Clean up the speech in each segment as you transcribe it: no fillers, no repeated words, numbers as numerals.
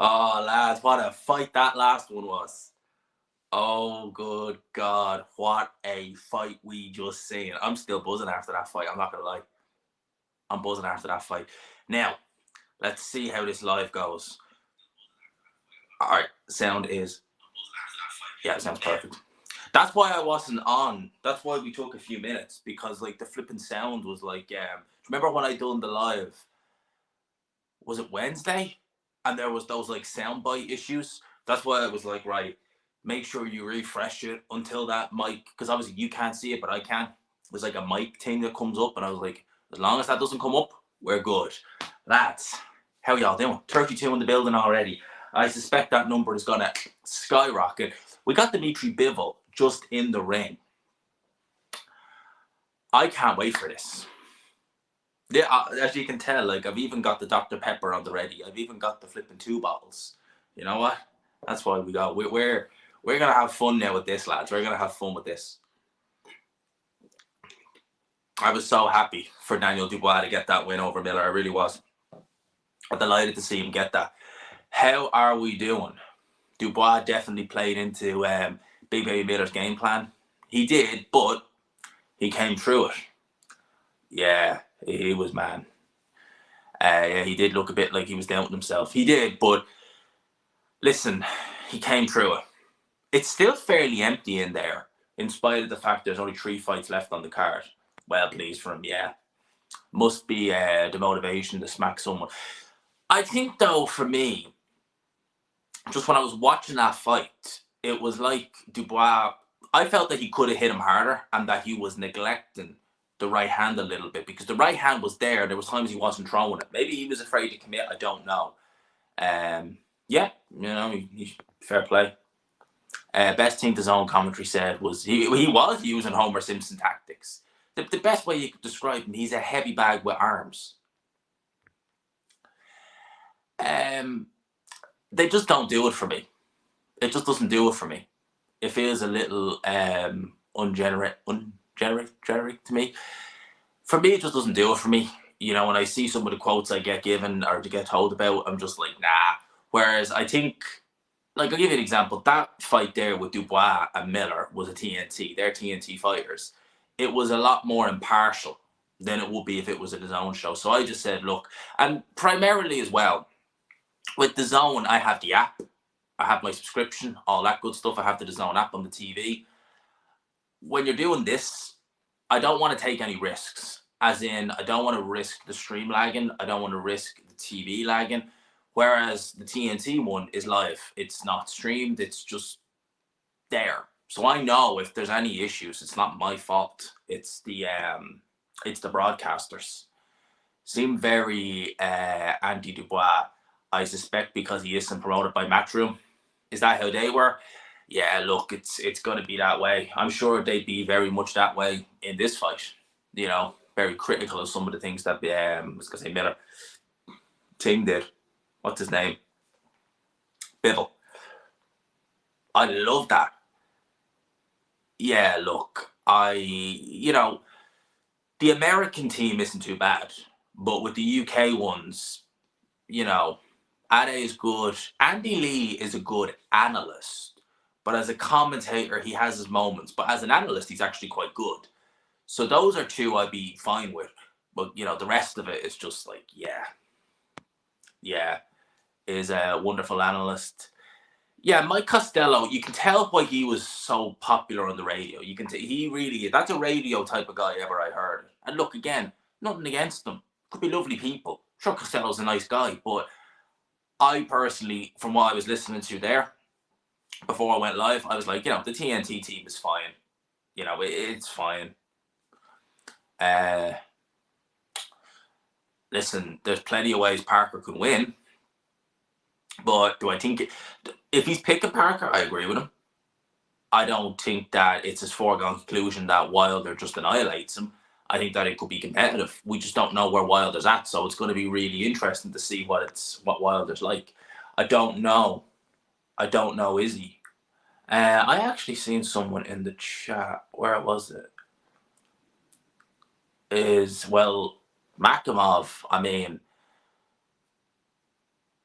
Oh, lads, what a fight that last one was. Oh, good God. What a fight we just seen. I'm still buzzing after that fight. I'm not going to lie. I'm buzzing after that fight. Now, let's see how this live goes. All right. Sound is. Yeah, it sounds perfect. That's why I wasn't on. That's why we took a few minutes because, like, the flipping sound was like. Remember when I done the live? Was it Wednesday? And there was those like soundbite issues. That's why I was like, right, make sure you refresh it until that mic, because obviously you can't see it, but I can. There's like a mic thing that comes up, and I was like, as long as that doesn't come up, we're good. Lads, how y'all doing? 32 in the building already. I suspect that number is gonna skyrocket. We got Dmitry Bivol just in the ring. I can't wait for this. Yeah, as you can tell, like I've even got the Dr. Pepper on the ready. I've even got the flipping 2 bottles. You know what? That's why we got. We're gonna have fun now with this, lads. We're gonna have fun with this. I was so happy for Daniel Dubois to get that win over Miller. I really was. I'm delighted to see him get that. How are we doing? Dubois definitely played into Big Baby Miller's game plan. He did, but he came through it. Yeah, he was man. Yeah, he did look a bit like he was doubting himself. He did, but listen, he came through it. It's still fairly empty in there, in spite of the fact there's only 3 fights left on the card. Well pleased for him, yeah. Must be the motivation to smack someone. I think, though, for me, just when I was watching that fight, it was like Dubois. I felt that he could have hit him harder and that he was neglecting the right hand a little bit because the right hand was there. There was times he wasn't throwing it. Maybe he was afraid to commit. I don't know. Yeah, fair play. Best thing the zone commentary said was he was using Homer Simpson tactics. The best way you could describe him, he's a heavy bag with arms. They just don't do it for me. It just doesn't do it for me. It feels a little ungeneric to me. For me, it just doesn't do it for me. You know, when I see some of the quotes I get given or to get told about, I'm just like, nah. Whereas I think, like, I'll give you an example. That fight there with Dubois and Miller was a TNT. They're TNT fighters. It was a lot more impartial than it would be if it was at his own show. So I just said, look, and primarily as well, with the zone, I have the app. I have my subscription, all that good stuff. I have the DAZN app on the TV. When you're doing this, I don't want to take any risks. As in, I don't want to risk the stream lagging. I don't want to risk the TV lagging. Whereas the TNT one is live. It's not streamed. It's just there. So I know if there's any issues, it's not my fault. It's the broadcasters. Seem very anti-Dubois. I suspect because he isn't promoted by Matchroom. Is that how they were? Yeah, look, it's going to be that way. I'm sure they'd be very much that way in this fight. You know, very critical of some of the things that I was going to say Miller team did. What's his name? Bivol. I love that. Yeah, look, the American team isn't too bad, but with the UK ones, Ade is good. Andy Lee is a good analyst, but as a commentator, he has his moments. But as an analyst, he's actually quite good. So those are 2 I'd be fine with. But, the rest of it is just like, yeah, is a wonderful analyst. Yeah, Mike Costello, you can tell why he was so popular on the radio. You can he really, that's a radio type of guy ever I heard. And look, again, nothing against them. Could be lovely people. Sure, Costello's a nice guy, but I personally, from what I was listening to there, before I went live, I was like, the TNT team is fine. It's fine. Listen, there's plenty of ways Parker could win. But do I think if he's picking Parker, I agree with him. I don't think that it's his foregone conclusion that Wilder just annihilates him. I think that it could be competitive. We just don't know where Wilder's at, so it's going to be really interesting to see what Wilder's like. I don't know. Is he? I actually seen someone in the chat. Where was it? Makimov. I mean,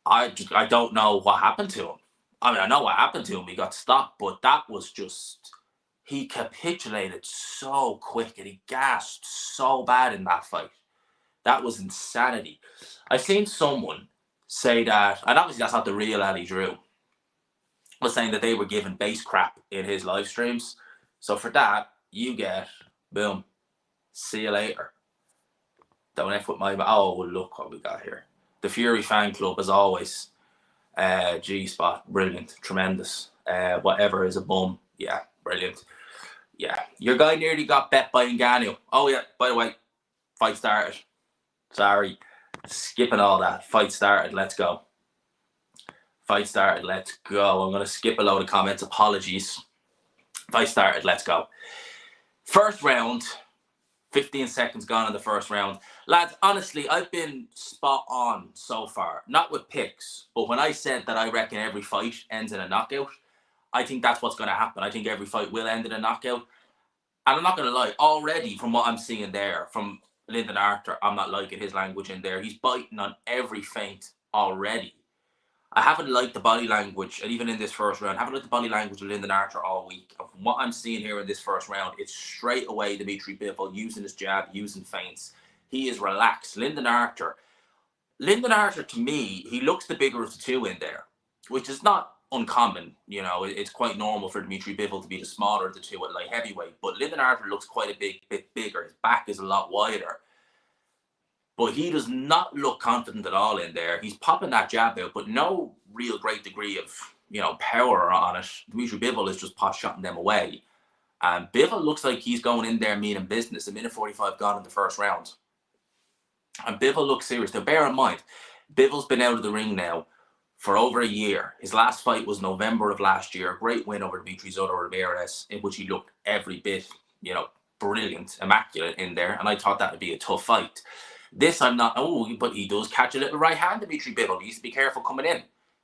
I don't know what happened to him. I mean, I know what happened to him. He got stopped, but that was just, he capitulated so quick and he gasped so bad in that fight. That was insanity. I've seen someone say that, and obviously that's not the real Ali Drew, was saying that they were giving base crap in his live streams. So for that, you get, boom, see you later. Don't F with my, oh, look what we got here. The Fury fan club, as always. G-spot, brilliant, tremendous. Whatever is a bum, yeah, brilliant. Yeah, your guy nearly got bet by Ngannou. Oh yeah, by the way, fight started. Sorry, skipping all that. Fight started, let's go. Fight started, let's go. I'm going to skip a load of comments, apologies. Fight started, let's go. First round, 15 seconds gone in the first round. Lads, honestly, I've been spot on so far. Not with picks, but when I said that I reckon every fight ends in a knockout, I think that's what's going to happen. I think every fight will end in a knockout. And I'm not going to lie, already from what I'm seeing there, from Lyndon Arthur, I'm not liking his language in there. He's biting on every feint already. I haven't liked the body language, and even in this first round, I haven't liked the body language of Lyndon Arthur all week. And from what I'm seeing here in this first round, it's straight away Dmitry Bivol using his jab, using feints. He is relaxed. Lyndon Arthur, to me, he looks the bigger of the two in there, which is not uncommon. You know, it's quite normal for Dmitry Bivol to be the smaller of the two at light heavyweight. But Lyndon Arthur looks quite a bit bigger. His back is a lot wider. But he does not look confident at all in there. He's popping that jab out, but no real great degree of, power on it. Dmitry Bivol is just pot-shotting them away. And Bivol looks like he's going in there meaning business. A minute 45 gone in the first round. And Bivol looks serious. Now, bear in mind, Bivol's been out of the ring now for over a year. His last fight was November of last year. Great win over Dmitry Otto Ramirez, in which he looked every bit, brilliant, immaculate in there. And I thought that would be a tough fight. This I'm not, but he does catch a little right hand, Dmitry Bivol. He needs to be careful coming in.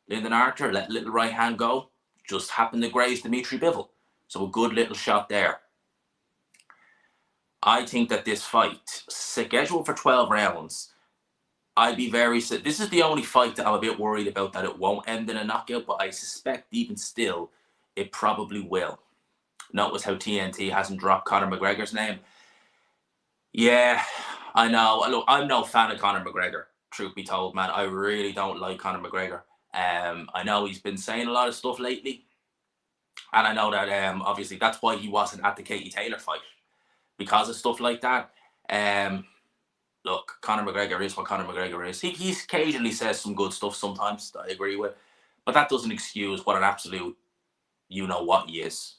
Lyndon Arthur let a little right hand go. Just happened to graze Dmitry Bivol. So a good little shot there. I think that this fight, scheduled for 12 rounds, I'd be this is the only fight that I'm a bit worried about that it won't end in a knockout, but I suspect even still, it probably will. Notice how TNT hasn't dropped Conor McGregor's name. Yeah, I know. Look, I'm no fan of Conor McGregor, truth be told, man. I really don't like Conor McGregor. I know he's been saying a lot of stuff lately. And I know that obviously that's why he wasn't at the Katie Taylor fight. Because of stuff like that. Look, Conor McGregor is what Conor McGregor is. He occasionally says some good stuff sometimes that I agree with. But that doesn't excuse what an absolute you-know-what he is.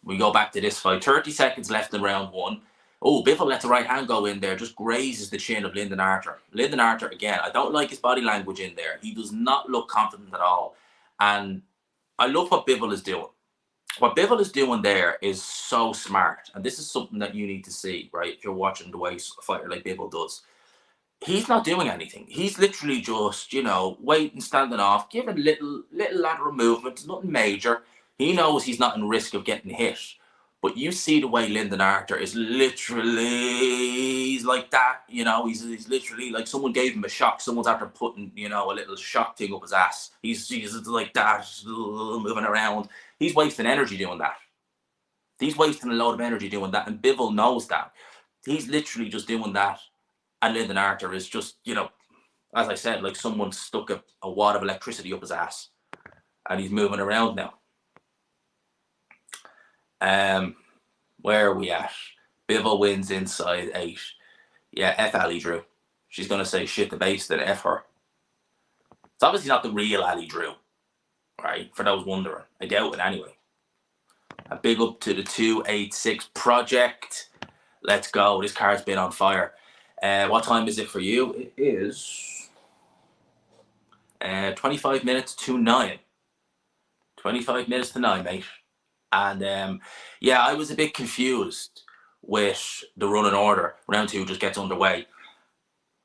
We go back to this fight. 30 seconds left in round one. Oh, Bivol lets the right hand go in there, just grazes the chin of Lyndon Arthur. Lyndon Arthur, again, I don't like his body language in there. He does not look confident at all. And I love what Bivol is doing. What Bivol is doing there is so smart. And this is something that you need to see, right? If you're watching the way a fighter like Bivol does. He's not doing anything. He's literally just, waiting, standing off, giving little lateral movements, nothing major. He knows he's not in risk of getting hit. But you see the way Lyndon Arthur is he's like that, he's literally like someone gave him a shock. Someone's after putting, a little shock thing up his ass. He's like that, moving around. He's wasting energy doing that. He's wasting a load of energy doing that. And Bivol knows that. He's literally just doing that. And Lyndon Arthur is just, as I said, like someone stuck a wad of electricity up his ass. And he's moving around now. Where are we at? Bivol wins inside 8. Yeah, F Ali Drew. She's going to say shit the base, then F her. It's obviously not the real Ali Drew, right? For those wondering. I doubt it anyway. A big up to the 286 project. Let's go. This card's been on fire. What time is it for you? It is 25 minutes to 9. 25 minutes to 9, mate. And I was a bit confused with the running order. Round 2 just gets underway.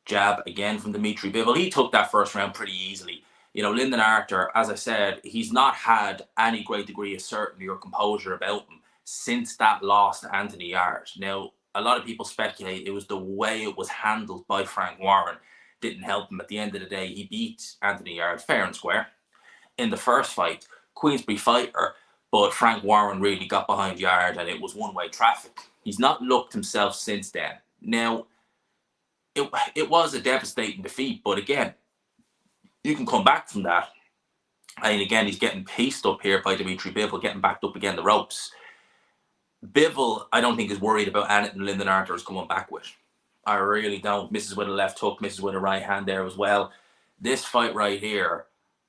Jab again from Dmitry Bivol. He took that first round pretty easily. Lyndon Arthur, as I said, he's not had any great degree of certainty or composure about him since that loss to Anthony Yarde. Now, a lot of people speculate it was the way it was handled by Frank Warren. didn't help him. At the end of the day, he beat Anthony Yarde fair and square in the first fight. Queensberry fighter, but Frank Warren really got behind Yarde and it was one-way traffic. He's not looked himself since then. Now, it was a devastating defeat, but again, you can come back from that. And again, he's getting paced up here by Dmitry Bivol, getting backed up again the ropes. Bivol, I don't think is worried about anything Lyndon Arthur is coming back with. I really don't. Misses with a left hook, misses with a right hand there as well. This fight right here,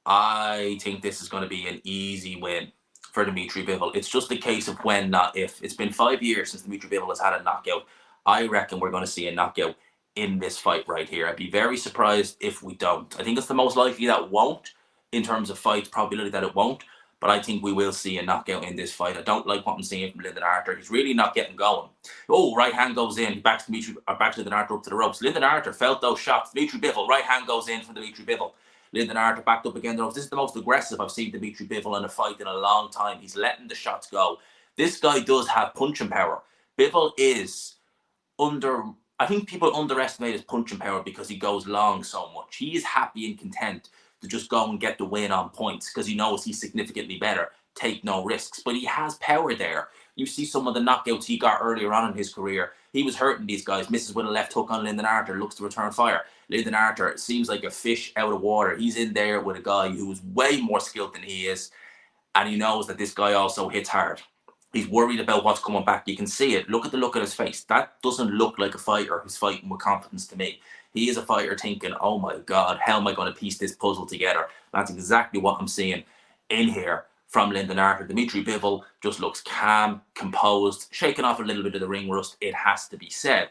I think this is going to be an easy win for Dmitry Bivol. It's just a case of when, not if. It's been 5 years since Dmitry Bivol has had a knockout. I reckon we're going to see a knockout in this fight right here. I'd be very surprised if we don't. I think it's the most likely that won't, in terms of fight probability that it won't. But I think we will see a knockout in this fight. I don't like what I'm seeing from Lyndon Arthur. He's really not getting going. Oh, right hand goes in. He backs Lyndon Arthur up to the ropes. Lyndon Arthur felt those shots. Dmitry Bivol, right hand goes in for Dmitry Bivol. Lyndon Arthur backed up again the ropes. This is the most aggressive I've seen Dmitry Bivol in a fight in a long time. He's letting the shots go. This guy does have punching power. Bivol is I think people underestimate his punching power because he goes long so much. He is happy and content to just go and get the win on points because he knows he's significantly better, take no risks. But he has power there. You see some of the knockouts he got earlier on in his career. He was hurting these guys, misses with a left hook on Lyndon Arthur, looks to return fire. Lyndon Arthur seems like a fish out of water. He's in there with a guy who is way more skilled than he is, and he knows that this guy also hits hard. He's worried about what's coming back. You can see it. Look at the look on his face. That doesn't look like a fighter who's fighting with confidence to me. He is a fighter thinking, oh my God, how am I going to piece this puzzle together? That's exactly what I'm seeing in here from Lyndon Arthur. Dmitry Bivol just looks calm, composed, shaking off a little bit of the ring rust, it has to be said.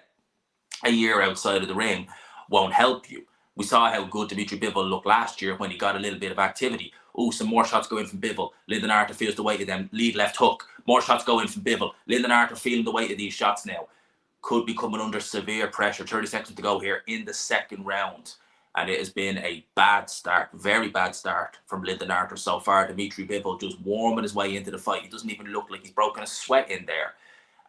A year outside of the ring won't help you. We saw how good Dmitry Bivol looked last year when he got a little bit of activity. Oh, some more shots go in from Bivol. Lyndon Arthur feels the weight of them. Lead left hook. More shots go in from Bivol. Lyndon Arthur feeling the weight of these shots now. Could be coming under severe pressure. 30 seconds to go here in the second round. And it has been a bad start, very bad start from Lyndon Arthur so far. Dmitry Bivol just warming his way into the fight. He doesn't even look like he's broken a sweat in there.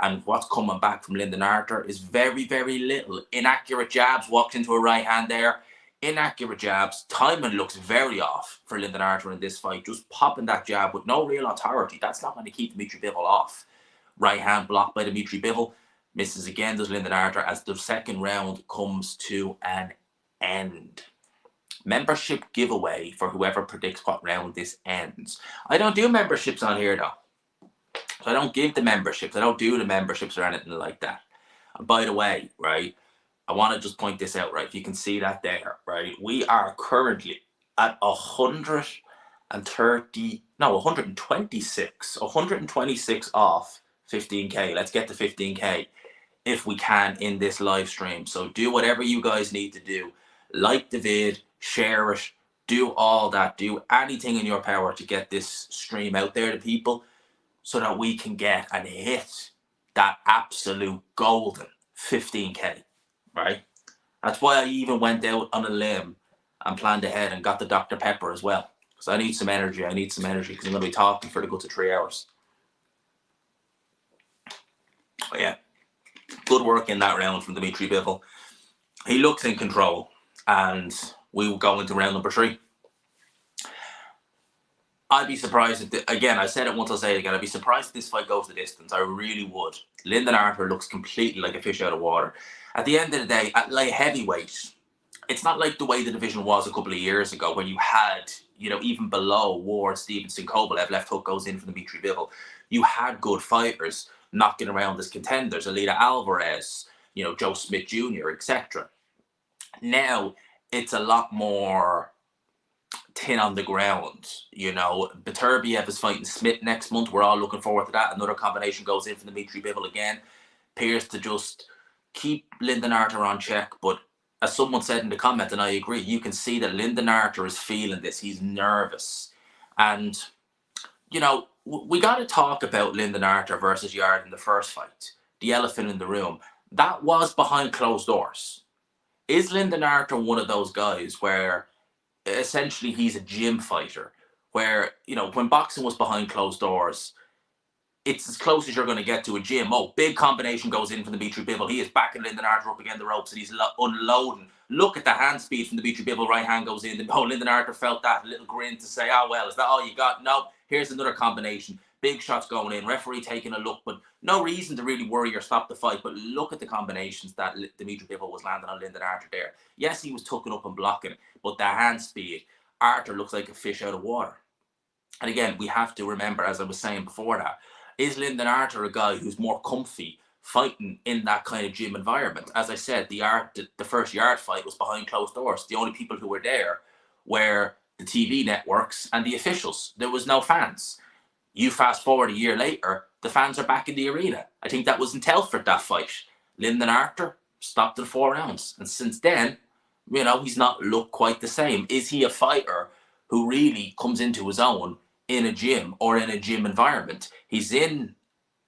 And what's coming back from Lyndon Arthur is very, very little. Inaccurate jabs, walked into a right hand there. Inaccurate jabs. Timing looks very off for Lyndon Arthur in this fight. Just popping that jab with no real authority. That's not going to keep Dmitry Bivol off. Right hand blocked by Dmitry Bivol. Misses again, does Lyndon Arthur, as the second round comes to an end. Membership giveaway for whoever predicts what round this ends. I don't do memberships on here though. So I don't give the memberships. I don't do the memberships or anything like that. And by the way, right, I want to just point this out, right? If you can see that there, right? We are currently at 126 off 15K. Let's get to 15K if we can in this live stream. So do whatever you guys need to do. Like the vid, share it, do all that. Do anything in your power to get this stream out there to people so that we can get and hit that absolute golden 15K, right? That's why I even went out on a limb and planned ahead and got the Dr. Pepper as well. Because I need some energy. I need some energy because I'm going to be talking for the good of 3 hours. But yeah, good work in that round from Dmitry Bivol. He looks in control, and we will go into round number 3. I'd be surprised if, again, I said it once, I'll say it again, I'd be surprised if this fight goes the distance. I really would. Lyndon Arthur looks completely like a fish out of water. At the end of the day, at light heavyweight, it's not like the way the division was a couple of years ago when you had, you know, even below Ward, Stevenson, Kovalev, left hook goes in for Dmitry Bivol. You had good fighters knocking around as contenders, Alida Alvarez, you know, Joe Smith Jr., etc. Now, it's a lot more tin on the ground, you know. Beterbiev is fighting Smith next month. We're all looking forward to that. Another combination goes in for Dmitry Bivol again. Appears to just keep Lyndon Arthur on check, but as someone said in the comment, and I agree, you can see that Lyndon Arthur is feeling this. He's nervous. And, you know, we got to talk about Lyndon Arthur versus Yarde in the first fight. The elephant in the room. That was behind closed doors. Is Lyndon Arthur one of those guys where essentially he's a gym fighter, where, you know, when boxing was behind closed doors, it's as close as you're going to get to a gym. Oh, big combination goes in from Dmitry Bivol. He is backing Lyndon Arthur up against the ropes and he's unloading. Look at the hand speed from Dmitry Bivol. Right hand goes in. Oh, Lyndon Arthur felt that little grin to say, oh, well, is that all you got? No, here's another combination. Big shots going in. Referee taking a look, but no reason to really worry or stop the fight. But look at the combinations that Dmitry Bivol was landing on Lyndon Arthur there. Yes, he was tucking up and blocking, but the hand speed, Arthur looks like a fish out of water. And again, we have to remember, as I was saying before that, is Lyndon Arthur a guy who's more comfy fighting in that kind of gym environment? As I said, the first yard fight was behind closed doors. The only people who were there were the TV networks and the officials. There was no fans. You fast forward a year later, the fans are back in the arena. I think that was in Telford, that fight. Lyndon Arthur stopped in 4 rounds. And since then, he's not looked quite the same. Is he a fighter who really comes into his own in a gym or in a gym environment? He's in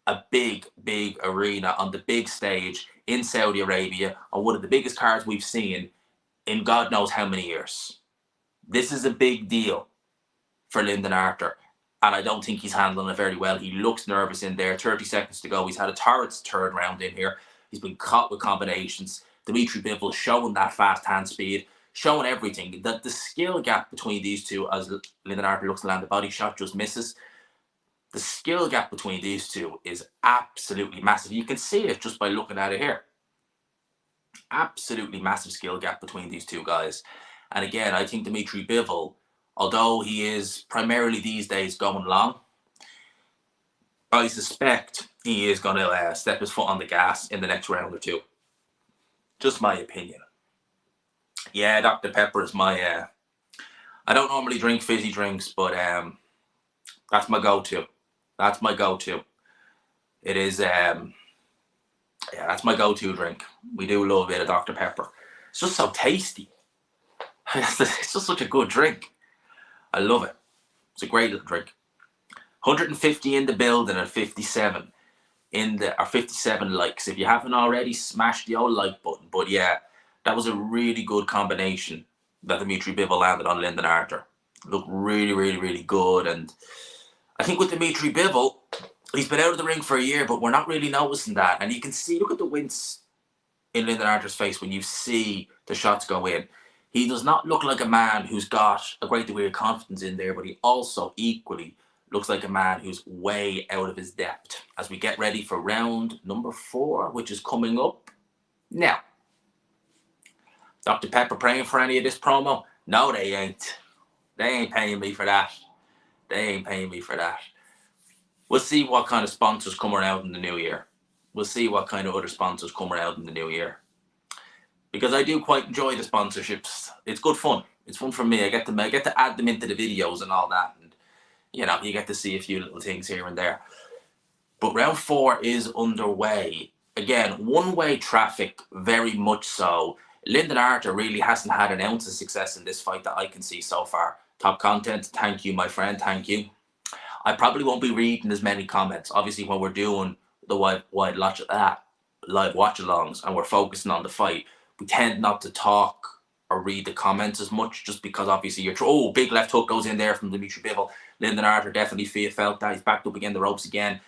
a big, big arena on the big stage in Saudi Arabia on one of the biggest cards we've seen in God knows how many years. This is a big deal for Lyndon Arthur, and I don't think he's handling it very well. He looks nervous in there. 30 seconds to go. He's had a torrid third round in here. He's been caught with combinations. Dmitry Bivol showing that fast hand speed, showing everything. That the skill gap between these two, as Lyndon Arthur looks to land the body shot, just misses. The skill gap between these two is absolutely massive. You can see it just by looking at it here. Absolutely massive skill gap between these two guys. And again, I think Dmitry Bivol, although he is primarily these days going long, I suspect he is going to step his foot on the gas in the next round or two. Just my opinion. Yeah, Dr. Pepper is my... I don't normally drink fizzy drinks, but that's my go-to. That's my go-to. It is... yeah, that's my go-to drink. We do love a bit of Dr. Pepper. It's just so tasty. It's just such a good drink. I love it. It's a great little drink. 150 in the building and 57 or 57 likes. If you haven't already, smash the old like button. But yeah, that was a really good combination that Dmitry Bivol landed on Lyndon Arthur. Looked really, really, really good. And I think with Dmitry Bivol, he's been out of the ring for a year, but we're not really noticing that. And you can see, look at the wince in Lyndon Arthur's face when you see the shots go in. He does not look like a man who's got a great degree of confidence in there, but he also equally looks like a man who's way out of his depth. As we get ready for round number 4, which is coming up now. Dr. Pepper praying for any of this promo? No, they ain't. They ain't paying me for that. They ain't paying me for that. We'll see what kind of sponsors come around in the new year. We'll see what kind of other sponsors come around in the new year. Because I do quite enjoy the sponsorships. It's good fun. It's fun for me. I get to add them into the videos and all that. And, you get to see a few little things here and there. But round 4 is underway. Again, one-way traffic, very much so. Lyndon Arthur really hasn't had an ounce of success in this fight that I can see so far. Top content, thank you, my friend, thank you. I probably won't be reading as many comments. Obviously, when we're doing the live watch-alongs and we're focusing on the fight, we tend not to talk or read the comments as much, just because obviously you're... big left hook goes in there from Dmitry Bivol. Lyndon Arthur definitely felt that. He's backed up against the ropes again,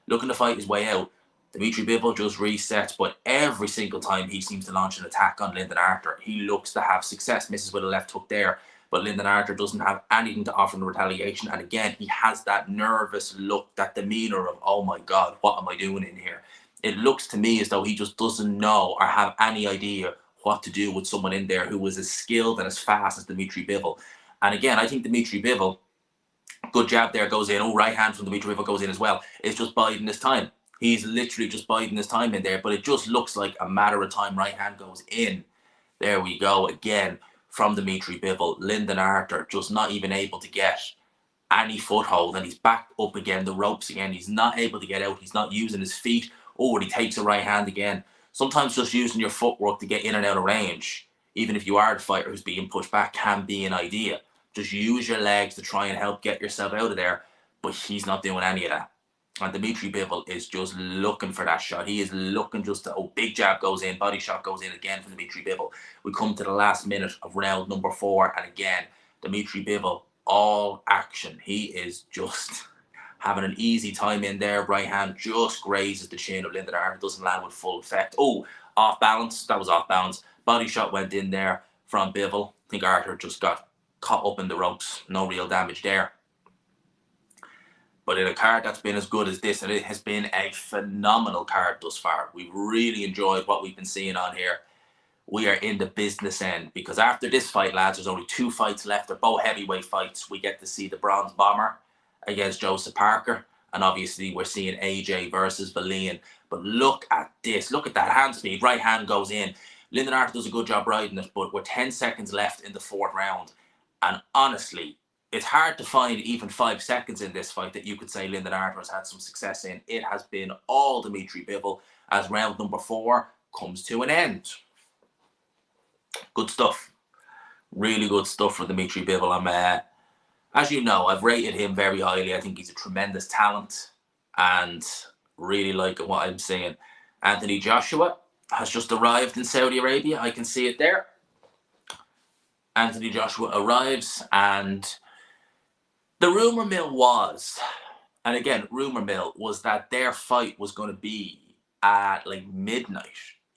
looking to fight his way out. Dmitry Bivol just resets, but every single time he seems to launch an attack on Lyndon Arthur, he looks to have success. Misses with a left hook there, but Lyndon Arthur doesn't have anything to offer in retaliation. And again, he has that nervous look, that demeanor of, oh my God, what am I doing in here? It looks to me as though he just doesn't know or have any idea what to do with someone in there who is as skilled and as fast as Dmitry Bivol. And again, I think Dmitry Bivol, good jab there, goes in. Right hand from Dmitry Bivol goes in as well. It's just biding his time. He's literally just biding his time in there, but it just looks like a matter of time. Right hand goes in. There we go again from Dmitry Bivol. Lyndon Arthur just not even able to get any foothold, and he's backed up again, the ropes again. He's not able to get out. He's not using his feet. And he takes a right hand again. Sometimes just using your footwork to get in and out of range, even if you are the fighter who's being pushed back, can be an idea. Just use your legs to try and help get yourself out of there, but he's not doing any of that. And Dmitry Bivol is just looking for that shot. He is looking just to... big jab goes in, body shot goes in again from Dmitry Bivol. We come to the last minute of round number 4, and again, Dmitry Bivol, all action. He is just having an easy time in there. Right hand just grazes the chin of Lyndon Arthur, doesn't land with full effect. Oh, off balance. That was off balance. Body shot went in there from Bivol. I think Arthur just got caught up in the ropes. No real damage there. But in a card that's been as good as this, and it has been a phenomenal card thus far. We've really enjoyed what we've been seeing on here. We are in the business end, because after this fight, lads, there's only 2 fights left. They're both heavyweight fights. We get to see the Bronze Bomber against Joseph Parker, and obviously we're seeing AJ versus Wallin. But look at this. Look at that hand speed. Right hand goes in. Lyndon Arthur does a good job riding it, but we're 10 seconds left in the 4th round. And honestly, it's hard to find even 5 seconds in this fight that you could say Lyndon Arthur has had some success in. It has been all Dmitry Bivol as round number 4 comes to an end. Good stuff. Really good stuff for Dmitry Bivol. As you know, I've rated him very highly. I think he's a tremendous talent and really like what I'm seeing. Anthony Joshua has just arrived in Saudi Arabia. I can see it there. Anthony Joshua arrives, and the rumor mill was, and again, rumor mill was that their fight was going to be at like midnight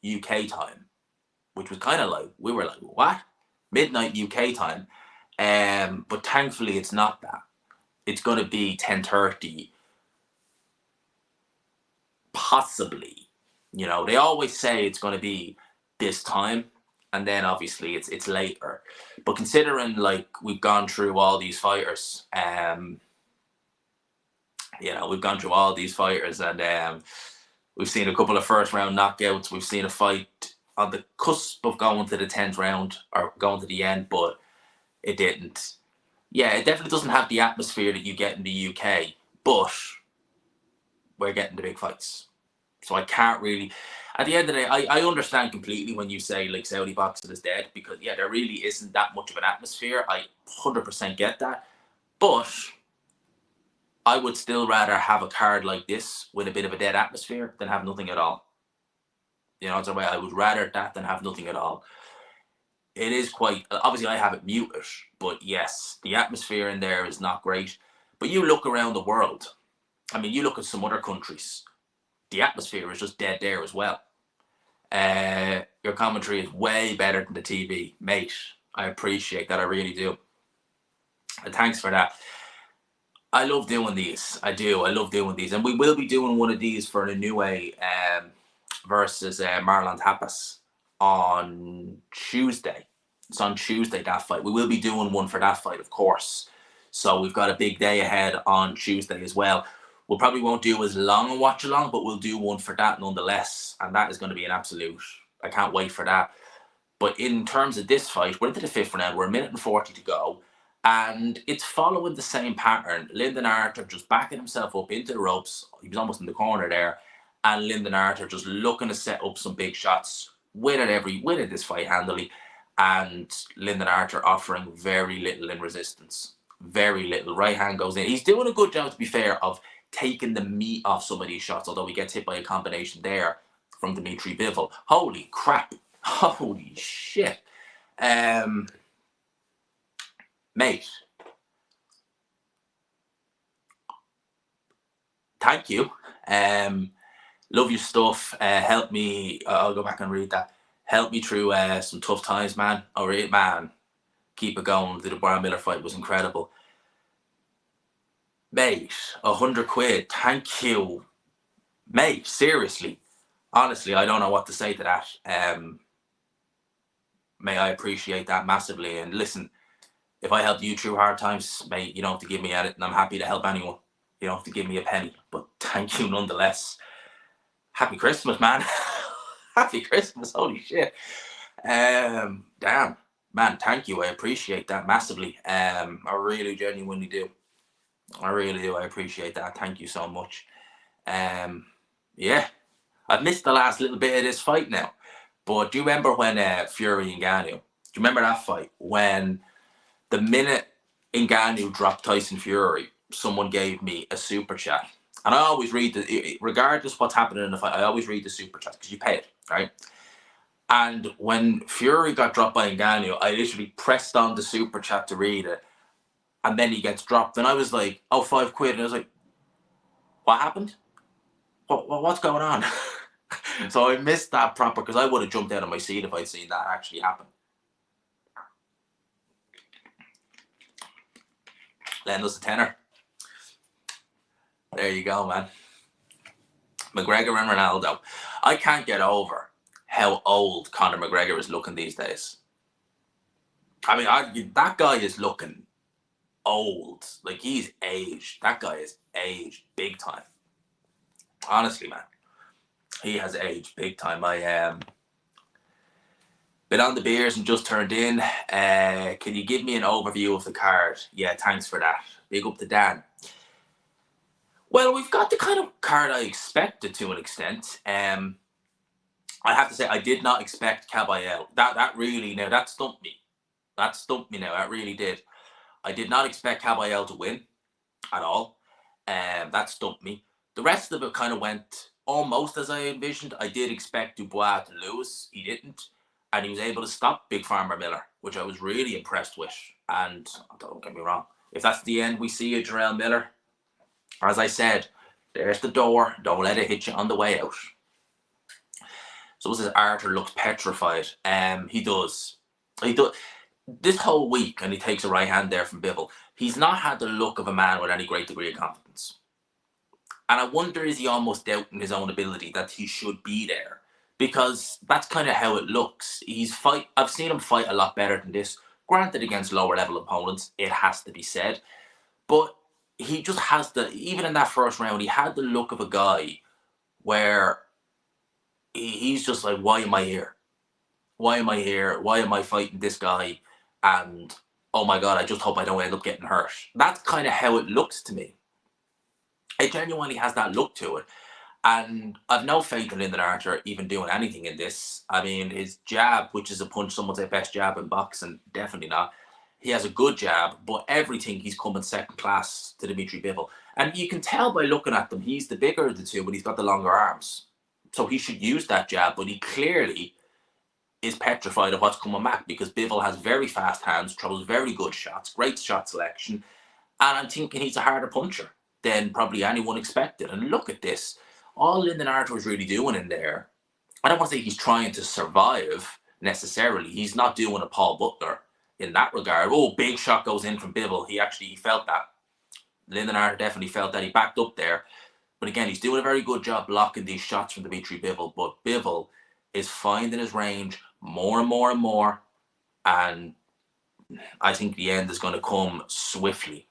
UK time, which was kind of like, we were like, what? Midnight UK time. But thankfully it's not that. It's going to be 10:30, possibly. You know, they always say it's going to be this time, and then obviously it's later. But considering like we've gone through all these fighters, you know, we've gone through all these fighters, and we've seen a couple of 1st round knockouts. We've seen a fight on the cusp of going to the 10th round or going to the end, but it didn't. Yeah, it definitely doesn't have the atmosphere that you get in the UK, but we're getting the big fights. So I can't really, at the end of the day, I understand completely when you say like Saudi boxing is dead, because yeah, there really isn't that much of an atmosphere. I 100% get that. But I would still rather have a card like this with a bit of a dead atmosphere than have nothing at all. You know, it's a way I would rather that than have nothing at all. It is quite, obviously I have it muted, but yes, the atmosphere in there is not great. But you look around the world, I mean, you look at some other countries, the atmosphere is just dead there as well. Your commentary is way better than the TV, mate. I appreciate that, I really do. And thanks for that. I love doing these. I do. I love doing these. And we will be doing one of these for Inoue versus Marlon Tapas on Tuesday. It's on Tuesday, that fight. We will be doing one for that fight, of course. So we've got a big day ahead on Tuesday as well. We probably won't do as long a watch along, but we'll do one for that nonetheless. And that is going to be an absolute, I can't wait for that. But in terms of this fight, we're into the 5th round. We're 1:40 to go. And it's following the same pattern. Lyndon Arthur just backing himself up into the ropes. He was almost in the corner there. And Lyndon Arthur just looking to set up some big shots. Winning this fight handily. And Lyndon Arthur offering very little in resistance. Very little. Right hand goes in. He's doing a good job, to be fair, of taking the meat off some of these shots, although he gets hit by a combination there from Dmitry Bivol. Holy crap. Holy shit. Mate, thank you. Love your stuff. Help me. I'll go back and read that. Help me through some tough times, man. All right, man. Keep it going. The Brian Miller fight was incredible. Mate, 100 quid. Thank you. Mate, seriously. Honestly, I don't know what to say to that. May I appreciate that massively. And listen, if I helped you through hard times, mate, you don't have to give me at it, and I'm happy to help anyone. You don't have to give me a penny, but thank you nonetheless. Happy Christmas, man. Happy Christmas. Holy shit. Damn, man, thank you. I appreciate that massively. I really genuinely do. I really do. I appreciate that. Thank you so much. Yeah, I've missed the last little bit of this fight now. But do you remember when Fury and Ngannou? Do you remember that fight? When the minute Ngannou dropped Tyson Fury, someone gave me a super chat. And I always read regardless what's happening in the fight, I always read the super chat because you pay it, right? And when Fury got dropped by Ngannou, I literally pressed on the super chat to read it. And then he gets dropped. And I was like, oh, £5. And I was like, What happened? What's going on? So I missed that proper because I would have jumped out of my seat if I'd seen that actually happen. Lend us a tenner. There you go, man. McGregor and Ronaldo. I can't get over how old Conor McGregor is looking these days. I mean, that guy is looking old. Like, he's aged. That guy is aged big time. Honestly, man. He has aged big time. I been on the beers and just turned in. Can you give me an overview of the card? Yeah, thanks for that. Big up to Dan. Well, we've got the kind of card I expected to an extent. I have to say, I did not expect Caballero. That really, now, that stumped me. That stumped me now. That really did. I did not expect Caballero to win at all. That stumped me. The rest of it kind of went almost as I envisioned. I did expect Dubois to lose. He didn't. And he was able to stop Big Farmer Miller, which I was really impressed with. And don't get me wrong, if that's the end we see of Jarrell Miller, as I said, there's the door. Don't let it hit you on the way out. So says Arthur looks petrified. He does. He does. This whole week, and he takes a right hand there from Bivol, he's not had the look of a man with any great degree of confidence. And I wonder, is he almost doubting his own ability that he should be there? Because that's kind of how it looks. I've seen him fight a lot better than this. Granted, against lower level opponents, it has to be said. But he just has even in that first round, he had the look of a guy where he's just like, why am I here? Why am I here? Why am I fighting this guy? And, oh my God, I just hope I don't end up getting hurt. That's kind of how it looks to me. It genuinely has that look to it. And I've no faith in Lyndon Archer even doing anything in this. I mean, his jab, which is a punch, some would say best jab in boxing, definitely not. He has a good jab, but everything he's coming second class to Dmitry Bivol. And you can tell by looking at them, he's the bigger of the two, but he's got the longer arms. So he should use that jab, but he clearly is petrified of what's coming back because Bivol has very fast hands, throws very good shots, great shot selection, and I'm thinking he's a harder puncher than probably anyone expected. And look at this. All Lyndon Archer is really doing in there, I don't want to say he's trying to survive necessarily. He's not doing a Paul Butler in that regard. Oh, big shot goes in from Bivol. He felt that. Lyndon Archer definitely felt that. He backed up there. But again, he's doing a very good job blocking these shots from Dmitry Bivol. But Bivol is finding his range more and more and more. And I think the end is going to come swiftly.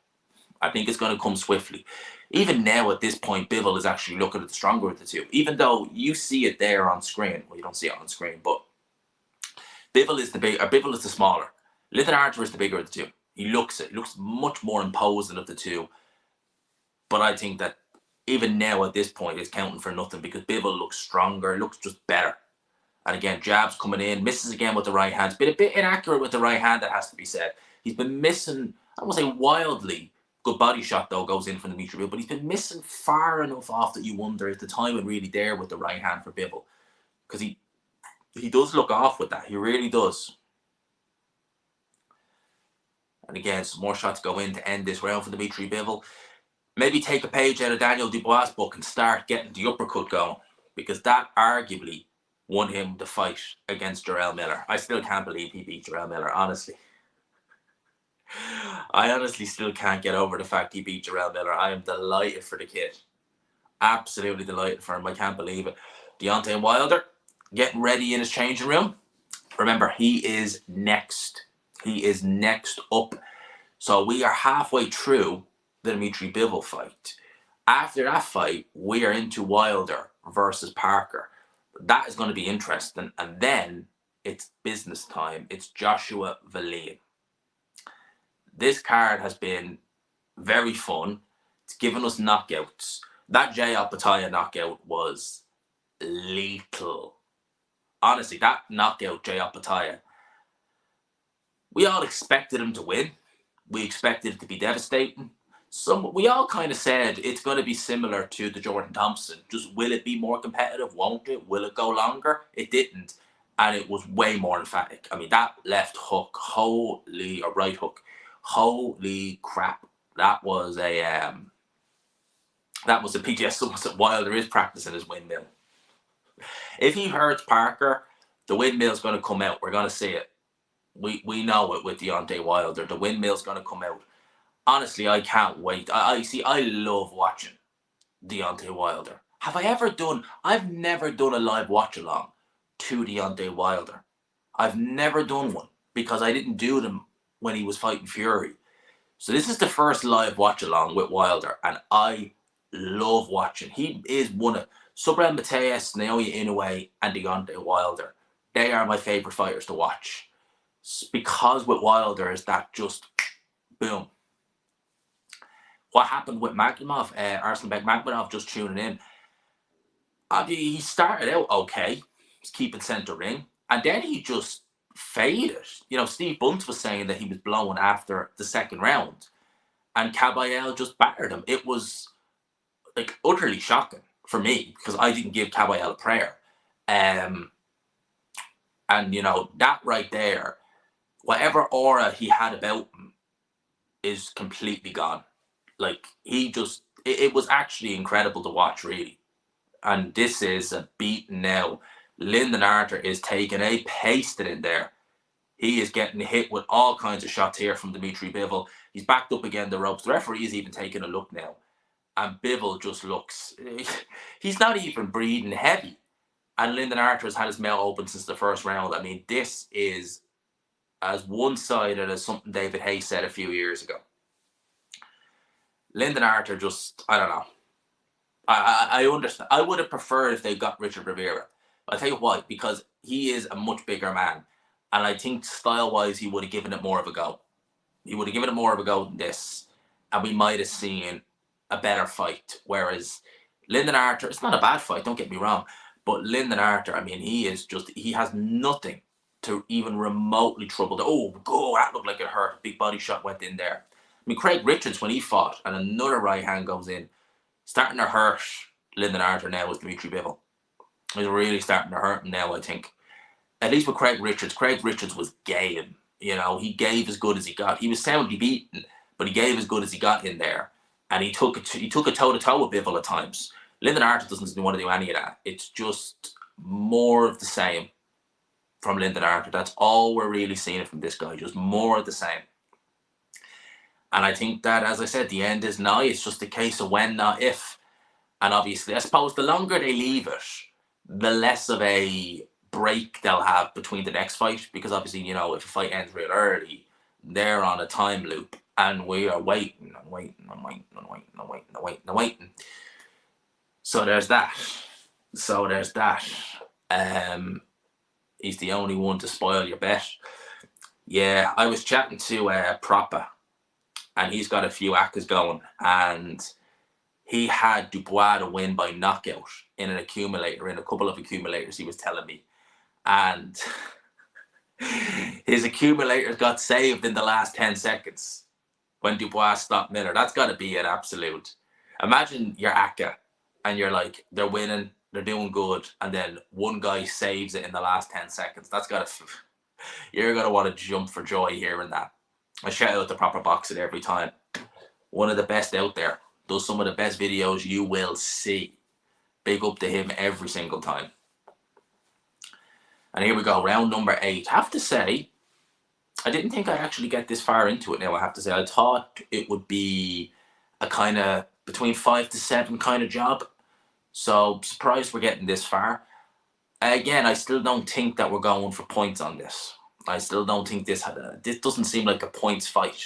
I think it's going to come swiftly. Even now at this point, Bivol is actually looking at the stronger of the two. Even though you see it there on screen. Well, you don't see it on screen, but Bivol is the smaller. Lyndon Archer is the bigger of the two. He looks much more imposing of the two. But I think that even now at this point, it's counting for nothing because Bivol looks stronger, looks just better. And again, jabs coming in, misses again with the right hand. It's been a bit inaccurate with the right hand, that has to be said. He's been missing, I don't want to say wildly, good body shot though goes in from Dmitry Bivol, but he's been missing far enough off that you wonder if the timing really there with the right hand for Bivol. Because he does look off with that. He really does. And again, some more shots go in to end this round for Dmitry Bivol. Maybe take a page out of Daniel Dubois' book and start getting the uppercut going. Because that arguably won him the fight against Jarrell Miller. I still can't believe he beat Jarrell Miller, honestly. I honestly still can't get over the fact he beat Jarrell Miller. I am delighted for the kid. Absolutely delighted for him. I can't believe it. Deontay Wilder getting ready in his changing room. Remember, he is next. He is next up. So we are halfway through the Dmitry Bivol fight. After that fight, we are into Wilder versus Parker. That is going to be interesting. And then it's business time. It's Joshua Wallin. This card has been very fun. It's given us knockouts. That Jay Alpataya knockout was lethal. Honestly, that knockout, Jay Alpataya, we all expected him to win. We expected it to be devastating. We all kind of said it's going to be similar to the Jordan Thompson. Just will it be more competitive? Won't it? Will it go longer? It didn't. And it was way more emphatic. I mean, that left hook, right hook, holy crap. That was a That must have PTS so much that Wilder is practicing his windmill. If he hurts Parker, the windmill's going to come out. We're going to see it. We know it with Deontay Wilder. The windmill's going to come out. Honestly, I can't wait. I see. I love watching Deontay Wilder. I've never done a live watch along to Deontay Wilder. I've never done one because I didn't do them when he was fighting Fury. So this is the first live watch along with Wilder, and I love watching. He is one of Subriel Mateus, Naoya Inoue, and Deontay Wilder. They are my favorite fighters to watch because with Wilder is that just boom. What happened with Magnomov, Arslanbek Magnomov, just tuning in. He started out okay, he's keeping centre ring, and then he just faded. You know, Steve Bunce was saying that he was blowing after the second round, and Kabayel just battered him. It was like utterly shocking for me because I didn't give Kabayel a prayer. And you know, that right there, whatever aura he had about him is completely gone. Like, he just, it was actually incredible to watch, really. And this is a beating now. Lyndon Arthur is taking a pasting in there. He is getting hit with all kinds of shots here from Dmitry Bivol. He's backed up again the ropes. The referee is even taking a look now. And Bivol just looks, he's not even breathing heavy. And Lyndon Arthur has had his mouth open since the first round. I mean, this is as one-sided as something David Hayes said a few years ago. Lyndon Arthur just, I don't know. I understand. I would have preferred if they got Richard Rivera. I'll tell you why. Because he is a much bigger man. And I think style-wise, he would have given it more of a go. He would have given it more of a go than this. And we might have seen a better fight. Whereas Lyndon Arthur, it's not a bad fight, don't get me wrong. But Lyndon Arthur, I mean, he has nothing to even remotely trouble. That looked like it hurt. Big body shot went in there. I mean, Craig Richards, when he fought, and another right hand goes in, starting to hurt Lyndon Arthur now is Dmitry Bivol. He's really starting to hurt him now, I think. At least with Craig Richards was game. You know, he gave as good as he got. He was soundly beaten, but he gave as good as he got in there. And he took a toe-to-toe with Bivol at times. Lyndon Arthur doesn't want to do any of that. It's just more of the same from Lyndon Arthur. That's all we're really seeing from this guy, just more of the same. And I think that, as I said, the end is nigh. It's just a case of when, not if. And obviously, I suppose the longer they leave it, the less of a break they'll have between the next fight. Because obviously, you know, if a fight ends real early, they're on a time loop. And we are waiting and waiting and waiting and waiting and waiting and waiting and waiting. So there's that. He's the only one to spoil your bet. Yeah, I was chatting to Propa, and he's got a few accas going, and he had Dubois to win by knockout in a couple of accumulators, he was telling me. And his accumulators got saved in the last 10 seconds when Dubois stopped Miller. That's got to be an absolute... Imagine your ACA, and you're like, they're winning, they're doing good, and then one guy saves it in the last 10 seconds. That's got to... You're going to want to jump for joy hearing that. I shout out the Proper Boxing every time. One of the best out there. Does some of the best videos you will see. Big up to him every single time. And here we go, round number 8. I have to say, I didn't think I'd actually get this far into it now, I have to say. I thought it would be a kind of between 5 to 7 kind of job. So, surprised we're getting this far. Again, I still don't think that we're going for points on this. I still don't think this doesn't seem like a points fight.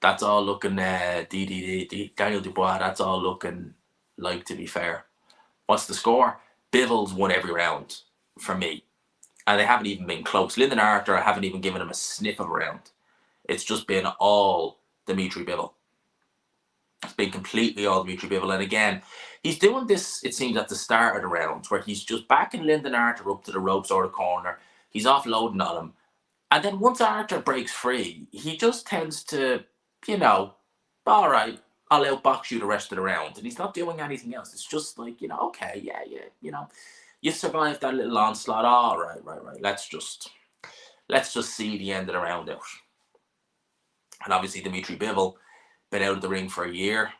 That's all looking, Daniel Dubois, that's all looking like, to be fair. What's the score? Bivol's won every round for me. And they haven't even been close. Lyndon Arthur, I haven't even given him a sniff of a round. It's just been all Dmitry Bivol. It's been completely all Dmitry Bivol. And again, he's doing this, it seems, at the start of the rounds, where he's just backing Lyndon Arthur up to the ropes or the corner. He's offloading on him. And then once Arthur breaks free, he just tends to, you know, all right, I'll outbox you the rest of the round. And he's not doing anything else. It's just like, you know, okay, yeah, you know, you survived that little onslaught. All right. Let's just see the end of the round out. And obviously Dmitry Bivol been out of the ring for a year.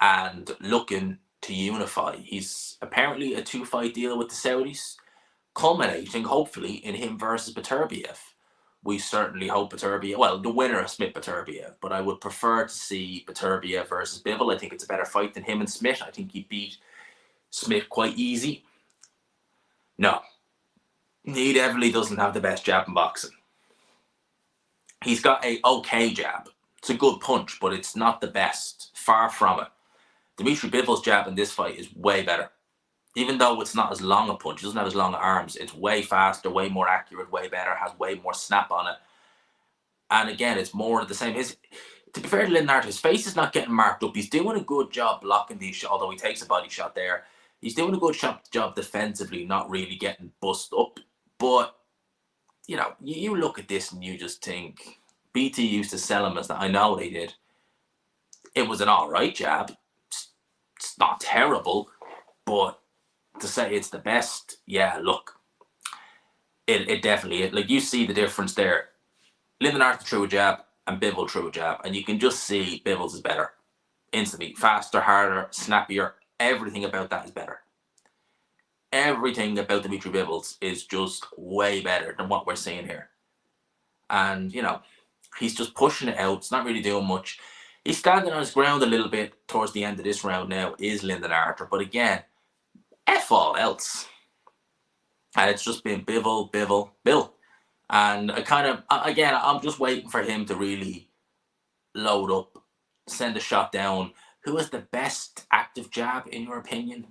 and looking to unify. He's apparently a 2-fight deal with the Saudis, culminating hopefully in him versus Beterbiev. We certainly hope Beterbiev, well, the winner of Smith Beterbiev, but I would prefer to see Beterbiev versus Bivol. I think it's a better fight than him and Smith. I think he beat Smith quite easy. No, he definitely doesn't have the best jab in boxing. He's got a okay jab. It's a good punch, but it's not the best. Far from it. Dmitry Bivol's jab in this fight is way better. Even though it's not as long a punch, it doesn't have as long arms, it's way faster, way more accurate, way better, has way more snap on it. And again, it's more of the same. To be fair to Lyndon, his face is not getting marked up. He's doing a good job blocking these shots, although he takes a body shot there. He's doing a good job defensively, not really getting bust up. But, you know, you look at this and you just think, BT used to sell him as that. I know they did. It was an all right jab. It's not terrible, but to say it's the best, yeah, look, it definitely, like, you see the difference there. Lyndon threw a jab and Bivol threw a jab, and you can just see Bivol's is better instantly. Faster, harder, snappier. Everything about that is better. Everything about Dmitry Bivol's is just way better than what we're seeing here. And, you know, he's just pushing it out. It's not really doing much. He's standing on his ground a little bit towards the end of this round now, is Lyndon Arthur. But again, F all else. And it's just been Bivol, Bill. And I kind of, again, I'm just waiting for him to really load up, send a shot down. Who has the best active jab, in your opinion?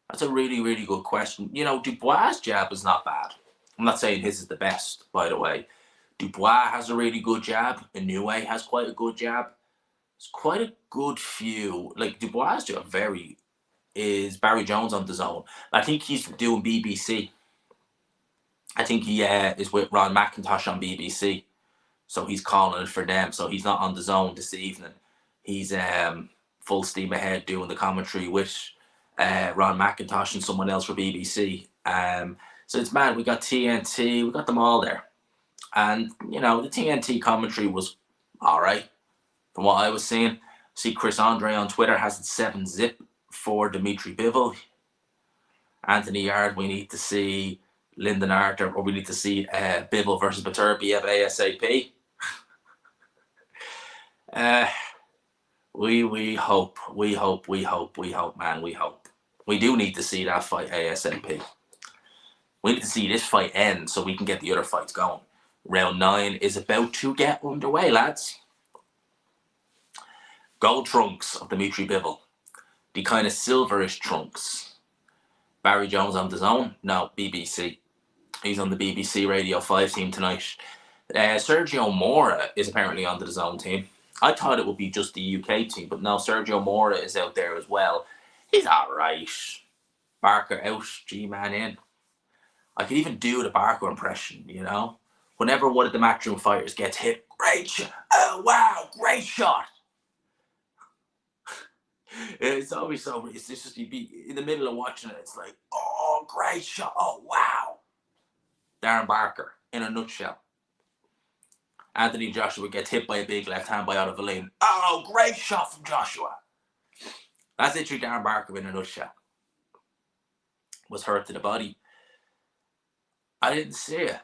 That's a really, really good question. You know, Dubois' jab is not bad. I'm not saying his is the best, by the way. Dubois has a really good jab. Inoue has quite a good jab. It's quite a good few. Like, Dubois' jab is Barry Jones on the zone. I think he's doing BBC. I think he is with Ron McIntosh on BBC. So he's calling it for them. So he's not on the zone this evening. He's full steam ahead doing the commentary with Ron McIntosh and someone else for BBC. So it's mad. We got TNT. We got them all there. And, you know, the TNT commentary was all right from what I was seeing. See Chris Andre on Twitter has it 7-zip for Dmitry Bivol. Anthony Yard, we need to see Lyndon Arthur, or we need to see Bivol versus Beterbiev ASAP. We hope, man, we hope. We do need to see that fight ASAP. We need to see this fight end so we can get the other fights going. Round 9 is about to get underway, lads. Gold trunks of Dmitry Bivol. The kind of silverish trunks. Barry Jones on the zone? No, BBC. He's on the BBC Radio 5 team tonight. Sergio Mora is apparently on the zone team. I thought it would be just the UK team, but no, Sergio Mora is out there as well. He's alright. Barker out, G-Man in. I could even do the Barker impression, you know? Whenever one of the Matchroom fighters gets hit, great shot. Oh, wow, great shot. It's always so, it's just, you'd be in the middle of watching it, it's like, oh, great shot. Oh, wow. Darren Barker, in a nutshell. Anthony Joshua gets hit by a big left hand by Otto Wallin. Oh, great shot from Joshua. That's literally Darren Barker in a nutshell. Was hurt to the body. I didn't see it.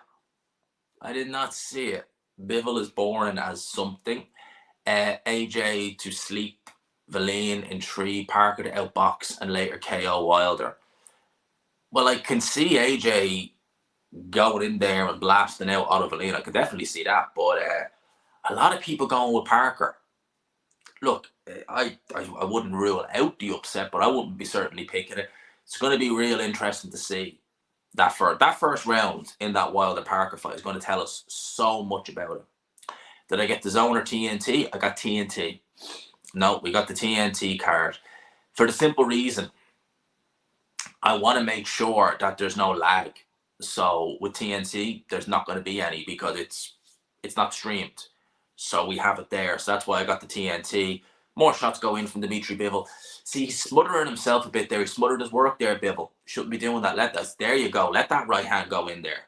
I did not see it. Bivol is born as something. AJ to sleep, Wallin in 3, Parker to outbox, and later KO Wilder. Well, I can see AJ going in there and blasting out Otto Wallin. I could definitely see that. But a lot of people going with Parker. Look, I wouldn't rule out the upset, but I wouldn't be certainly picking it. It's going to be real interesting to see. That first round in that Wilder Parker fight is going to tell us so much about it. Did I get the zone or TNT? I got TNT. No, we got the TNT card. For the simple reason, I want to make sure that there's no lag. So with TNT, there's not going to be any because it's not streamed. So we have it there. So that's why I got the TNT. More shots go in from Dmitry Bivol. See, he's smothering himself a bit there. He smothered his work there, Bivol. Shouldn't be doing that. There you go. Let that right hand go in there.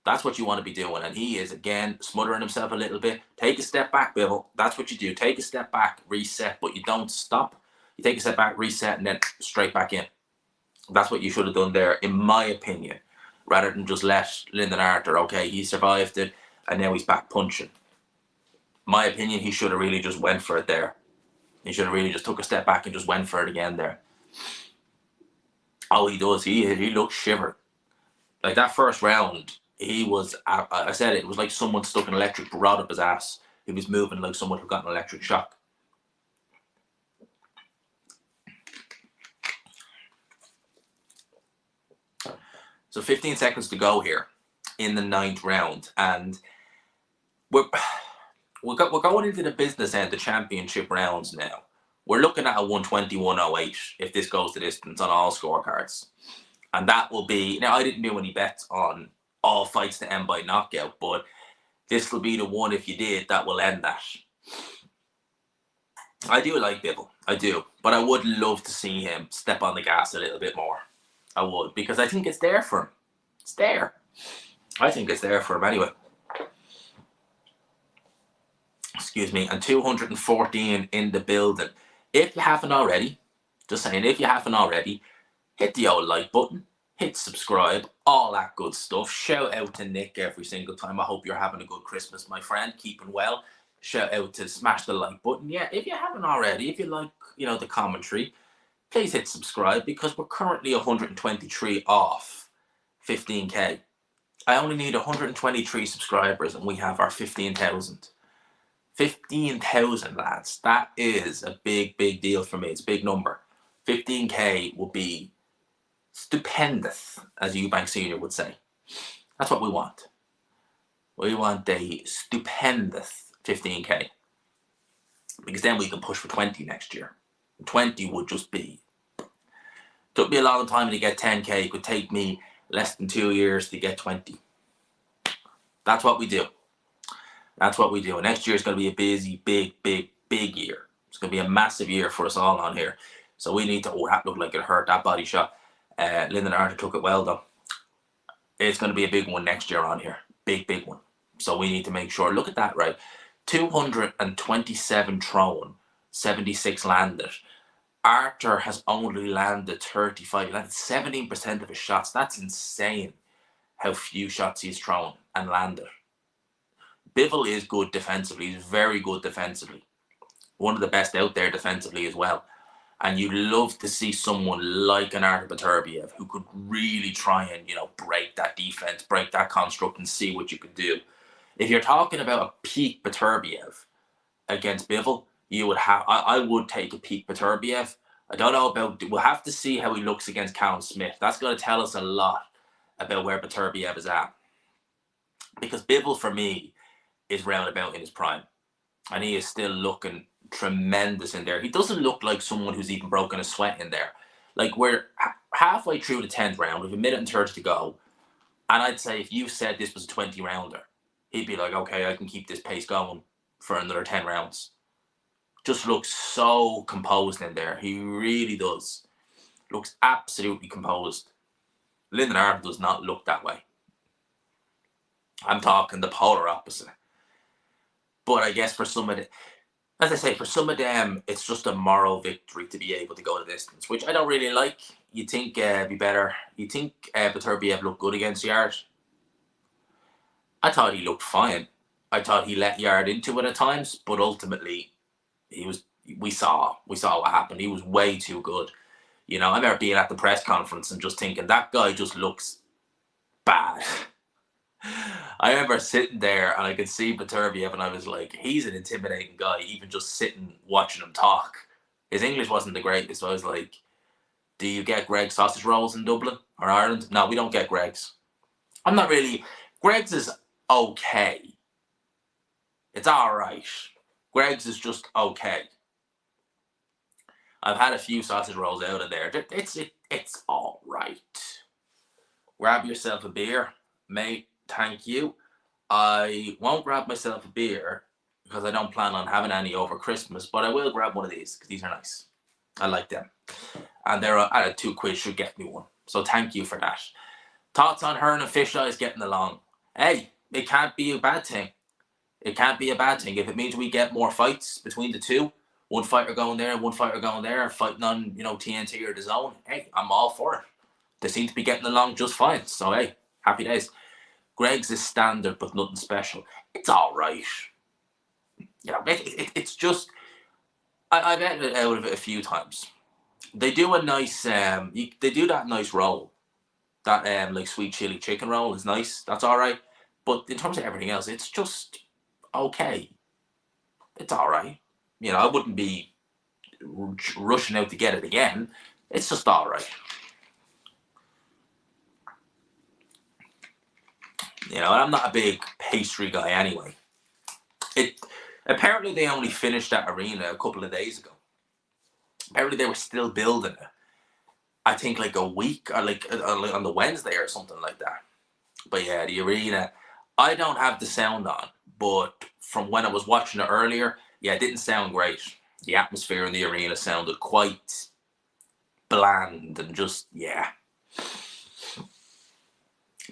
That's what you want to be doing. And he is, again, smothering himself a little bit. Take a step back, Bivol. That's what you do. Take a step back, reset, but you don't stop. You take a step back, reset, and then straight back in. That's what you should have done there, in my opinion, rather than just let Lyndon Arthur, okay, he survived it, and now he's back punching. My opinion, he should have really just went for it there. He should have really just took a step back and just went for it again there. Oh, he does. He looks shivered. Like that first round, he was, I said it was like someone stuck an electric rod up his ass. He was moving like someone who got an electric shock. So 15 seconds to go here in the 9th round. And we're going into the business end, the championship rounds now. We're looking at a 120-108 if this goes the distance on all scorecards. And that will be, now I didn't do any bets on all fights to end by knockout, but this will be the one, if you did, that will end that. I do like Bivol, I do. But I would love to see him step on the gas a little bit more. I would, because I think it's there for him. It's there. I think it's there for him anyway. Excuse me. And 214 in the building. If you haven't already, just saying, if you haven't already, hit the old like button, hit subscribe, all that good stuff. Shout out to Nick every single time. I hope you're having a good Christmas, my friend. Keeping well. Shout out to smash the like button. Yeah, if you haven't already, if you like, the commentary, please hit subscribe, because we're currently 123 off 15k. I only need 123 subscribers and we have our 15,000. 15,000, lads. That is a big, big deal for me. It's a big number. 15k will be stupendous, as Eubank Senior would say. That's what we want. We want a stupendous 15k. Because then we can push for 20 next year. 20 would just be... Took me a long time to get 10k. It could take me less than 2 years to get 20. That's what we do. That's what we do. And next year is going to be a busy, big, big, big year. It's going to be a massive year for us all on here. So we need to... Oh, that looked like it hurt, that body shot. Lyndon Arthur took it well, though. It's going to be a big one next year on here. Big, big one. So we need to make sure. Look at that, right? 227 thrown, 76 landed. Arthur has only landed 35. He landed 17% of his shots. That's insane how few shots he's thrown and landed. Bivol is good defensively. He's very good defensively. One of the best out there defensively as well. And you love to see someone like an Artur Beterbiev who could really try and, break that defense, break that construct and see what you could do. If you're talking about a peak Beterbiev against Bivol, I would take a peak Beterbiev. I don't know about... We'll have to see how he looks against Callum Smith. That's going to tell us a lot about where Beterbiev is at. Because Bivol, for me, is roundabout in his prime. And he is still looking tremendous in there. He doesn't look like someone who's even broken a sweat in there. Like, we're halfway through the 10th round with a minute and 30 to go. And I'd say if you said this was a 20-rounder, he'd be like, okay, I can keep this pace going for another 10 rounds. Just looks so composed in there. He really does. Looks absolutely composed. Lyndon Arthur does not look that way. I'm talking the polar opposite. But I guess for some of the... As I say, for some of them, it's just a moral victory to be able to go the distance, which I don't really like. You think be better. You think Beterbiev looked good against Yard? I thought he looked fine. I thought he let Yard into it at times, but ultimately, we saw what happened. He was way too good. I remember being at the press conference and just thinking, that guy just looks bad. I remember sitting there and I could see Beterbiev and I was like, he's an intimidating guy, even just sitting watching him talk. His English wasn't the greatest, so I was like, do you get Greg's sausage rolls in Dublin or Ireland? No, we don't get Greg's. I'm not really... Greg's is okay. It's alright. Greg's is just okay. I've had a few sausage rolls out of there. It's alright. Grab yourself a beer, mate. Thank you. I won't grab myself a beer because I don't plan on having any over Christmas, but I will grab one of these because these are nice. I like them. And they're at a £2 should get me one. So thank you for that. Thoughts on Hearn and Fish Eyes getting along? hey, it can't be a bad thing. It can't be a bad thing. If it means we get more fights between the two, one fighter going there, one fighter going there, fighting on, TNT or the zone, hey, I'm all for it. They seem to be getting along just fine. So, hey, happy days. Greg's is standard, but nothing special. It's all right. It's just, I've edited out of it a few times. They do a nice, they do that nice roll. That, like, sweet chili chicken roll is nice. That's all right. But in terms of everything else, it's just okay. It's all right. I wouldn't be rushing out to get it again. It's just all right. I'm not a big pastry guy anyway. Apparently they only finished that arena a couple of days ago. Apparently they were still building it. I think like a week or like on the Wednesday or something like that. But yeah, the arena, I don't have the sound on, but from when I was watching it earlier, yeah, it didn't sound great. The atmosphere in the arena sounded quite bland and just, yeah.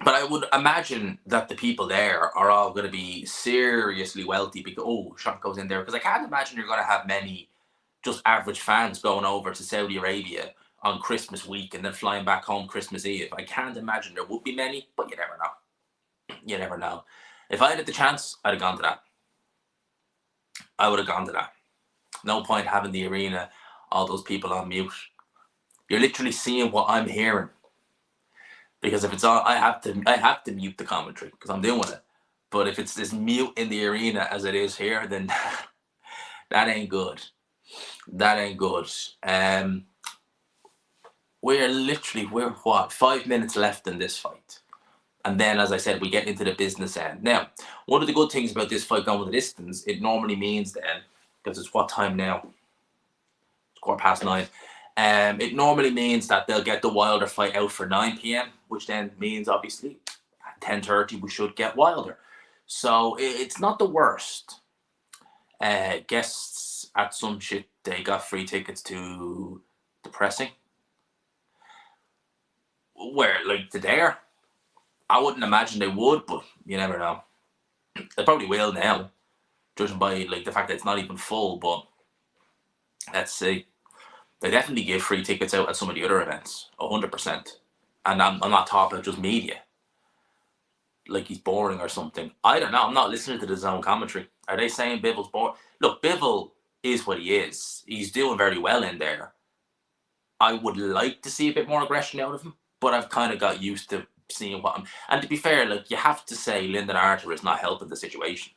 But I would imagine that the people there are all going to be seriously wealthy because, shot goes in there. Because I can't imagine you're going to have many just average fans going over to Saudi Arabia on Christmas week and then flying back home Christmas Eve. I can't imagine there would be many, but you never know. You never know. If I had the chance, I'd have gone to that. I would have gone to that. No point having the arena, all those people on mute. You're literally seeing what I'm hearing. Because if it's all, I have to mute the commentary because I'm doing it. But if it's this mute in the arena as it is here, then that ain't good. That ain't good. We're what, 5 minutes left in this fight. And then, as I said, we get into the business end. Now, one of the good things about this fight going the distance, it normally means then, because it's what time now? It's 9:15. It normally means that they'll get the Wilder fight out for 9 p.m., which then means, obviously, at 10:30 we should get Wilder. So it's not the worst. Guests at some shit, they got free tickets to Depressing. Where, like, to there? I wouldn't imagine they would, but you never know. They probably will now, judging by like the fact that it's not even full, but let's see. They definitely give free tickets out at some of the other events, 100%. And I'm not talking about just media. Like he's boring or something. I don't know. I'm not listening to the zone commentary. Are they saying Bivol's boring? Look, Bivol is what he is. He's doing very well in there. I would like to see a bit more aggression out of him, but I've kind of got used to seeing what I'm. And to be fair, like you have to say, Lyndon Archer is not helping the situation.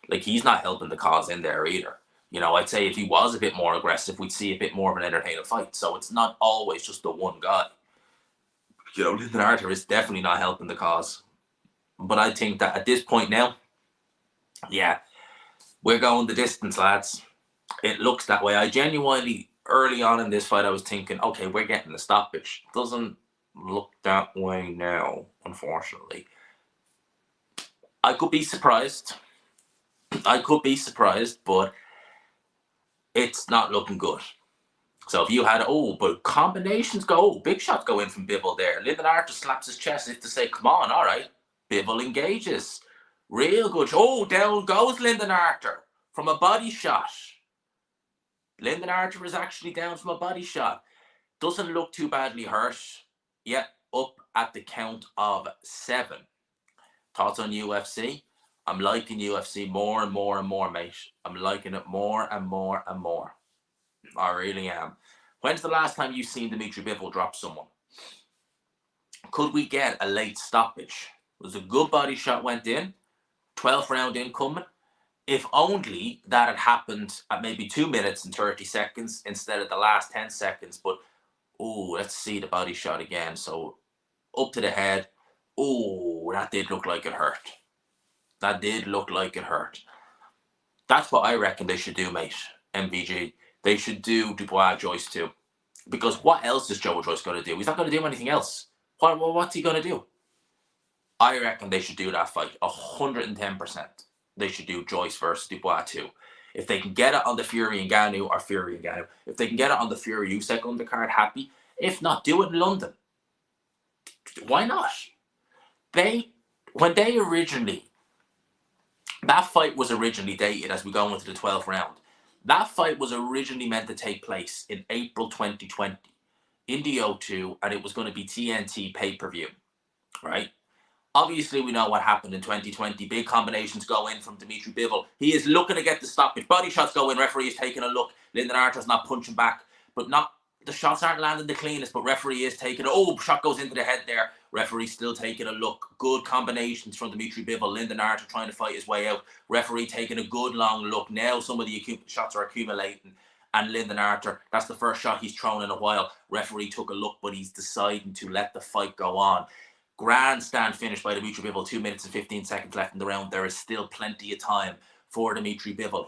Like he's not helping the cause in there either. I'd say if he was a bit more aggressive, we'd see a bit more of an entertaining fight. So it's not always just the one guy. Lyndon Archer is definitely not helping the cause. But I think that at this point now, yeah, we're going the distance, lads. It looks that way. I genuinely, early on in this fight, I was thinking, okay, we're getting the stoppage. Doesn't look that way now, unfortunately. I could be surprised. But it's not looking good. So if you had, but combinations go, big shots go in from Bivol there. Lyndon Archer slaps his chest as if to say, come on, all right. Bivol engages. Real good. Down goes Lyndon Archer from a body shot. Lyndon Archer is actually down from a body shot. Doesn't look too badly hurt. Yeah, up at the count of 7. Thoughts on UFC? I'm liking UFC more and more and more, mate. I'm liking it more and more and more. I really am. When's the last time you've seen Dmitry Bivol drop someone? Could we get a late stoppage? Was a good body shot went in, 12th round incoming. If only that had happened at maybe 2 minutes and 30 seconds instead of the last 10 seconds. But, let's see the body shot again. So, up to the head. That did look like it hurt. That's what I reckon they should do, mate. MVG. They should do Dubois Joyce too. Because what else is Joe Joyce going to do? He's not going to do anything else. What's he going to do? I reckon they should do that fight 110%. They should do Joyce versus Dubois too. If they can get it on the Fury Ngannou or Fury Ngannou, if they can get it on the Fury Usyk undercard, happy. If not, do it in London. Why not? when they originally, that fight was originally dated as we go into the 12th round. That fight was originally meant to take place in April 2020 in the O2, and it was going to be TNT pay-per-view, right? Obviously, we know what happened in 2020. Big combinations go in from Dmitry Bivol. He is looking to get the stoppage. Body shots go in. Referee is taking a look. Lyndon Archer's not punching back, but not the shots aren't landing the cleanest. But referee is taking. Oh, shot goes into the head there. Referee still taking a look. Good combinations from Dmitry Bivol. Lyndon Archer trying to fight his way out. Referee taking a good long look. Now some of the shots are accumulating. And Lyndon Archer, that's the first shot he's thrown in a while. Referee took a look, but he's deciding to let the fight go on. Grandstand finish by Dmitry Bivol, 2 minutes and 15 seconds left in the round. There is still plenty of time for Dmitry Bivol.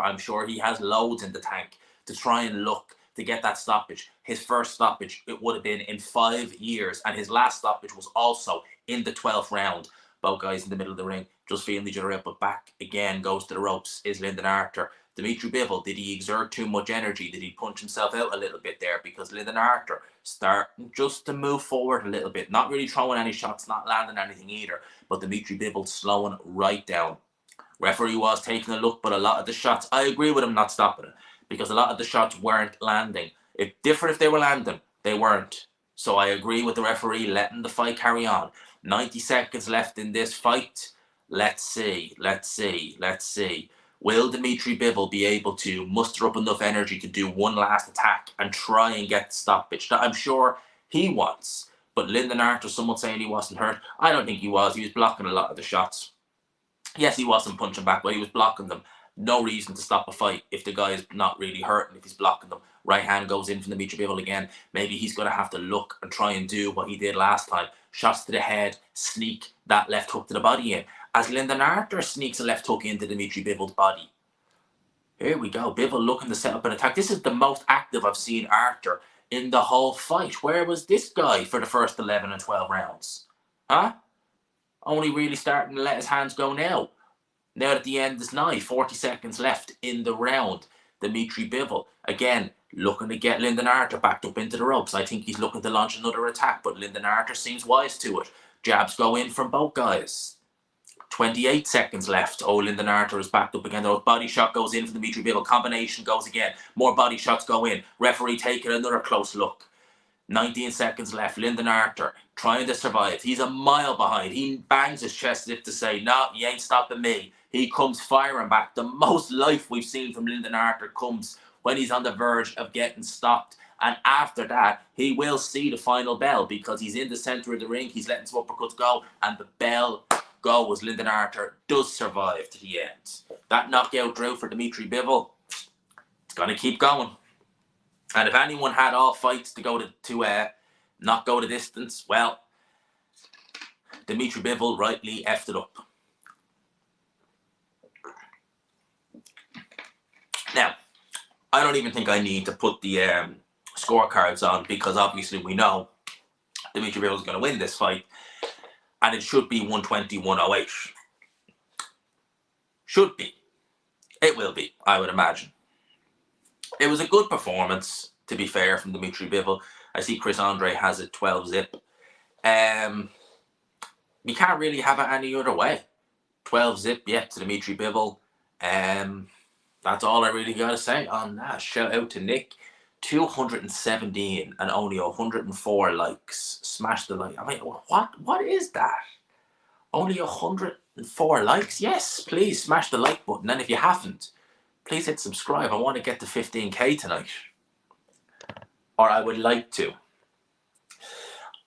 I'm sure he has loads in the tank to try and look to get that stoppage. His first stoppage, it would have been in 5 years, and his last stoppage was also in the 12th round. Both guys in the middle of the ring, just feeling each other out, but back again goes to the ropes is Lyndon Archer. Dmitry Bivol, did he exert too much energy? Did he punch himself out a little bit there? Because Lyndon Archer starting just to move forward a little bit, not really throwing any shots, not landing anything either, but Dmitry Bivol slowing right down. Referee was taking a look, but a lot of the shots, I agree with him not stopping it, because a lot of the shots weren't landing. If they were landing, they weren't. So I agree with the referee letting the fight carry on. 90 seconds left in this fight. Let's see. Will Dmitry Bivol be able to muster up enough energy to do one last attack and try and get the stoppage that I'm sure he wants? But Lyndon Archer, someone saying he wasn't hurt. I don't think he was. He was blocking a lot of the shots. Yes, he wasn't punching back, but he was blocking them. No reason to stop a fight if the guy is not really hurting, if he's blocking them. Right hand goes in from Dmitry Bivol again. Maybe he's going to have to look and try and do what he did last time. Shots to the head, sneak that left hook to the body in. As Lyndon Archer sneaks a left hook into Dmitry Bivol's body. Here we go. Bivol looking to set up an attack. This is the most active I've seen Archer in the whole fight. Where was this guy for the first 11 and 12 rounds? Huh? Only really starting to let his hands go now. Now that the end is nigh, 40 seconds left in the round. Dmitry Bivol, again, looking to get Lyndon Archer backed up into the ropes. I think he's looking to launch another attack, but Lyndon Archer seems wise to it. Jabs go in from both guys. 28 seconds left. Oh, Lyndon Archer is backed up again. The body shot goes in for Dmitry Bivol. Combination goes again. More body shots go in. Referee taking another close look. 19 seconds left. Lyndon Archer trying to survive. He's a mile behind. He bangs his chest as if to say, no, you ain't stopping me. He comes firing back. The most life we've seen from Lyndon Archer comes when he's on the verge of getting stopped. And after that, he will see the final bell because he's in the center of the ring. He's letting some uppercuts go, and the bell goes. Lyndon Archer does survive to the end. That knockout drew for Dmitry Bivol. It's going to keep going. And if anyone had all fights to go to not go the distance, well, Dmitry Bivol rightly effed it up. Now, I don't even think I need to put the scorecards on because obviously we know Dmitry Bivol is going to win this fight, and it should be 120-108. Should be. It will be, I would imagine. It was a good performance, to be fair, from Dmitry Bivol. I see Chris Andre has a 12-zip. You can't really have it any other way. 12-zip, yeah, to Dmitry Bivol. That's all I really got to say on that. Shout out to Nick. 217 and only 104 likes. Smash the like. I mean, what is that? Only 104 likes? Yes, please smash the like button. And if you haven't, please hit subscribe. I want to get to 15k tonight. Or I would like to.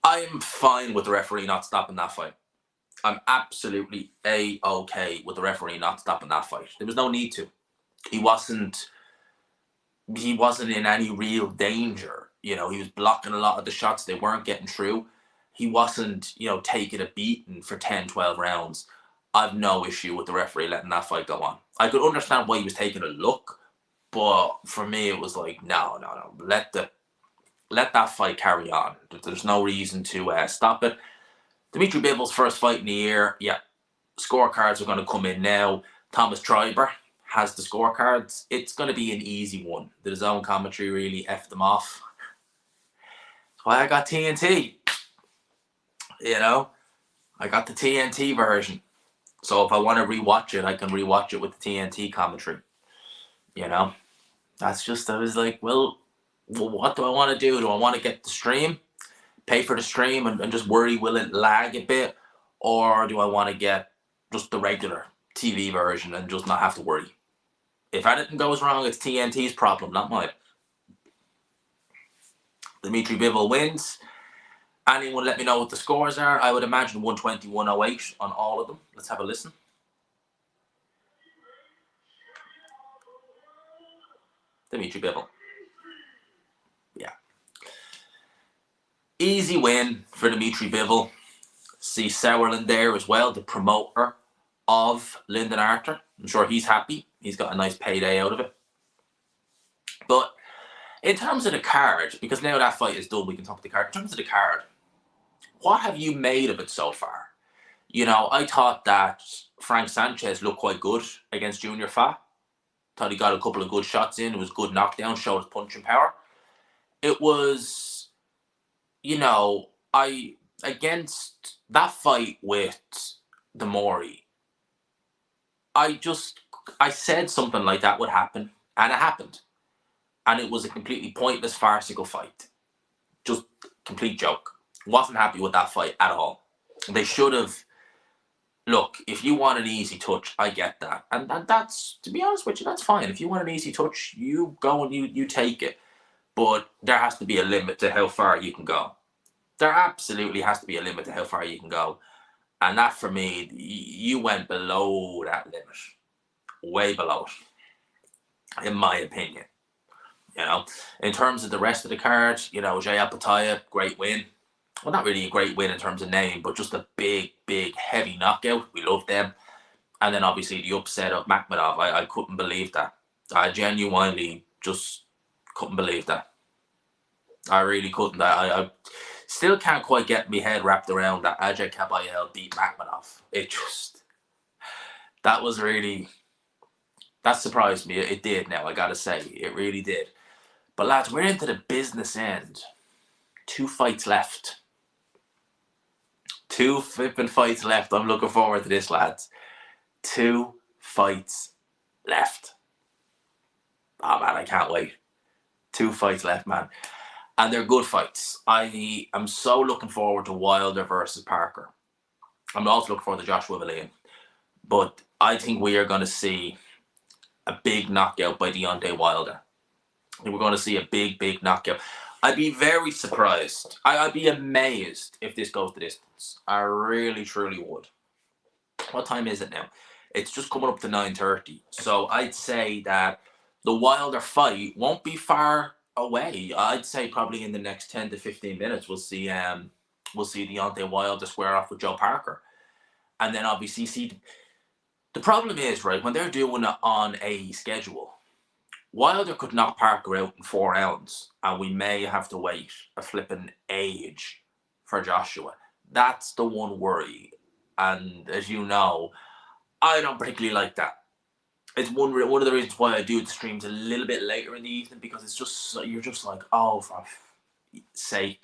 I'm fine with the referee not stopping that fight. I'm absolutely A-okay with the referee not stopping that fight. There was no need to. He wasn't in any real danger. You know, he was blocking a lot of the shots. They weren't getting through. He wasn't, taking a beating for 10, 12 rounds. I've no issue with the referee letting that fight go on. I could understand why he was taking a look, but for me, it was like, no. Let that fight carry on. There's no reason to stop it. Dmitry Bivol's first fight in the year, yeah. Scorecards are going to come in now. Thomas Triber has the scorecards. It's going to be an easy one. The zone commentary really effed them off. That's why I got TNT. I got the TNT version. So if I want to rewatch it, I can rewatch it with the TNT commentary. You know? That's just, I was like, well, what do I want to do? Do I want to get the stream, pay for the stream, and just worry will it lag a bit? Or do I want to get just the regular TV version and just not have to worry? If anything goes wrong, it's TNT's problem, not mine. Dmitry Bivol wins. Anyone let me know what the scores are? I would imagine 120, 108 on all of them. Let's have a listen. Dmitry Bivol. Yeah. Easy win for Dmitry Bivol. See Sauerland there as well, the promoter of Lyndon Arthur. I'm sure he's happy. He's got a nice payday out of it. But in terms of the card, because now that fight is done, we can talk about the card. In terms of the card, what have you made of it so far? You know, I thought that Frank Sanchez looked quite good against Junior Fa. Thought he got a couple of good shots in. It was good knockdown, showed his punching power. It was, you know, against that fight with the Mori, I said something like that would happen, and it happened. And it was a completely pointless, farcical fight. Just complete joke. Wasn't happy with that fight at all. They should have. Look, if you want an easy touch, I get that. And that's, to be honest with you, that's fine. If you want an easy touch, you go and you take it. But there has to be a limit to how far you can go. There absolutely has to be a limit to how far you can go. And that, for me, you went below that limit. Way below it, in my opinion. You know, in terms of the rest of the card, you know, Jaya Pataya, great win. Well, not really a great win in terms of name, but just a big, big, heavy knockout. We love them. And then obviously the upset of Makhmadov. I couldn't believe that. I genuinely just couldn't believe that. I really couldn't. I still can't quite get my head wrapped around that Ajay Kabayel beat Makhmadov. It just, that was really, that surprised me. It did now, I gotta say. It really did. But lads, we're into the business end. 2 fights left. 2 flipping fights left. I'm looking forward to this, lads. 2 fights left. Oh man, I can't wait. 2 fights left, man. And they're good fights. I am so looking forward to Wilder versus Parker. I'm also looking forward to Joshua Vallian. But I think we are going to see a big knockout by Deontay Wilder. I think we're going to see a big, big knockout. I'd be very surprised. I'd be amazed if this goes the distance. I really, truly would. What time is it now? It's just coming up to 9:30. So I'd say that the Wilder fight won't be far away. I'd say probably in the next 10 to 15 minutes we'll see Deontay Wilder square off with Joe Parker. And then obviously see, the problem is, right, when they're doing it on a schedule, Wilder could knock Parker out in 4 rounds, and we may have to wait a flipping age for Joshua. That's the one worry. And as you know, I don't particularly like that. It's one of the reasons why I do the streams a little bit later in the evening, because it's just, you're just like, oh, for sake,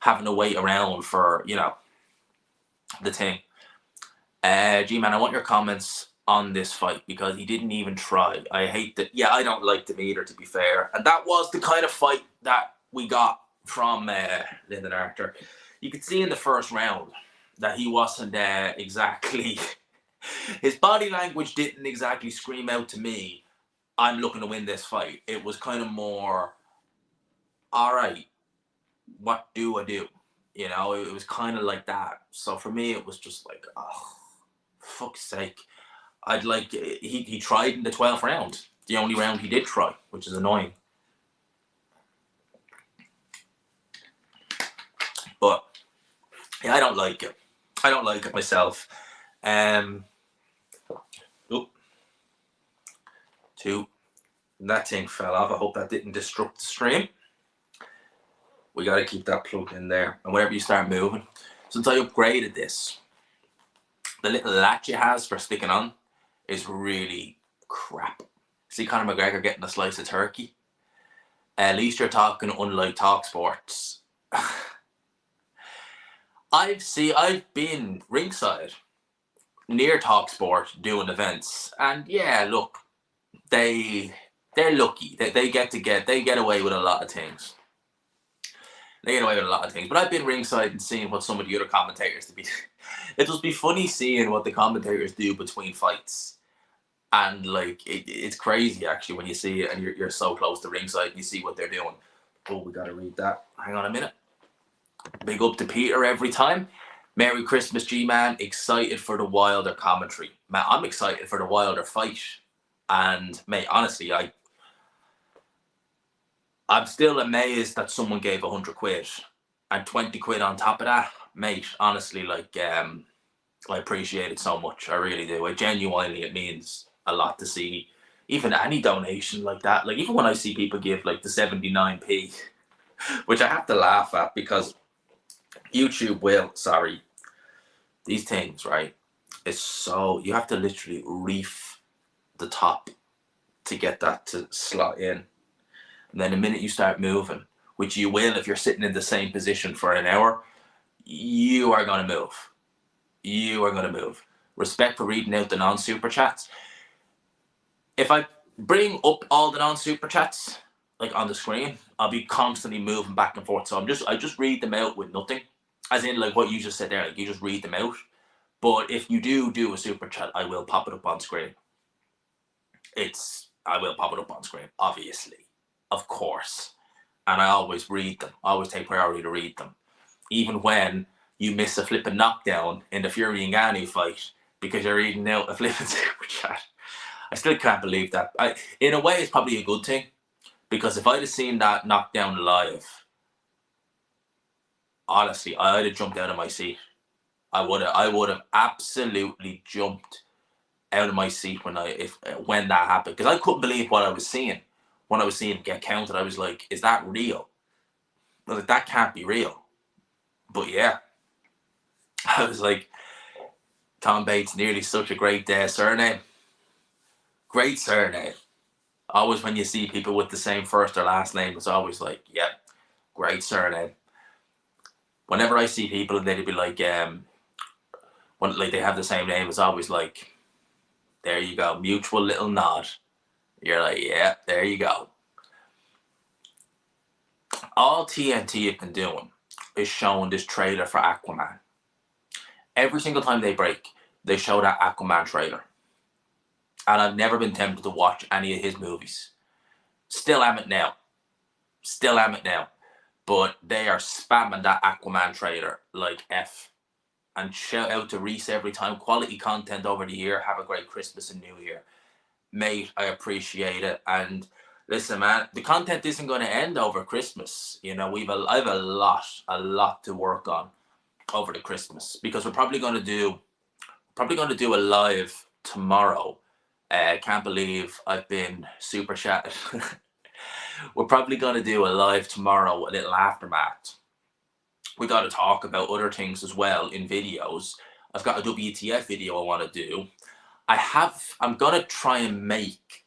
having to wait around for, you know, the thing. G-Man, I want your comments on this fight, because he didn't even try. I hate that. Yeah, I don't like them either, to be fair. And that was the kind of fight that we got from Lyndon Arthur. You could see in the first round that he wasn't exactly... His body language didn't exactly scream out to me, I'm looking to win this fight. It was kind of more, all right, what do I do? You know, it was kind of like that. So for me, it was just like, oh, fuck's sake. I'd like, he tried in the 12th round. The only round he did try, which is annoying. But, yeah, I don't like it. I don't like it myself. That thing fell off. I hope that didn't disrupt the stream. We got to keep that plugged in there. And whenever you start moving, since I upgraded this, the little latch it has for sticking on is really crap. See Conor McGregor getting a slice of turkey? At least you're talking unlike Talk Sports. I've been ringside near Talksport doing events, and yeah, look, they're lucky. They get away with a lot of things. They get away with a lot of things. But I've been ringside and seeing what some of the other commentators to be. It must be funny seeing what the commentators do between fights, and like it's crazy actually when you see it and you're so close to ringside and you see what they're doing. Oh, we gotta read that. Hang on a minute. Big up to Peter every time. Merry Christmas, G-Man. Excited for the Wilder commentary. Man, I'm excited for the Wilder fight. And, mate, honestly, I'm still amazed that someone gave 100 quid and 20 quid on top of that. Mate, honestly, like, I appreciate it so much. I really do. It means a lot to see even any donation like that. Like, even when I see people give, like, the 79p, which I have to laugh at because YouTube will, these things, right? It's so, you have to literally reef the top to get that to slot in. And then the minute you start moving, which you will if you're sitting in the same position for an hour, you are going to move. You are going to move. Respect for reading out the non-super chats. If I bring up all the non-super chats, like on the screen, I'll be constantly moving back and forth. So I just read them out with nothing. As in, like what you just said there, like you just read them out. But if you do a super chat, I will pop it up on screen. I will pop it up on screen, obviously, of course. And I always read them. I always take priority to read them. Even when you miss a flipping knockdown in the Fury and Ngannou fight because you're reading out a flipping super chat. I still can't believe that. In a way, it's probably a good thing because if I'd have seen that knockdown live, honestly, I'd have jumped out of my seat. I would have absolutely jumped out of my seat when that happened because I couldn't believe what I was seeing. When I was seeing it get counted, I was like, "Is that real?" I was like, "That can't be real." But yeah, I was like, Tom Bates, nearly such a great surname. Great surname. Always when you see people with the same first or last name, it's always like, "Yeah, great surname." Whenever I see people and they'd be like, when like they have the same name, it's always like, there you go, mutual little nod. You're like, yeah, there you go. All TNT have been doing is showing this trailer for Aquaman. Every single time they break, they show that Aquaman trailer. And I've never been tempted to watch any of his movies. Still am it now. But they are spamming that Aquaman trailer like F. And shout out to Reese every time. Quality content over the year. Have a great Christmas and New Year. Mate, I appreciate it. And listen, man, the content isn't going to end over Christmas. You know, I have a lot to work on over the Christmas because we're probably going to do a live tomorrow. Can't believe I've been super chatted. We're probably going to do a live tomorrow, a little aftermath. We got to talk about other things as well in videos. I've got a WTF video I want to do. I'm going to try and make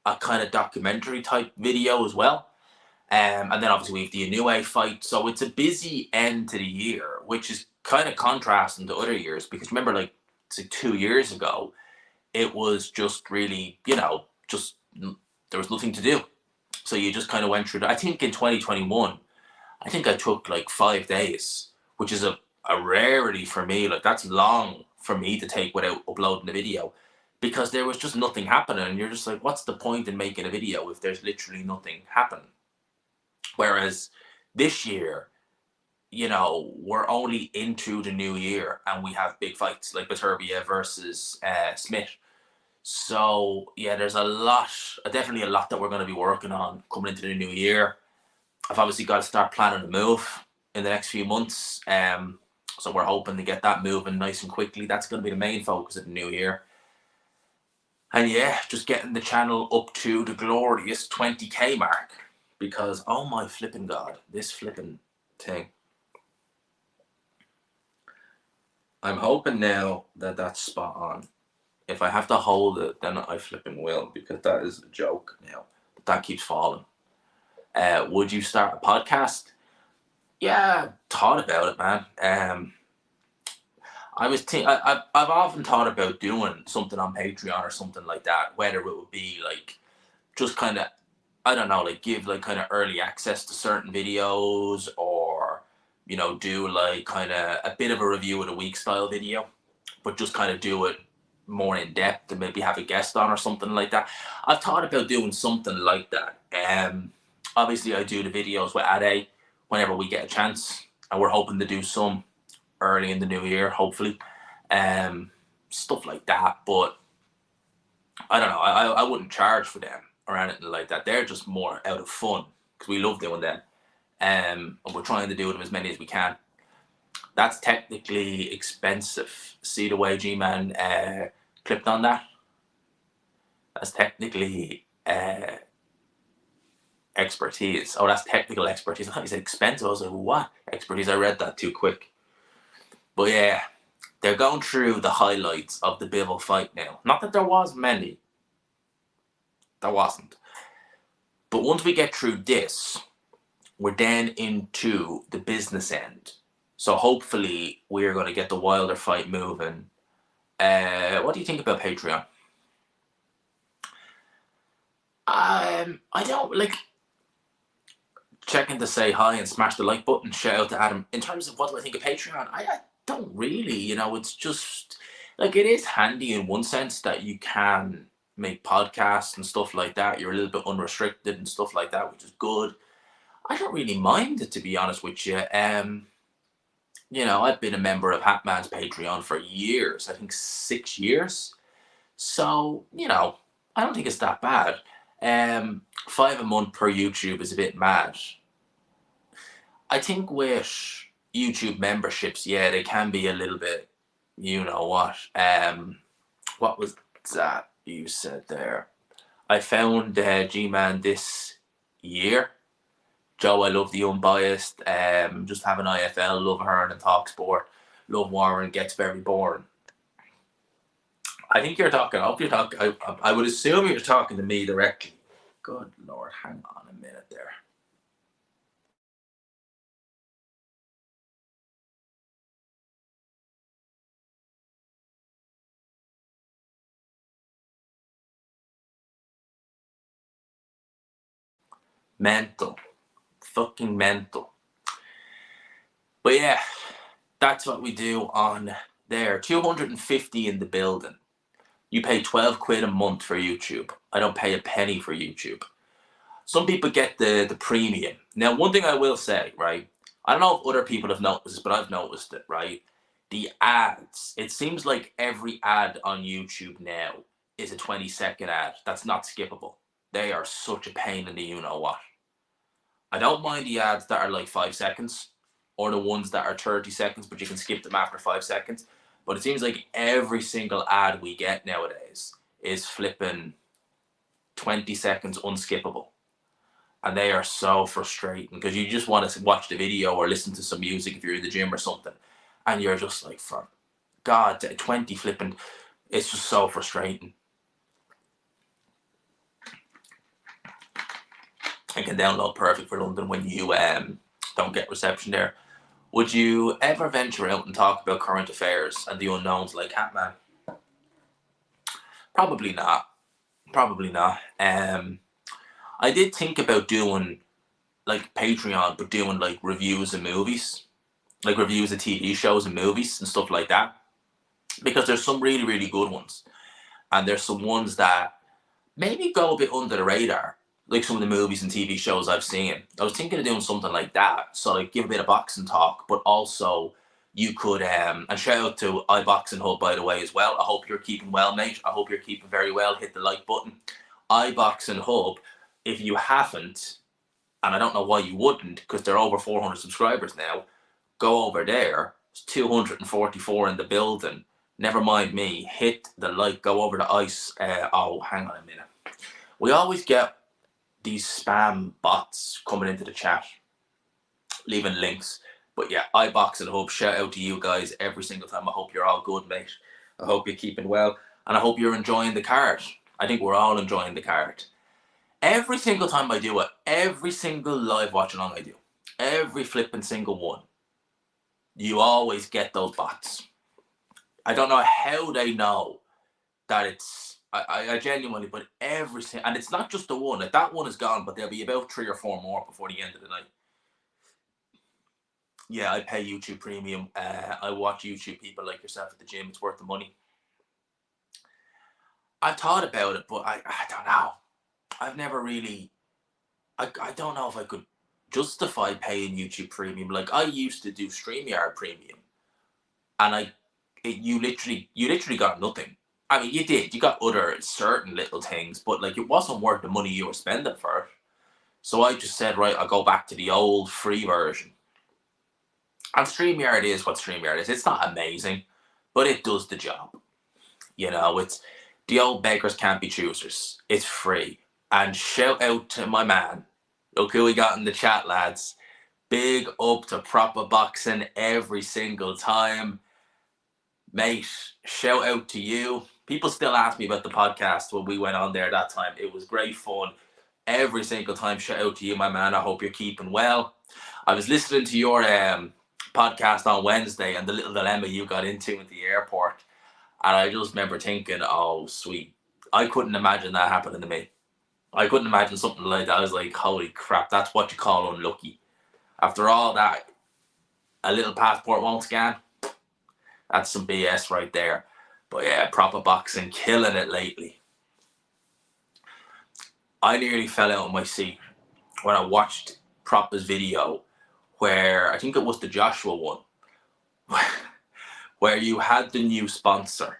a kind of documentary type video as well. And then obviously we have the Inoue fight. So it's a busy end to the year, which is kind of contrasting to other years. Because remember, like 2 years ago, it was just really, just there was nothing to do. So you just kind of went through that. I think in 2021, I think I took like 5 days, which is a rarity for me. Like that's long for me to take without uploading the video because there was just nothing happening. And you're just like, what's the point in making a video if there's literally nothing happening? Whereas this year, we're only into the new year and we have big fights like Baturbia versus Smith. So yeah, there's definitely a lot that we're going to be working on coming into the new year. I've obviously got to start planning the move in the next few months. So we're hoping to get that moving nice and quickly. That's going to be the main focus of the new year. And yeah, just getting the channel up to the glorious 20k mark. Because, oh my flipping God, this flipping thing. I'm hoping now that that's spot on. If I have to hold it, then I flipping will. Because that is a joke now. But that keeps falling. Would you start a podcast? Yeah, thought about it, man. I've often thought about doing something on Patreon or something like that. Whether it would be like just kind of, I don't know, like give like kind of early access to certain videos, or do like kind of a bit of a review of the week style video, but just kind of do it more in depth and maybe have a guest on or something like that. I've thought about doing something like that. Obviously, I do the videos with Ade whenever we get a chance, and we're hoping to do some early in the new year, hopefully. Um, Stuff like that. But I don't know. I wouldn't charge for them or anything like that. They're just more out of fun because we love doing them. And we're trying to do them as many as we can. That's technically expensive. See the way G-Man clipped on that? That's technically expertise. Oh, that's technical expertise. I thought you said expensive. I was like, what? Expertise. I read that too quick. But yeah, they're going through the highlights of the Bivol fight now. Not that there was many. There wasn't. But once we get through this, we're then into the business end. So hopefully we're going to get the Wilder fight moving. What do you think about Patreon? I don't like checking to say hi and smash the like button. Shout out to Adam. In terms of what do I think of Patreon, I don't really. It's just like it is handy in one sense that you can make podcasts and stuff like that. You're a little bit unrestricted and stuff like that, which is good. I don't really mind it, to be honest with you. I've been a member of Hatman's Patreon for years. I think 6 years. So I don't think it's that bad. $5 a month per YouTube is a bit mad. I think with YouTube memberships, yeah, they can be a little bit, you know what. What was that you said there? I found G-Man this year. Joe, I love the unbiased. Just having IFL, love Hearn and talk sport. Love Warren, gets very boring. I think you're talking. I hope you're talking. I would assume you're talking to me directly. Good Lord, hang on a minute there. Mental. Fucking mental. But yeah, that's what we do on there. 250 in the building. You pay 12 quid a month for YouTube. I don't pay a penny for YouTube. Some people get the premium. Now, one thing I will say, right? I don't know if other people have noticed this, but I've noticed it, right? The ads. It seems like every ad on YouTube now is a 20-second ad. That's not skippable. They are such a pain in the you-know-what. I don't mind the ads that are like 5 seconds, or the ones that are 30 seconds, but you can skip them after 5 seconds. But it seems like every single ad we get nowadays is flipping 20 seconds unskippable. And they are so frustrating because you just want to watch the video or listen to some music if you're in the gym or something. And you're just like, for God, 20 flipping. It's just so frustrating. I can download Perfect for London when you don't get reception there. Would you ever venture out and talk about current affairs and the unknowns like Hatman? Probably not. Probably not. I did think about doing like Patreon, but doing like reviews of movies, like reviews of TV shows and movies and stuff like that. Because there's some really, really good ones. And there's some ones that maybe go a bit under the radar, like some of the movies and TV shows I've seen. I was thinking of doing something like that. So like give a bit of boxing talk, but also you could and shout out to iBoxing Hub, by the way, as well. I hope you're keeping well, mate. I hope you're keeping very well. Hit the like button. iBoxing Hub, if you haven't, and I don't know why you wouldn't, because they're over 400 subscribers now, go over there. It's 244 in the building. Never mind me. Hit the like. Go over to ice. Oh, hang on a minute. We always get these spam bots coming into the chat, leaving links. But yeah, iBox and Hub, shout out to you guys every single time. I hope you're all good, mate. I hope you're keeping well. And I hope you're enjoying the card. I think we're all enjoying the card. Every single time I do it, every single live watch along I do, Every flipping single one. You always get those bots. I don't know how they know that it's. I genuinely, but every single, and it's not just the one. Like, that one is gone, but there'll be about 3 or 4 more before the end of the night. Yeah, I pay YouTube Premium. I watch YouTube people like yourself at the gym. It's worth the money. I've thought about it, but I don't know. I've never really. I don't know if I could justify paying YouTube Premium. Like, I used to do StreamYard Premium, and you literally got nothing. I mean, you did. You got other certain little things, but like, it wasn't worth the money you were spending for it. So I just said, right, I'll go back to the old free version. And StreamYard is what StreamYard is. It's not amazing, but it does the job. You know, it's the old beggars can't be choosers. It's free. And shout out to my man. Look who we got in the chat, lads. Big up to proper boxing every single time. Mate, shout out to you. People still ask me about the podcast when we went on there that time. It was great fun. Every single time, shout out to you, my man. I hope you're keeping well. I was listening to your podcast on Wednesday and the little dilemma you got into at the airport. And I just remember thinking, oh, sweet. I couldn't imagine that happening to me. I couldn't imagine something like that. I was like, holy crap, that's what you call unlucky. After all that, a little passport won't scan. That's some BS right there. But yeah, proper boxing, killing it lately. I nearly fell out of my seat when I watched Propa's video where, I think it was the Joshua one, where you had the new sponsor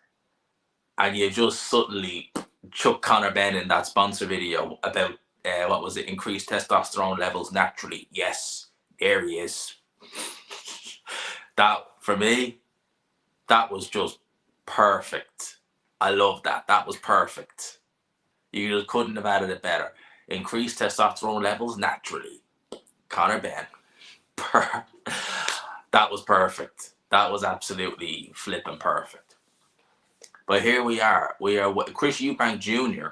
and you just suddenly chuck Conor Benn in that sponsor video about, what was it, increased testosterone levels naturally. Yes, there he is. That, for me, that was just perfect. I love that. That was perfect. You just couldn't have added it better. Increased testosterone levels naturally. Conor Benn. That was perfect. That was absolutely flipping perfect. But here we are. We are with Chris Eubank Jr.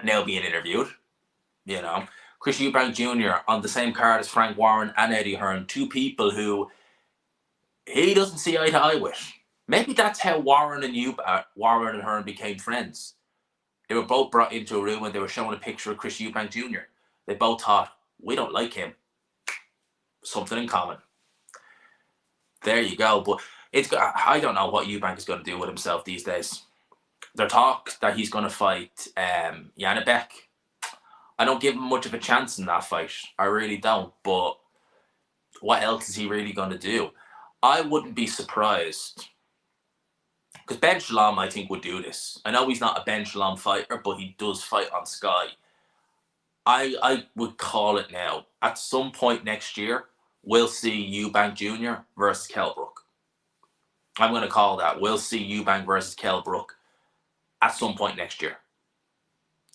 now being interviewed. You know, Chris Eubank Jr. on the same card as Frank Warren and Eddie Hearn. Two people who he doesn't see eye to eye with. Maybe that's how Warren and Hearn became friends. They were both brought into a room and they were showing a picture of Chris Eubank Jr. They both thought, we don't like him. Something in common. There you go. But I don't know what Eubank is going to do with himself these days. There are talks that he's going to fight Janibek. I don't give him much of a chance in that fight. I really don't. But what else is he really going to do? I wouldn't be surprised. Because Ben Shalom, I think, would do this. I know he's not a Ben Shalom fighter, but he does fight on Sky. I would call it now. At some point next year, we'll see Eubank Jr. versus Kell Brook. I'm going to call that. We'll see Eubank versus Kell Brook at some point next year.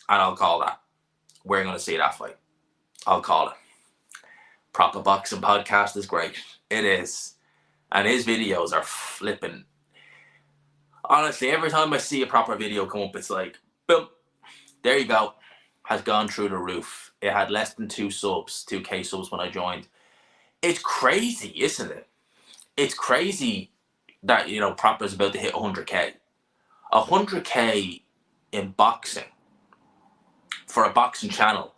And I'll call that. We're going to see that fight. I'll call it. Proper Boxing Podcast is great. It is. And his videos are flipping. Honestly, every time I see a proper video come up, it's like, boom, there you go. Has gone through the roof. It had less than 2K subs when I joined. It's crazy, isn't it? It's crazy that, you know, Propa's about to hit 100K. 100K in boxing for a boxing channel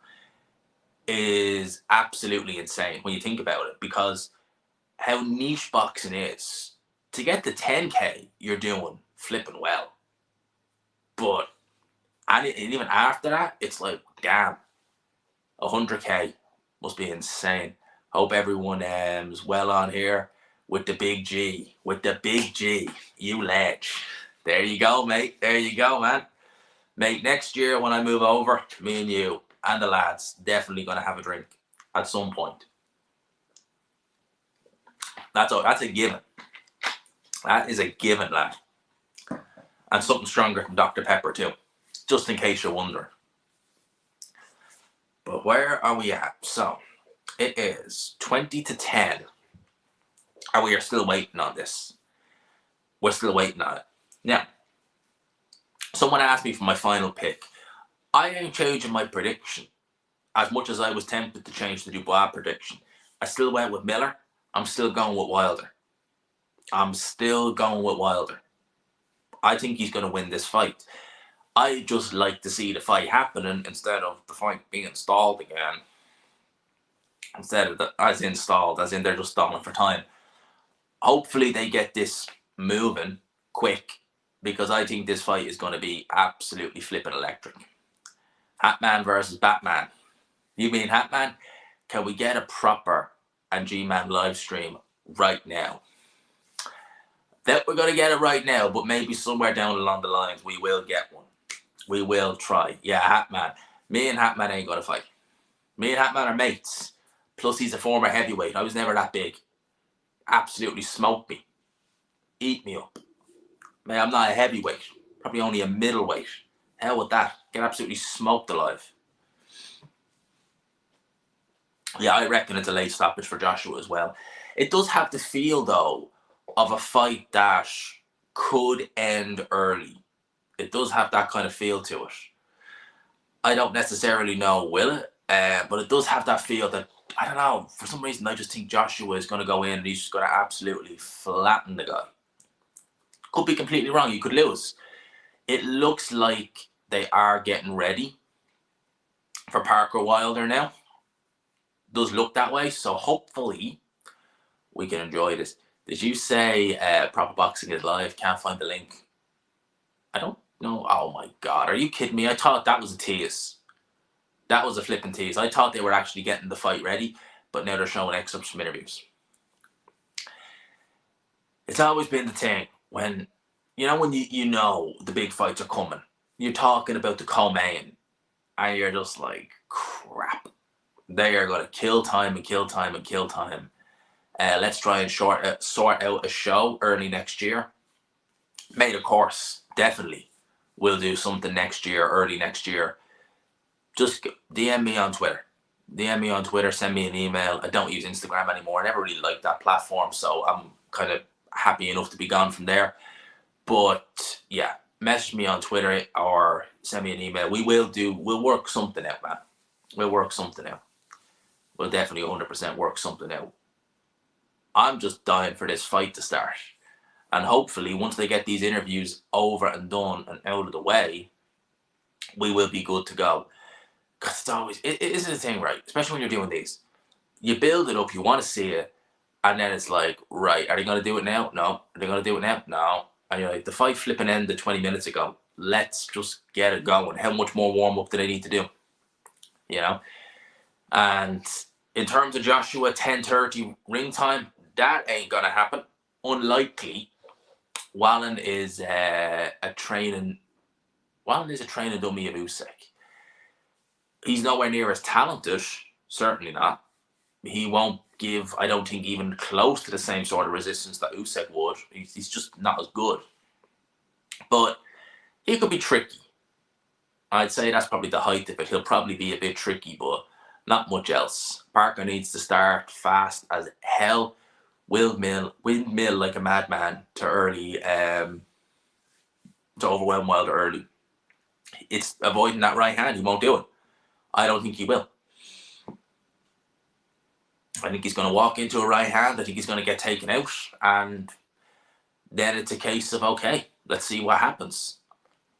is absolutely insane when you think about it, because how niche boxing is. To get to 10K, you're doing flipping well. But and even after that, it's like, damn, 100K must be insane. Hope everyone is well on here with the big G. With the big G. You ledge. There you go, mate. There you go, man. Mate, next year when I move over, me and you and the lads definitely going to have a drink at some point. That's a given. That is a given, lad. And something stronger than Dr. Pepper too, just in case you're wondering. But where are we at? So, it is 20-10. And we are still waiting on this. We're still waiting on it. Now, someone asked me for my final pick. I ain't changing my prediction as much as I was tempted to change the Dubois prediction. I still went with Miller. I'm still going with Wilder. I think he's going to win this fight. I just like to see the fight happening instead of the fight being stalled again. Instead of as in they're just stalling for time. Hopefully they get this moving quick, because I think this fight is going to be absolutely flipping electric. Hatman versus Batman. You mean Hatman? Can we get a proper and G-Man live stream right now? That we're going to get it right now, but maybe somewhere down along the lines we will get one. We will try. Yeah, Hatman. Me and Hatman ain't going to fight. Me and Hatman are mates. Plus, he's a former heavyweight. I was never that big. Absolutely smoked me. Eat me up. Man, I'm not a heavyweight. Probably only a middleweight. Hell with that. Get absolutely smoked alive. Yeah, I reckon it's a late stoppage for Joshua as well. It does have the feel, though, of a fight that could end early. It does have that kind of feel to it. I don't necessarily know, will it? But it does have that feel that, I don't know, for some reason I just think Joshua is going to go in and he's just going to absolutely flatten the guy. Could be completely wrong. You could lose. It looks like they are getting ready for Parker Wilder now. Does look that way. So hopefully we can enjoy this. Did you say Proper Boxing is live? Can't find the link. I don't know. Oh my God. Are you kidding me? I thought that was a tease. That was a flipping tease. I thought they were actually getting the fight ready, but now they're showing excerpts from interviews. It's always been the thing when you know the big fights are coming. You're talking about the co-main, and you're just like, crap. They are going to kill time. Let's try and sort out a show early next year. Mate, of course, definitely. We'll do something next year, early next year. Just DM me on Twitter. Send me an email. I don't use Instagram anymore. I never really liked that platform, so I'm kind of happy enough to be gone from there. But yeah, message me on Twitter or send me an email. We'll work something out, man. We'll work something out. We'll definitely 100% work something out. I'm just dying for this fight to start. And hopefully, once they get these interviews over and done and out of the way, we will be good to go. Because it's always, it is the thing, right? Especially when you're doing these. You build it up, you want to see it, and then it's like, right, are they going to do it now? No. Are they going to do it now? No. And you're like, the fight flipping ended 20 minutes ago. Let's just get it going. How much more warm-up do they need to do? You know? And in terms of Joshua, 10:30 ring time, that ain't going to happen. Unlikely. Wallin is a training dummy of Usyk. He's nowhere near as talented, certainly not. He won't give, I don't think, even close to the same sort of resistance that Usyk would. He's just not as good. But he could be tricky. I'd say that's probably the height of it. He'll probably be a bit tricky, but not much else. Parker needs to start fast as hell. Windmill like a madman to overwhelm Wilder early. It's avoiding that right hand. He won't do it. I don't think he will. I think he's going to walk into a right hand. I think he's going to get taken out. And then it's a case of, okay, let's see what happens.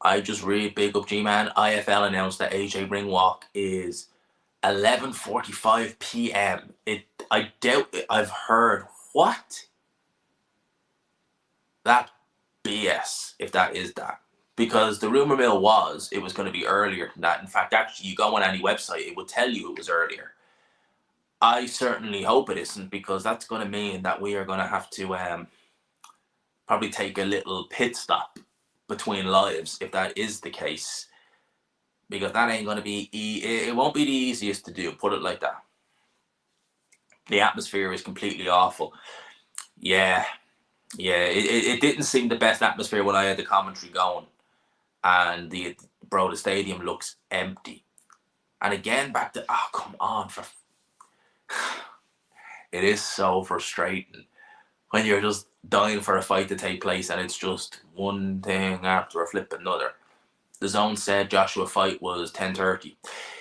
I just read big up G-Man. IFL announced that AJ ring walk is 11:45 p.m. I doubt it. I've heard what? That BS, if that is that. Because the rumor mill was it was going to be earlier than that. In fact, actually, you go on any website, it would tell you it was earlier. I certainly hope it isn't, because that's going to mean that we are going to have to probably take a little pit stop between lives if that is the case. Because that ain't going to be, it won't be the easiest to do, put it like that. The atmosphere is completely awful. Yeah, it didn't seem the best atmosphere when I had the commentary going. And the stadium looks empty. And again, back to, oh, come on. It is so frustrating when you're just dying for a fight to take place and it's just one thing after a flip another. The Zone said Joshua fight was 10:30.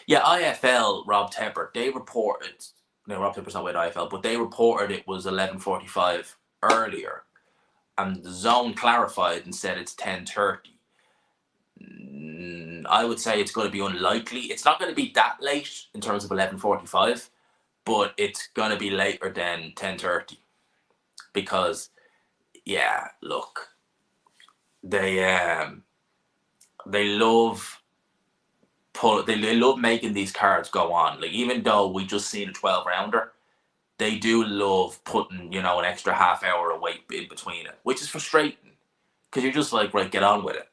Yeah, IFL, Rob Tepper, they reported No, Rob Tipper's not with IFL, but they reported it was 11:45 earlier, and the zone clarified and said it's 10:30. I would say it's going to be unlikely. It's not going to be that late in terms of 11:45, but it's going to be later than 10:30 because, yeah, look, they love they love making these cards go on. Like, even though we just seen a 12 rounder, they do love putting, an extra half hour of wait in between it, which is frustrating because you're just like, right, get on with it.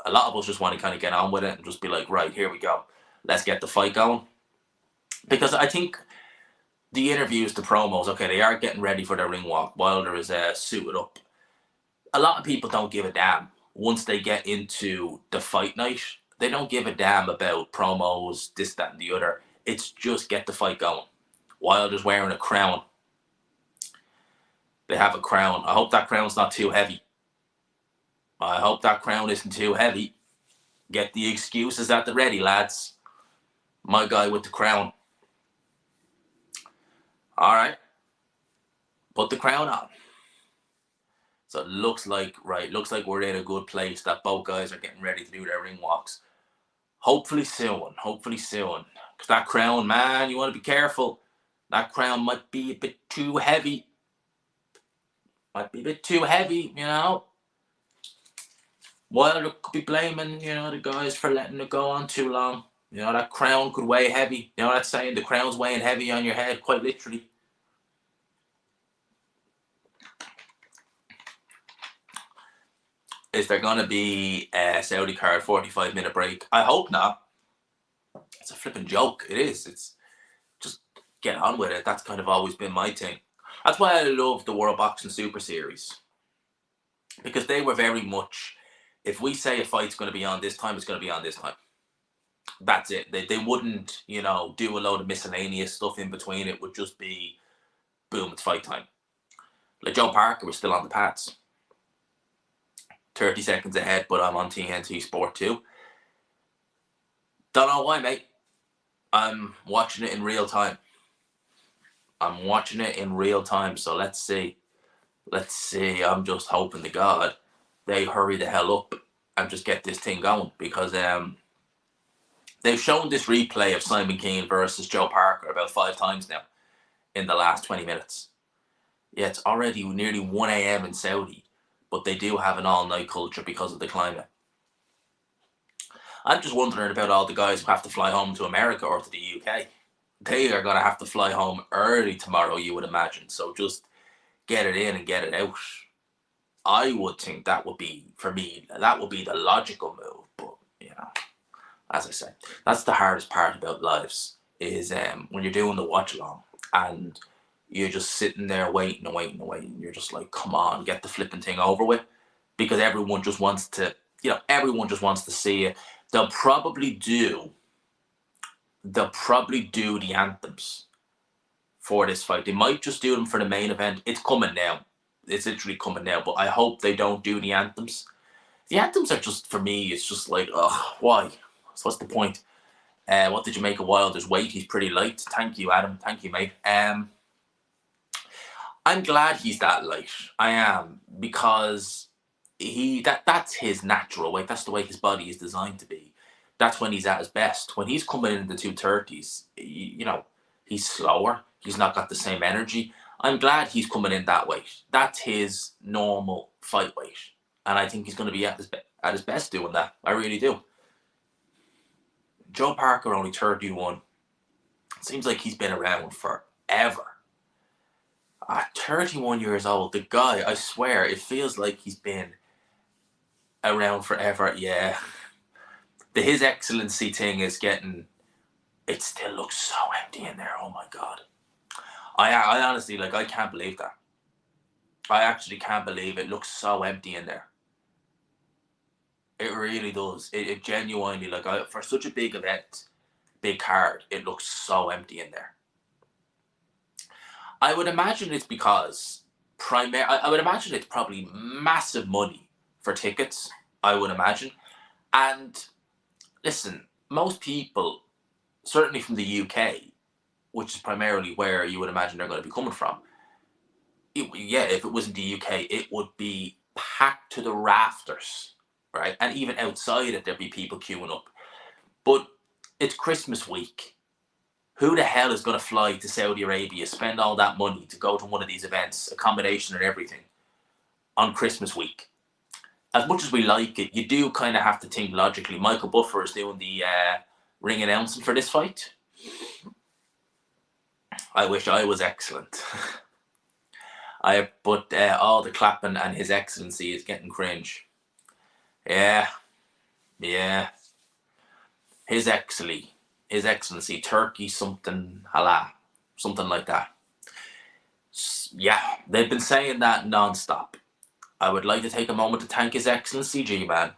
A lot of us just want to kind of get on with it and just be like, right, here we go. Let's get the fight going. Because I think the interviews, the promos, okay, they are getting ready for their ring walk. Wilder is suited up. A lot of people don't give a damn once they get into the fight night. They don't give a damn about promos, this, that, and the other. It's just get the fight going. Wilder's wearing a crown. They have a crown. I hope that crown's not too heavy. I hope that crown isn't too heavy. Get the excuses at the ready, lads. My guy with the crown. All right. Put the crown on. So it looks like we're in a good place that both guys are getting ready to do their ring walks. Hopefully soon. Because that crown, man, you want to be careful. That crown might be a bit too heavy. Wilder could be blaming, the guys for letting it go on too long. That crown could weigh heavy. That saying, the crown's weighing heavy on your head, quite literally. Is there going to be a Saudi card 45-minute break? I hope not. It's a flipping joke. It is. It's just get on with it. That's kind of always been my thing. That's why I love the World Boxing Super Series. Because they were very much, if we say a fight's going to be on this time, it's going to be on this time. That's it. They wouldn't, do a load of miscellaneous stuff in between. It would just be, boom, it's fight time. Like Joe Parker was still on the pads. 30 seconds ahead, but I'm on TNT Sport 2. Don't know why, mate. I'm watching it in real time. So let's see. I'm just hoping to God they hurry the hell up and just get this thing going, because they've shown this replay of Simon Keane versus Joe Parker about 5 times now in the last 20 minutes. Yeah, it's already nearly 1 a.m. in Saudi, but they do have an all-night culture because of the climate. I'm just wondering about all the guys who have to fly home to America or to the UK. They are going to have to fly home early tomorrow, you would imagine. So just get it in and get it out. I would think that would be, for me, that would be the logical move. But, as I said, that's the hardest part about lives, is when you're doing the watch along and you're just sitting there waiting. You're just like, come on, get the flipping thing over with. Because everyone just wants to, see it. They'll probably do the anthems for this fight. They might just do them for the main event. It's coming now. It's literally coming now. But I hope they don't do the anthems. The anthems are just, for me, it's just like, why? So what's the point? What did you make of Wilder's weight? He's pretty light. Thank you, Adam. Thank you, mate. I'm glad he's that light. I am, because that's his natural weight. That's the way his body is designed to be. That's when he's at his best. When he's coming in the 230s, he's slower. He's not got the same energy. I'm glad he's coming in that weight. That's his normal fight weight. And I think he's going to be at his best doing that. I really do. Joe Parker, only 31. Seems like he's been around forever. At 31 years old, the guy, I swear, it feels like he's been around forever. Yeah. The His Excellency thing is it still looks so empty in there. Oh my God. I honestly, I can't believe that. I actually can't believe it looks so empty in there. It really does. It genuinely, for such a big event, big card, it looks so empty in there. I would imagine it's because I would imagine it's probably massive money for tickets. I would imagine. And listen, most people, certainly from the UK, which is primarily where you would imagine they're going to be coming from. Yeah, if it was in the UK, it would be packed to the rafters, right? And even outside it, there'd be people queuing up. But it's Christmas week. Who the hell is going to fly to Saudi Arabia, spend all that money to go to one of these events, accommodation and everything, on Christmas week? As much as we like it, you do kind of have to think logically. Michael Buffer is doing the ring announcing for this fight. I wish I was excellent. But all the clapping and His Excellency is getting cringe. Yeah. His Excellency, Turkey something, Allah, something like that. Yeah, they've been saying that non-stop. I would like to take a moment to thank His Excellency G-Man.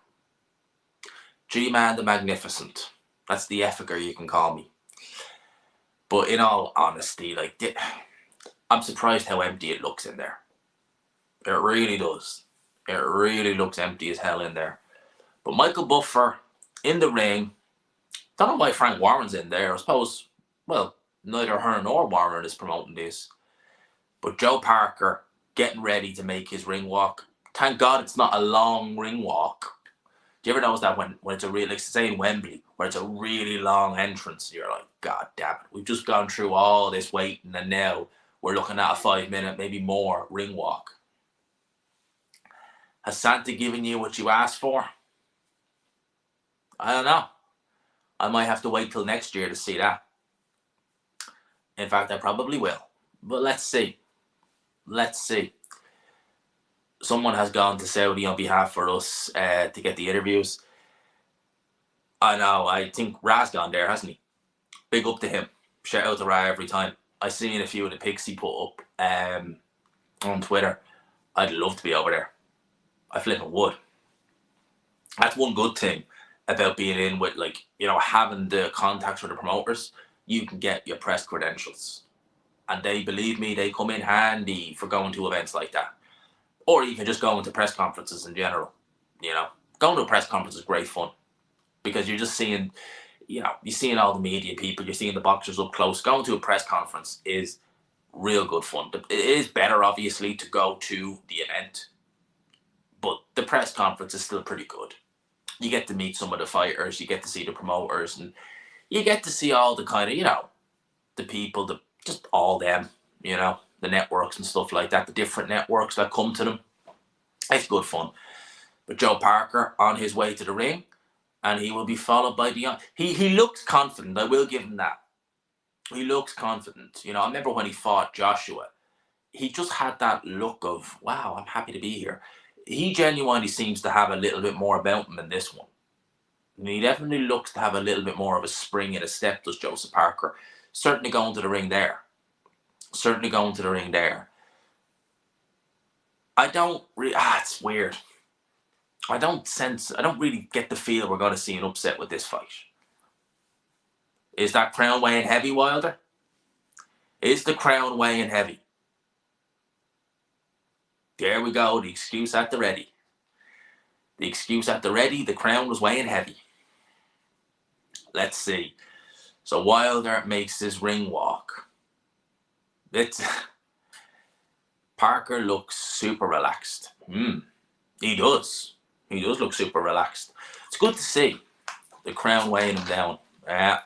G-Man the Magnificent. That's the effiger you can call me. But in all honesty, like, I'm surprised how empty it looks in there. It really does. It really looks empty as hell in there. But Michael Buffer in the ring. Don't know why Frank Warren's in there. I suppose, well, neither her nor Warren is promoting this. But Joe Parker getting ready to make his ring walk. Thank God it's not a long ring walk. Do you ever notice that when it's a real, like say in Wembley, where it's a really long entrance, you're like, God damn it, we've just gone through all this waiting and now we're looking at a 5-minute, maybe more, ring walk. Has Santa given you what you asked for? I don't know. I might have to wait till next year to see that. In fact, I probably will. But let's see. Let's see. Someone has gone to Saudi on behalf for us to get the interviews. I know. I think Ra's gone there, hasn't he? Big up to him. Shout out to Ra every time. I've seen a few of the pics he put up on Twitter. I'd love to be over there. I flipping would. That's one good thing about being in with, like, you know, having the contacts with the promoters. You can get your press credentials. And they, believe me, they come in handy for going to events like that. Or even just going to press conferences in general. You know, going to a press conference is great fun. Because you're just seeing, you know, you're seeing all the media people, you're seeing the boxers up close. Going to a press conference is real good fun. It is better, obviously, to go to the event. But the press conference is still pretty good. You get to meet some of the fighters, you get to see the promoters, and you get to see all the kind of, you know, the people, just all them, you know, the networks and stuff like that, the different networks that come to them. It's good fun. But Joe Parker on his way to the ring, and he will be followed by Deontay. He looks confident, I will give him that. He looks confident. You know, I remember when he fought Joshua, he just had that look of, wow, I'm happy to be here. He genuinely seems to have a little bit more about him in this one. And he definitely looks to have a little bit more of a spring in his step, does Joseph Parker. Certainly going to the ring there. I don't really, it's weird. I don't really get the feel we're going to see an upset with this fight. Is that crown weighing heavy, Wilder? Is the crown weighing heavy? There we go, the excuse at the ready. The crown was weighing heavy. Let's see. So Wilder makes his ring walk. Parker looks super relaxed. He does. He does look super relaxed. It's good to see the crown weighing him down. Yeah.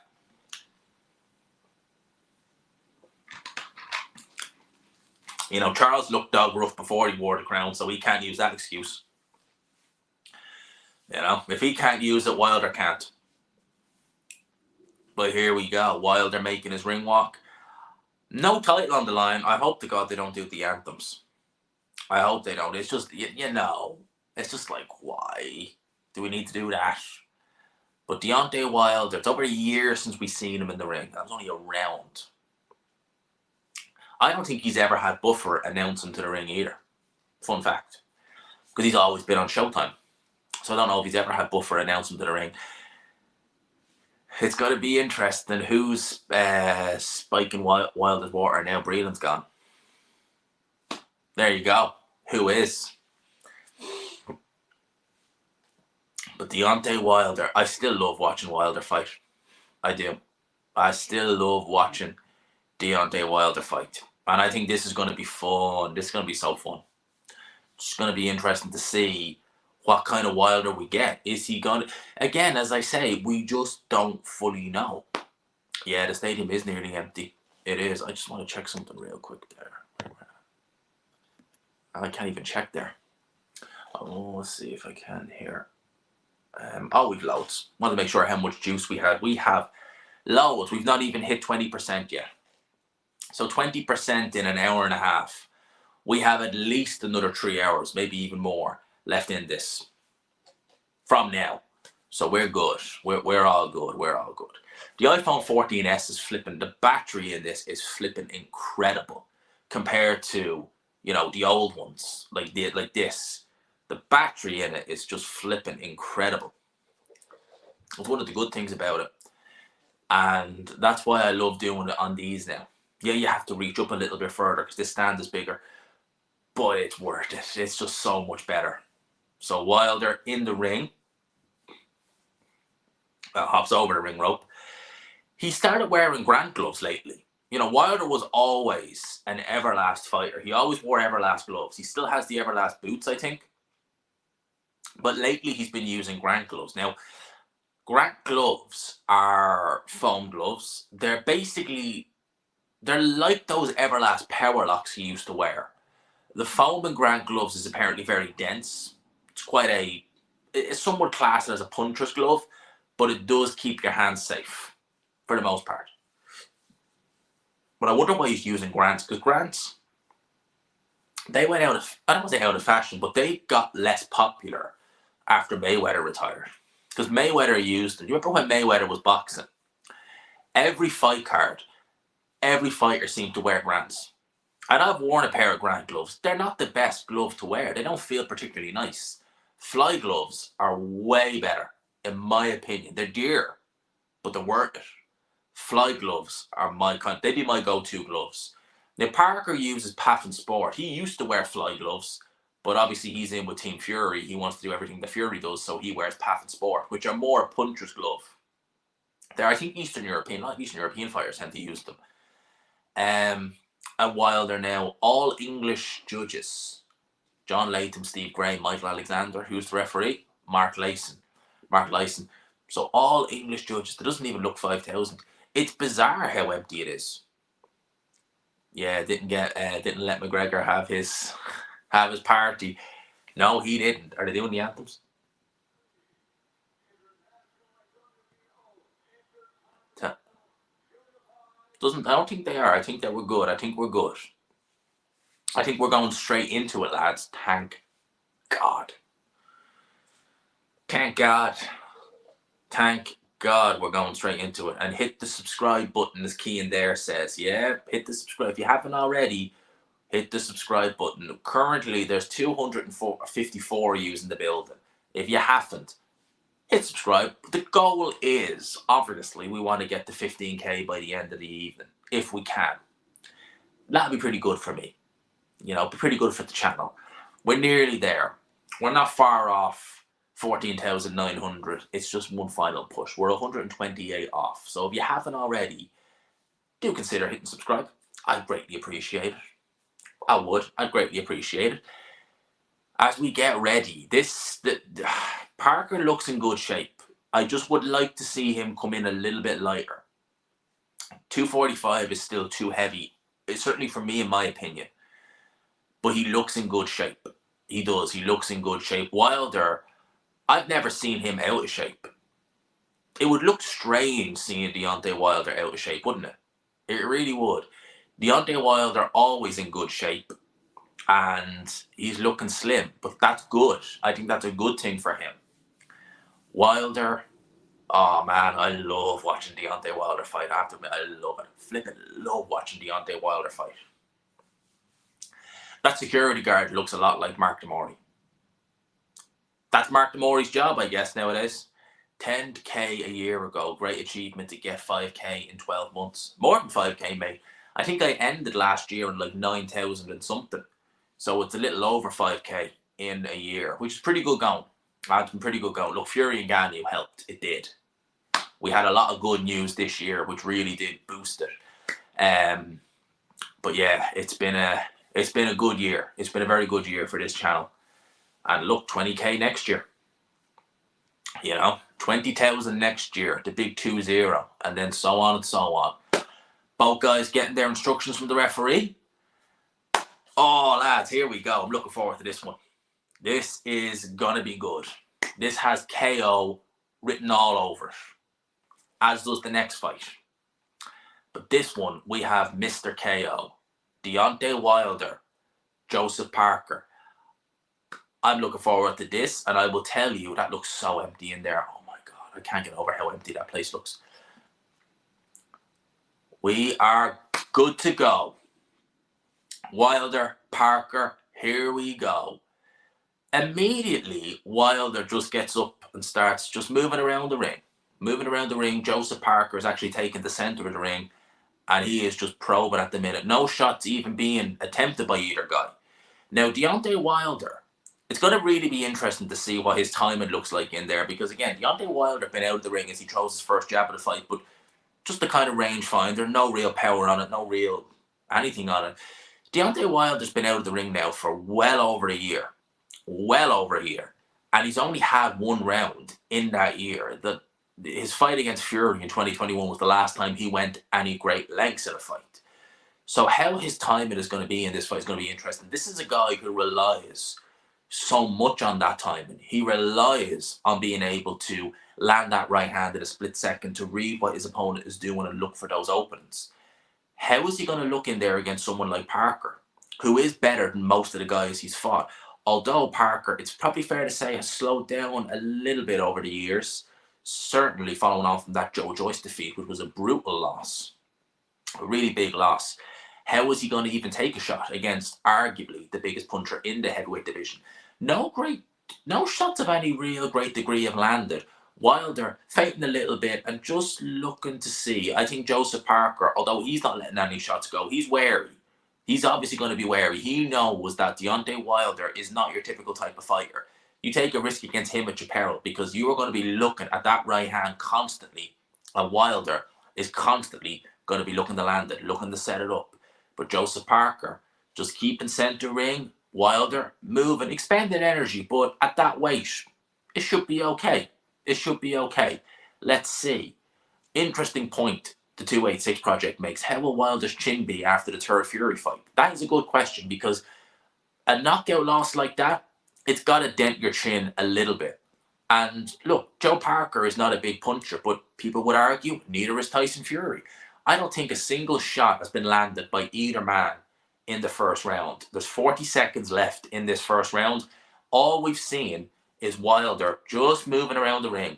You know, Charles looked dog rough before he wore the crown, so he can't use that excuse. You know, if he can't use it, Wilder can't. But here we go. Wilder making his ring walk. No title on the line. I hope to God they don't do the anthems. I hope they don't. It's just, you know, it's just like, why do we need to do that? But Deontay Wilder, it's over a year since we've seen him in the ring. That was only a round. I don't think he's ever had Buffer announce him to the ring either. Fun fact. Because he's always been on Showtime. So I don't know if he's ever had Buffer announce him to the ring. It's going to be interesting who's spiking Wilder's water now. Breland's gone. There you go. Who is? But Deontay Wilder, I still love watching Wilder fight. I do. I still love watching Deontay Wilder fight. And I think this is going to be fun. This is going to be so fun. It's going to be interesting to see what kind of Wilder we get. Is he going to... Again, as I say, we just don't fully know. Yeah, the stadium is nearly empty. It is. I just want to check something real quick there. I can't even check there. Oh, let's see if I can here. We've loads. Want to make sure how much juice we had. We have loads. We've not even hit 20% yet. So 20% in an hour and a half. We have at least another 3 hours, maybe even more, left in this from now. So we're good. We're all good. We're all good. The iPhone 14s is flipping. The battery in this is flipping incredible compared to, you know, the old ones like this. The battery in it is just flipping incredible. It's one of the good things about it. And that's why I love doing it on these now. Yeah, you have to reach up a little bit further because this stand is bigger. But it's worth it. It's just so much better. So Wilder in the ring. Hops over the ring rope. He started wearing Grant gloves lately. You know, Wilder was always an Everlast fighter. He always wore Everlast gloves. He still has the Everlast boots, I think. But lately he's been using Grant gloves. Now, Grant gloves are foam gloves. They're like those Everlast power locks he used to wear. The foam in Grant gloves is apparently very dense. It's somewhat classed as a puncher's glove, but it does keep your hands safe for the most part. But I wonder why he's using Grants, because Grants, they went out of, I don't want to say out of fashion, but they got less popular after Mayweather retired. Because Mayweather used them. Do you remember when Mayweather was boxing? Every fight card, every fighter seemed to wear Grants. And I've worn a pair of Grant gloves. They're not the best glove to wear. They don't feel particularly nice. Fly gloves are way better, in my opinion. They're dear, but they're worth it. Fly gloves are they'd be my go-to gloves. Now, Parker uses Patent Sport. He used to wear fly gloves, but obviously he's in with Team Fury. He wants to do everything that Fury does, so he wears Patent Sport, which are more a puncher's glove. They're, I think, Eastern European. A lot of Eastern European fighters tend to use them. And Wilder now, all English judges. John Latham, Steve Gray, Michael Alexander, who's the referee? Mark Lyson. So all English judges. It doesn't even look 5,000. It's bizarre how empty it is. Yeah, didn't let McGregor have his party. No, he didn't. Are they doing the anthems? I don't think they are. I think that we're good. I think we're good. I think we're going straight into it, lads. Thank God. Thank God. Thank God we're going straight into it. And hit the subscribe button, as Kean there says. Yeah, hit the subscribe. If you haven't already, hit the subscribe button. Currently, there's 254 using the building. If you haven't, hit subscribe. The goal is, obviously, we want to get to 15k by the end of the evening, if we can. That'd be pretty good for me. You know, be pretty good for the channel. We're nearly there. We're not far off 14,900. It's just one final push. We're 128 off. So if you haven't already, do consider hitting subscribe. I'd greatly appreciate it. I'd greatly appreciate it. As we get ready, Parker looks in good shape. I just would like to see him come in a little bit lighter. 245 is still too heavy. It's certainly for me, in my opinion. But he looks in good shape. He does. He looks in good shape. Wilder, I've never seen him out of shape. It would look strange seeing Deontay Wilder out of shape, wouldn't it? It really would. Deontay Wilder always in good shape. And he's looking slim. But that's good. I think that's a good thing for him. Wilder, oh man, I love watching Deontay Wilder fight. I have to admit, I love it. Flipping love watching Deontay Wilder fight. That security guard looks a lot like Mark DeMori. That's Mark DeMori's job, I guess, nowadays. 10k a year ago. Great achievement to get 5k in 12 months. More than 5k, mate. I think I ended last year on like 9,000 and something. So it's a little over 5k in a year, which is pretty good going. That's been pretty good going. Look, Fury and Ganu helped. It did. We had a lot of good news this year, which really did boost it. But yeah, it's been a good year. It's been a very good year for this channel. And look, 20k next year. 20,000 next year, the big 2-0, and then so on and so on. Both guys getting their instructions from the referee. Oh, lads, here we go. I'm looking forward to this one. This is going to be good. This has KO written all over it, as does the next fight. But this one, we have Mr. KO, Deontay Wilder, Joseph Parker. I'm looking forward to this, and I will tell you, that looks so empty in there. Oh my God, I can't get over how empty that place looks. We are good to go. Wilder, Parker, here we go. Immediately, Wilder just gets up and starts just moving around the ring. Moving around the ring, Joseph Parker is actually taking the center of the ring, and he is just probing at the minute. No shots even being attempted by either guy. Now, Deontay Wilder, it's going to really be interesting to see what his timing looks like in there, because again, Deontay Wilder been out of the ring as he throws his first jab of the fight, but just the kind of range finder, no real power on it, no real anything on it. Deontay Wilder's been out of the ring now for well over a year. And he's only had one round in that year. His fight against Fury in 2021 was the last time he went any great lengths in a fight. So how his timing is going to be in this fight is going to be interesting. This is a guy who relies so much on that timing. He relies on being able to land that right hand in a split second to read what his opponent is doing and look for those openings. How is he going to look in there against someone like Parker, who is better than most of the guys he's fought? Although Parker, it's probably fair to say, has slowed down a little bit over the years, certainly following on from that Joe Joyce defeat, which was a brutal loss, a really big loss. How is he going to even take a shot against arguably the biggest puncher in the heavyweight division? No shots of any real great degree have landed. Wilder fighting a little bit and just looking to see. I think Joseph Parker, although he's not letting any shots go, he's wary. He's obviously going to be wary. He knows that Deontay Wilder is not your typical type of fighter. You take a risk against him at your peril, because you are going to be looking at that right hand constantly. And Wilder is constantly going to be looking to land it, looking to set it up. But Joseph Parker just keeping center ring. Wilder moving, expending energy, but at that weight, it should be okay. It should be okay. Let's see. Interesting point the 286 project makes. How will Wilder's chin be after the third Fury fight? That is a good question, because a knockout loss like that, it's got to dent your chin a little bit. And look, Joe Parker is not a big puncher, but people would argue neither is Tyson Fury. I don't think a single shot has been landed by either man in the first round. There's 40 seconds left in this first round. All we've seen is Wilder just moving around the ring.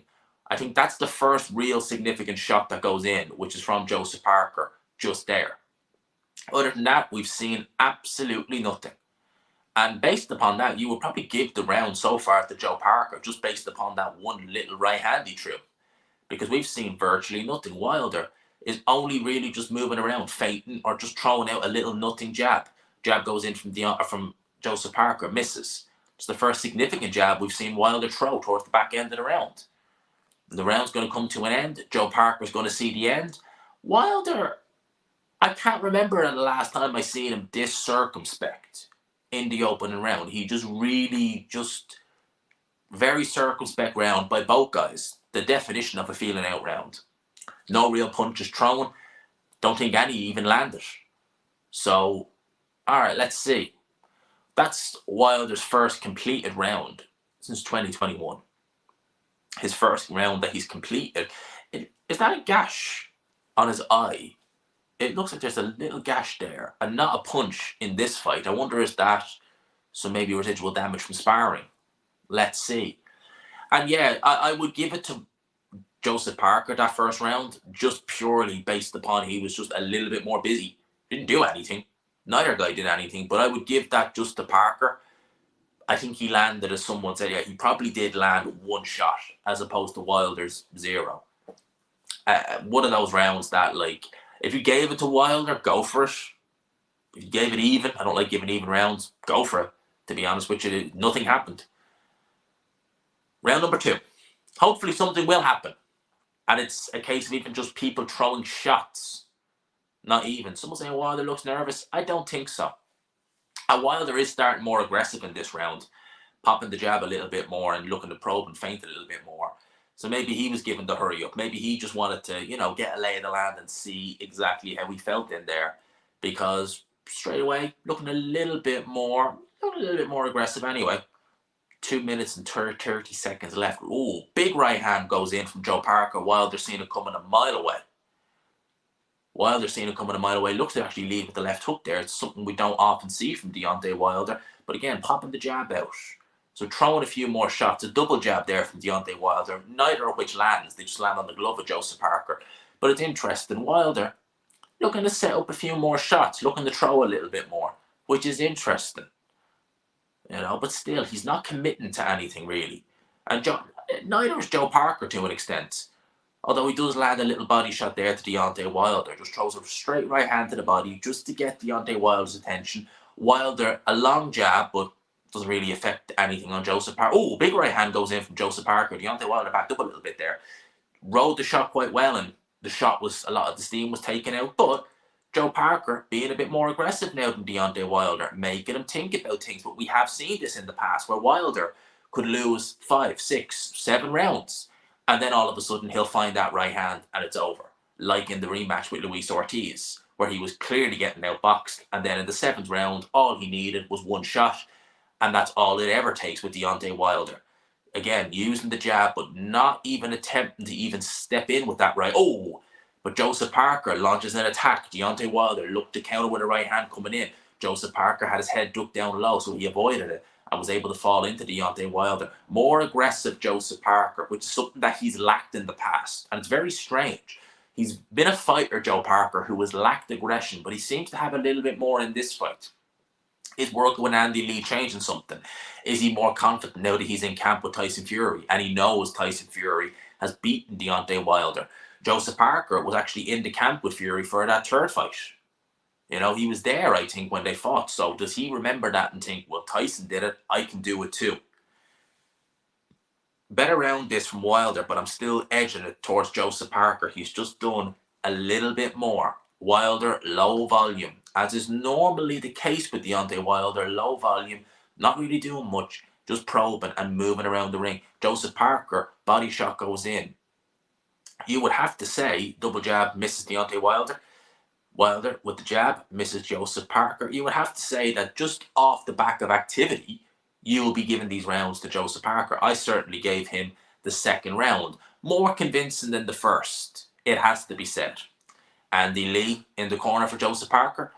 I think that's the first real significant shot that goes in, which is from Joseph Parker, just there. Other than that, we've seen absolutely nothing. And based upon that, you would probably give the round so far to Joe Parker, just based upon that one little right hand he threw. Because we've seen virtually nothing. Wilder is only really just moving around, feinting, or just throwing out a little nothing jab. Jab goes in from Joseph Parker, misses. It's the first significant jab we've seen Wilder throw towards the back end of the round. The round's going to come to an end. Joe Parker's going to see the end. Wilder, I can't remember the last time I seen him this circumspect in the opening round. He just really very circumspect round by both guys. The definition of a feeling out round. No real punches thrown. Don't think any even landed. So, all right, let's see. That's Wilder's first completed round since 2021. His first round that he's completed. Is that a gash on his eye? It looks like there's a little gash there, and not a punch in this fight. I wonder, is that some maybe residual damage from sparring? Let's see. And yeah, I would give it to Joseph Parker that first round, just purely based upon he was just a little bit more busy. Didn't do anything. Neither guy did anything, but I would give that just to Parker. I think he landed, as someone said, yeah, he probably did land one shot as opposed to Wilder's 0. One of those rounds that, like, if you gave it to Wilder, go for it. If you gave it even, I don't like giving even rounds, go for it. To be honest with you, nothing happened. Round number 2. Hopefully something will happen. And it's a case of even just people throwing shots. Not even. Someone saying Wilder looks nervous. I don't think so. And Wilder is starting more aggressive in this round, popping the jab a little bit more and looking to probe and feint a little bit more. So maybe he was given the hurry up. Maybe he just wanted to, get a lay of the land and see exactly how he felt in there. Because straight away, looking a little bit more aggressive anyway. 2 minutes and 30 seconds left. Ooh, big right hand goes in from Joe Parker. Wilder seen it coming a mile away. Looks to actually lead with the left hook there. It's something we don't often see from Deontay Wilder. But again, popping the jab out. So throwing a few more shots. A double jab there from Deontay Wilder. Neither of which lands. They just land on the glove of Joseph Parker. But it's interesting. Wilder looking to set up a few more shots. Looking to throw a little bit more. Which is interesting. But still, he's not committing to anything really. And neither is Joe Parker to an extent. Although he does land a little body shot there to Deontay Wilder. Just throws a straight right hand to the body just to get Deontay Wilder's attention. Wilder, a long jab, but doesn't really affect anything on Joseph Parker. Oh, big right hand goes in from Joseph Parker. Deontay Wilder backed up a little bit there. Rode the shot quite well, and the shot was, a lot of the steam was taken out. But Joe Parker being a bit more aggressive now than Deontay Wilder, making him think about things. But we have seen this in the past where Wilder could lose 5, 6, 7 rounds. And then all of a sudden he'll find that right hand and it's over. Like in the rematch with Luis Ortiz, where he was clearly getting outboxed. And then in the 7th round, all he needed was one shot. And that's all it ever takes with Deontay Wilder. Again, using the jab, but not even attempting to even step in with that right. Oh, but Joseph Parker launches an attack. Deontay Wilder looked to counter with a right hand coming in. Joseph Parker had his head ducked down low, so he avoided it and was able to fall into Deontay Wilder. More aggressive Joseph Parker, which is something that he's lacked in the past. And it's very strange. He's been a fighter, Joe Parker, who has lacked aggression, but he seems to have a little bit more in this fight. Is working with Andy Lee changing something? Is he more confident now that he's in camp with Tyson Fury and he knows Tyson Fury has beaten Deontay Wilder? Joseph Parker was actually in the camp with Fury for that 3rd fight. He was there, I think, when they fought. So does he remember that and think, well, Tyson did it, I can do it too? Better round this from Wilder, but I'm still edging it towards Joseph Parker. He's just done a little bit more. Wilder, low volume. As is normally the case with Deontay Wilder, low volume, not really doing much, just probing and moving around the ring. Joseph Parker, body shot goes in. You would have to say, double jab misses Deontay Wilder. Wilder with the jab misses Joseph Parker. You would have to say that just off the back of activity, you will be giving these rounds to Joseph Parker. I certainly gave him the 2nd round. More convincing than the 1st, it has to be said. Andy Lee in the corner for Joseph Parker.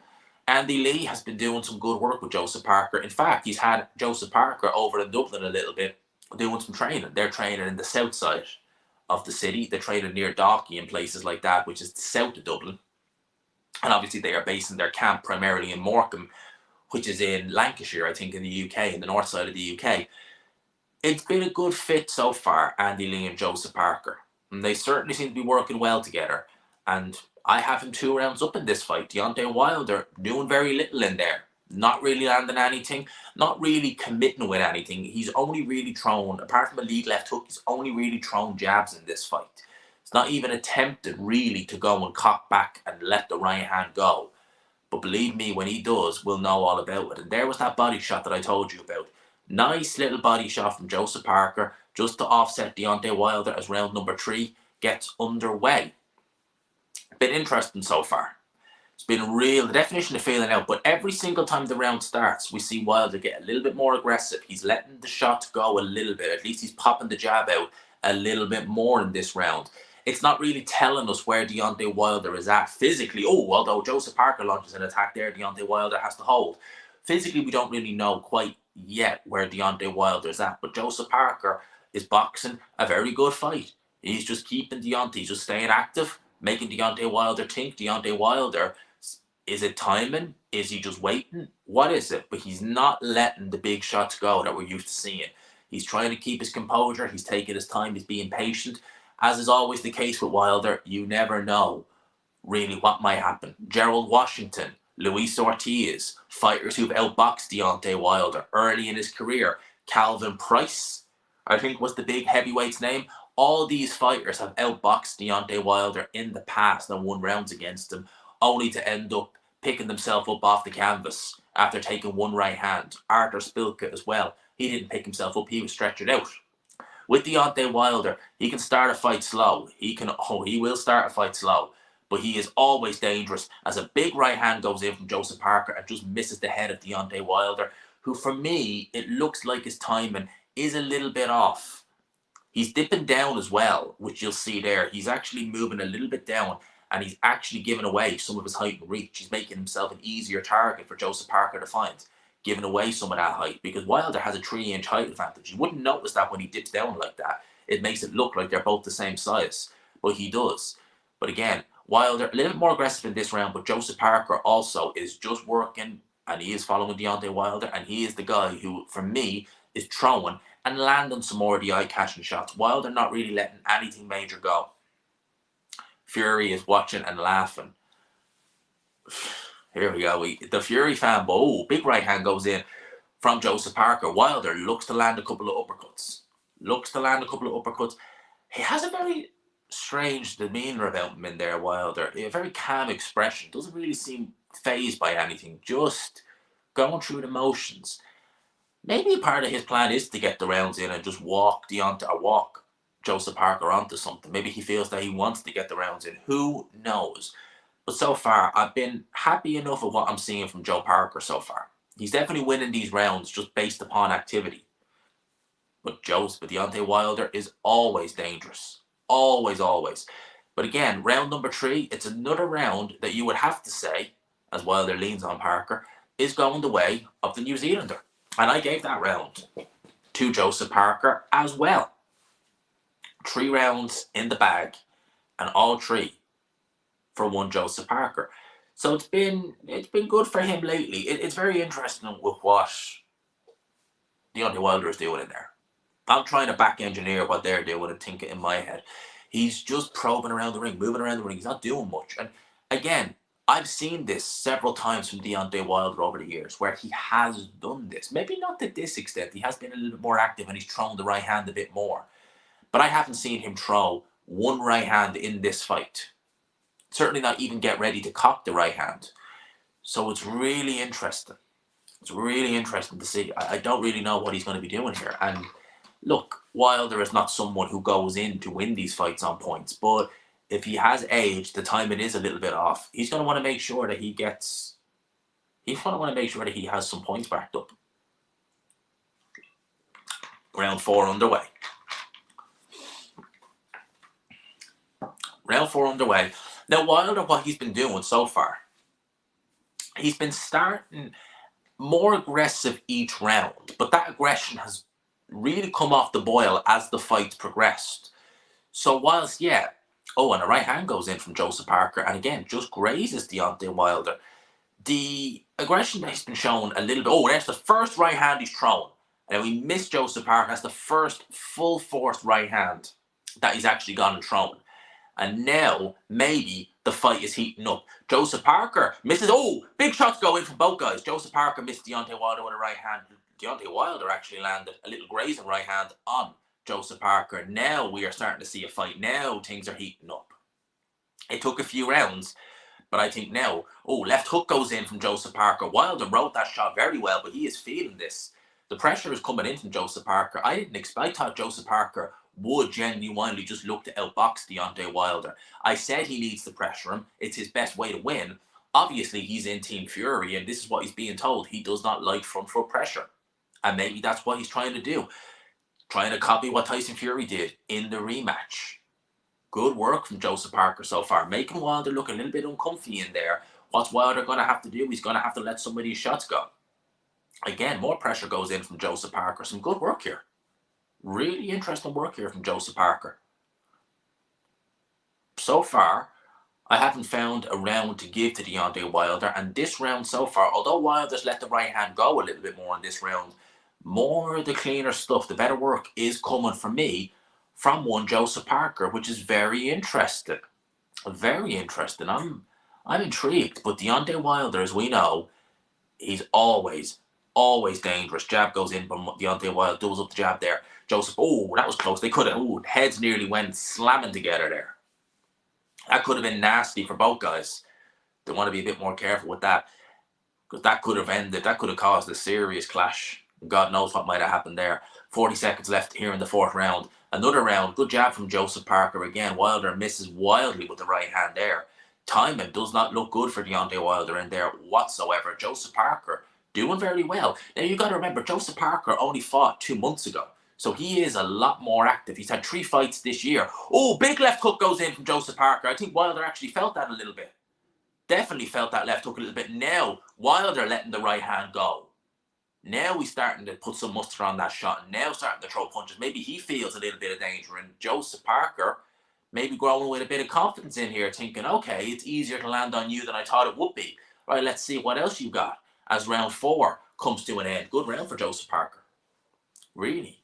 Andy Lee has been doing some good work with Joseph Parker. In fact, he's had Joseph Parker over in Dublin a little bit, doing some training. They're training in the south side of the city. They're training near Dalkey and places like that, which is the south of Dublin. And obviously they are basing their camp primarily in Morecambe, which is in Lancashire, I think, in the UK, in the north side of the UK. It's been a good fit so far, Andy Lee and Joseph Parker. And they certainly seem to be working well together. And I have him 2 rounds up in this fight. Deontay Wilder doing very little in there. Not really landing anything. Not really committing with anything. He's only really thrown, apart from a lead left hook, he's only really thrown jabs in this fight. It's not even attempted really to go and cock back and let the right hand go. But believe me, when he does, we'll know all about it. And there was that body shot that I told you about. Nice little body shot from Joseph Parker just to offset Deontay Wilder as round number 3 gets underway. Been interesting so far. It's been real, the definition of feeling out, but every single time the round starts, we see Wilder get a little bit more aggressive. He's letting the shot go a little bit. At least he's popping the jab out a little bit more in this round. It's not really telling us where Deontay Wilder is at physically. Oh, although Joseph Parker launches an attack there, Deontay Wilder has to hold. Physically, we don't really know quite yet where Deontay Wilder is at, but Joseph Parker is boxing a very good fight. He's just keeping Deontay, he's just staying active, making Deontay Wilder think. Deontay Wilder, is it timing? Is he just waiting? What is it? But he's not letting the big shots go that we're used to seeing. He's trying to keep his composure. He's taking his time. He's being patient. As is always the case with Wilder, you never know really what might happen. Gerald Washington, Luis Ortiz, fighters who've outboxed Deontay Wilder early in his career. Calvin Price, I think was the big heavyweight's name. All these fighters have outboxed Deontay Wilder in the past and won rounds against him. only to end up picking themselves up off the canvas after taking one right hand. Arthur Spilka as well. He didn't pick himself up, he was stretched out. With Deontay Wilder, he can start a fight slow. He will start a fight slow. But he is always dangerous as a big right hand goes in from Joseph Parker and just misses the head of Deontay Wilder, who for me, it looks like his timing is a little bit off. He's dipping down as well, which you'll see there. He's actually moving a little bit down and he's actually giving away some of his height and reach. He's making himself an easier target for Joseph Parker to find, giving away some of that height, because Wilder has a 3-inch height advantage. You wouldn't notice that when he dips down like that. It makes it look like they're both the same size, but he does. But again, Wilder, a little bit more aggressive in this round, but Joseph Parker also is just working, and he is following Deontay Wilder, and he is the guy who, for me, is throwing and landing some more of the eye-catching shots. Wilder not really letting anything major go. Fury is watching and laughing. Here we go. The Fury fan, big right hand goes in from Joseph Parker. Wilder looks to land a couple of uppercuts. He has a very strange demeanor about him in there, Wilder. A very calm expression. Doesn't really seem fazed by anything. Just going through the motions. Maybe a part of his plan is to get the rounds in and just walk Joseph Parker onto something. Maybe he feels that he wants to get the rounds in. Who knows? But so far, I've been happy enough with what I'm seeing from Joe Parker so far. He's definitely winning these rounds just based upon activity. But Deontay Wilder is always dangerous. Always, always. But again, round number 3, it's another round that you would have to say, as Wilder leans on Parker, is going the way of the New Zealander. And I gave that round to Joseph Parker as well. 3 rounds in the bag, and all 3 for one Joseph Parker. So it's been good for him lately. It's very interesting with what Deontay Wilder is doing in there. I'm trying to back engineer what they're doing and think it in my head. He's just probing around the ring, moving around the ring. He's not doing much. And again, I've seen this several times from Deontay Wilder over the years where he has done this. Maybe not to this extent. He has been a little bit more active and he's thrown the right hand a bit more. But I haven't seen him throw one right hand in this fight. Certainly not even get ready to cock the right hand. So it's really interesting. It's really interesting to see. I don't really know what he's going to be doing here. And look, Wilder is not someone who goes in to win these fights on points. But if he has age, the timing is a little bit off. He's going to want to make sure that he has some points backed up. Round 4 underway. Now, Wilder, what he's been doing so far, he's been starting more aggressive each round, but that aggression has really come off the boil as the fights progressed. So whilst, and a right hand goes in from Joseph Parker, and again, just grazes Deontay Wilder. The aggression that he's been shown a little bit, that's the first right hand he's thrown. And we missed Joseph Parker. That's the first full force right hand that he's actually gone and thrown. And now, maybe the fight is heating up. Joseph Parker misses. Big shots go in from both guys. Joseph Parker missed Deontay Wilder with a right hand. Deontay Wilder actually landed a little grazing right hand on Joseph Parker. Now we are starting to see a fight. Now things are heating up. It took a few rounds, but I think now, left hook goes in from Joseph Parker. Wilder wrote that shot very well, but he is feeling this. The pressure is coming in from Joseph Parker. I thought Joseph Parker would genuinely just look to outbox Deontay Wilder. I said he needs to pressure him. It's his best way to win. Obviously, he's in Team Fury, and this is what he's being told. He does not like front foot pressure. And maybe that's what he's trying to do. Trying to copy what Tyson Fury did in the rematch. Good work from Joseph Parker so far. Making Wilder look a little bit uncomfy in there. What's Wilder going to have to do? He's going to have to let some of these shots go. Again, more pressure goes in from Joseph Parker. Some good work here. Really interesting work here from Joseph Parker. So far, I haven't found a round to give to Deontay Wilder. And this round so far, although Wilder's let the right hand go a little bit more in this round, more the cleaner stuff, the better work is coming for me from one Joseph Parker, which is very interesting. Very interesting. I'm intrigued. But Deontay Wilder, as we know, he's always dangerous. Jab goes in from Deontay Wilder, doubles up the jab there. Joseph, that was close. They could have, heads nearly went slamming together there. That could have been nasty for both guys. They want to be a bit more careful with that, because that could have ended, that could have caused a serious clash. God knows what might have happened there. 40 seconds left here in the fourth round. Another round. Good jab from Joseph Parker again. Wilder misses wildly with the right hand there. Timing does not look good for Deontay Wilder in there whatsoever. Joseph Parker doing very well. Now you got to remember, Joseph Parker only fought 2 months ago. So he is a lot more active. He's had 3 fights this year. Oh, big left hook goes in from Joseph Parker. I think Wilder actually felt that a little bit. Definitely felt that left hook a little bit. Now, Wilder letting the right hand go. Now he's starting to put some muster on that shot. And now starting to throw punches. Maybe he feels a little bit of danger. And Joseph Parker maybe growing with a bit of confidence in here, thinking, okay, it's easier to land on you than I thought it would be. Right, let's see what else you got as round 4 comes to an end. Good round for Joseph Parker. Really.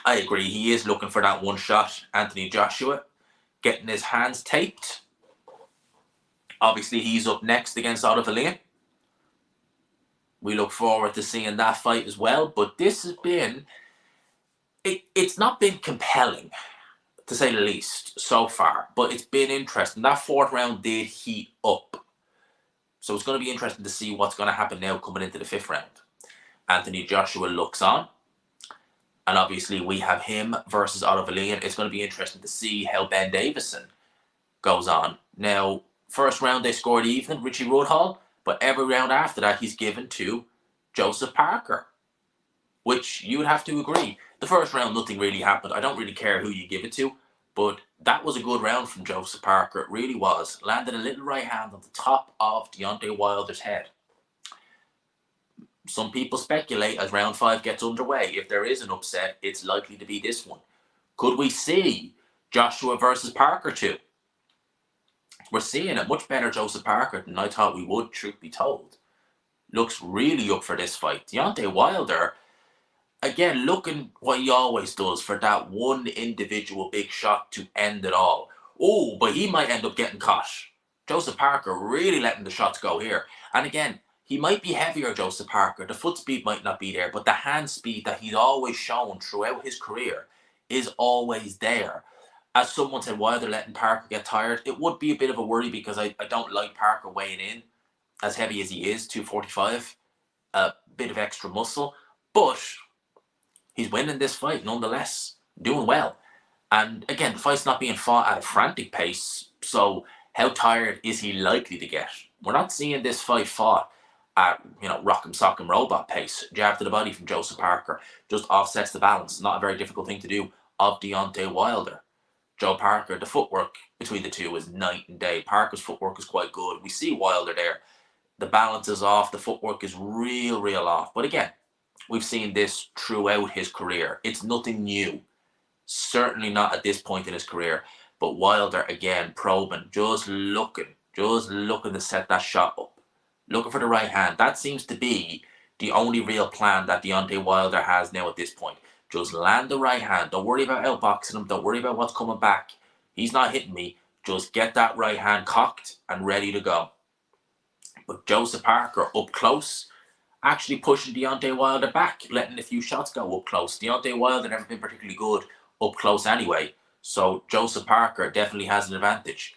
I agree. He is looking for that one shot. Anthony Joshua getting his hands taped. Obviously, he's up next against Otto Wallin. We look forward to seeing that fight as well. But this has been... It's not been compelling, to say the least, so far. But it's been interesting. That fourth round did heat up. So it's going to be interesting to see what's going to happen now coming into the fifth round. Anthony Joshua looks on. And obviously, we have him versus Otto Wallin. It's going to be interesting to see how Ben Davison goes on. Now, first round they scored even, Richie Woodhall, but every round after that he's given to Joseph Parker, which you would have to agree. The first round, nothing really happened. I don't really care who you give it to, but that was a good round from Joseph Parker. It really was. Landed a little right hand on the top of Deontay Wilder's head. Some people speculate as round 5 gets underway, if there is an upset, it's likely to be this one. Could we see Joshua versus Parker too? We're seeing a much better Joseph Parker than I thought we would, truth be told. Looks really up for this fight. Deontay Wilder, again, looking what he always does for that one individual big shot to end it all. Oh, but he might end up getting caught. Joseph Parker really letting the shots go here. And again, he might be heavier, Joseph Parker. The foot speed might not be there, but the hand speed that he's always shown throughout his career is always there. As someone said, Wilder letting Parker get tired, it would be a bit of a worry because I don't like Parker weighing in as heavy as he is, 245. A bit of extra muscle. But he's winning this fight nonetheless. Doing well. And again, the fight's not being fought at a frantic pace. So how tired is he likely to get? We're not seeing this fight fought at, rock'em sock'em robot pace. Jab to the body from Joseph Parker just offsets the balance. Not a very difficult thing to do of Deontay Wilder. Joe Parker, the footwork between the two is night and day. Parker's footwork is quite good. We see Wilder there. The balance is off. The footwork is real off. But again, we've seen this throughout his career. It's nothing new. Certainly not at this point in his career. But Wilder, again, probing, just looking to set that shot up. Looking for the right hand. That seems to be the only real plan that Deontay Wilder has now at this point. Just land the right hand. Don't worry about outboxing him. Don't worry about what's coming back. He's not hitting me. Just get that right hand cocked and ready to go. But Joseph Parker up close, actually pushing Deontay Wilder back, letting a few shots go up close. Deontay Wilder never been particularly good up close anyway. So Joseph Parker definitely has an advantage.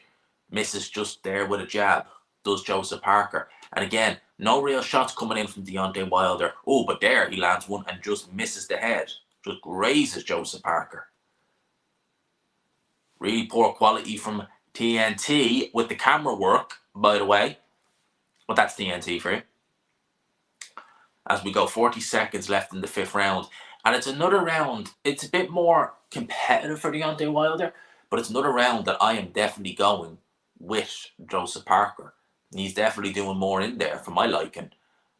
Misses just there with a jab, does Joseph Parker. And again, no real shots coming in from Deontay Wilder. Oh, but there he lands one and just misses the head. Just grazes Joseph Parker. Really poor quality from TNT with the camera work, by the way. But that's TNT for you. As we go, 40 seconds left in the fifth round. And it's another round. It's a bit more competitive for Deontay Wilder. But it's another round that I am definitely going with Joseph Parker. He's definitely doing more in there for my liking.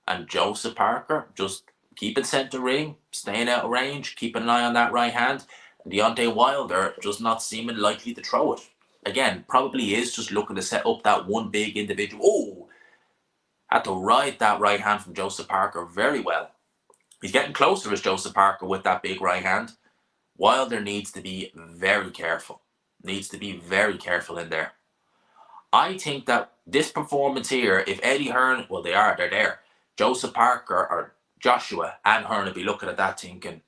And Joseph Parker just keeping center ring, staying out of range, keeping an eye on that right hand. And Deontay Wilder just not seeming likely to throw it. Again, probably is just looking to set up that one big individual. Oh, had to ride that right hand from Joseph Parker very well. He's getting closer as Joseph Parker with that big right hand. Wilder needs to be very careful. Needs to be very careful in there. I think that this performance here, if Eddie Hearn, well, they're there. Joseph Parker or Joshua and Hearn will be looking at that thinking,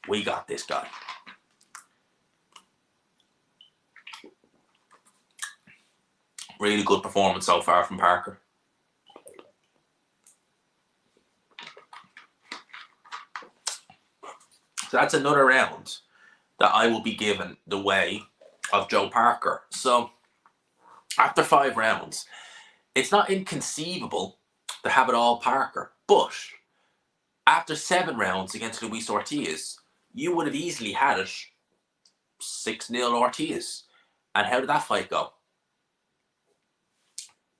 we got this guy. Really good performance so far from Parker. So that's another round that I will be given the way of Joe Parker. So after 5 rounds, it's not inconceivable to have it all Parker. But after 7 rounds against Luis Ortiz, you would have easily had it 6-0 Ortiz. And how did that fight go?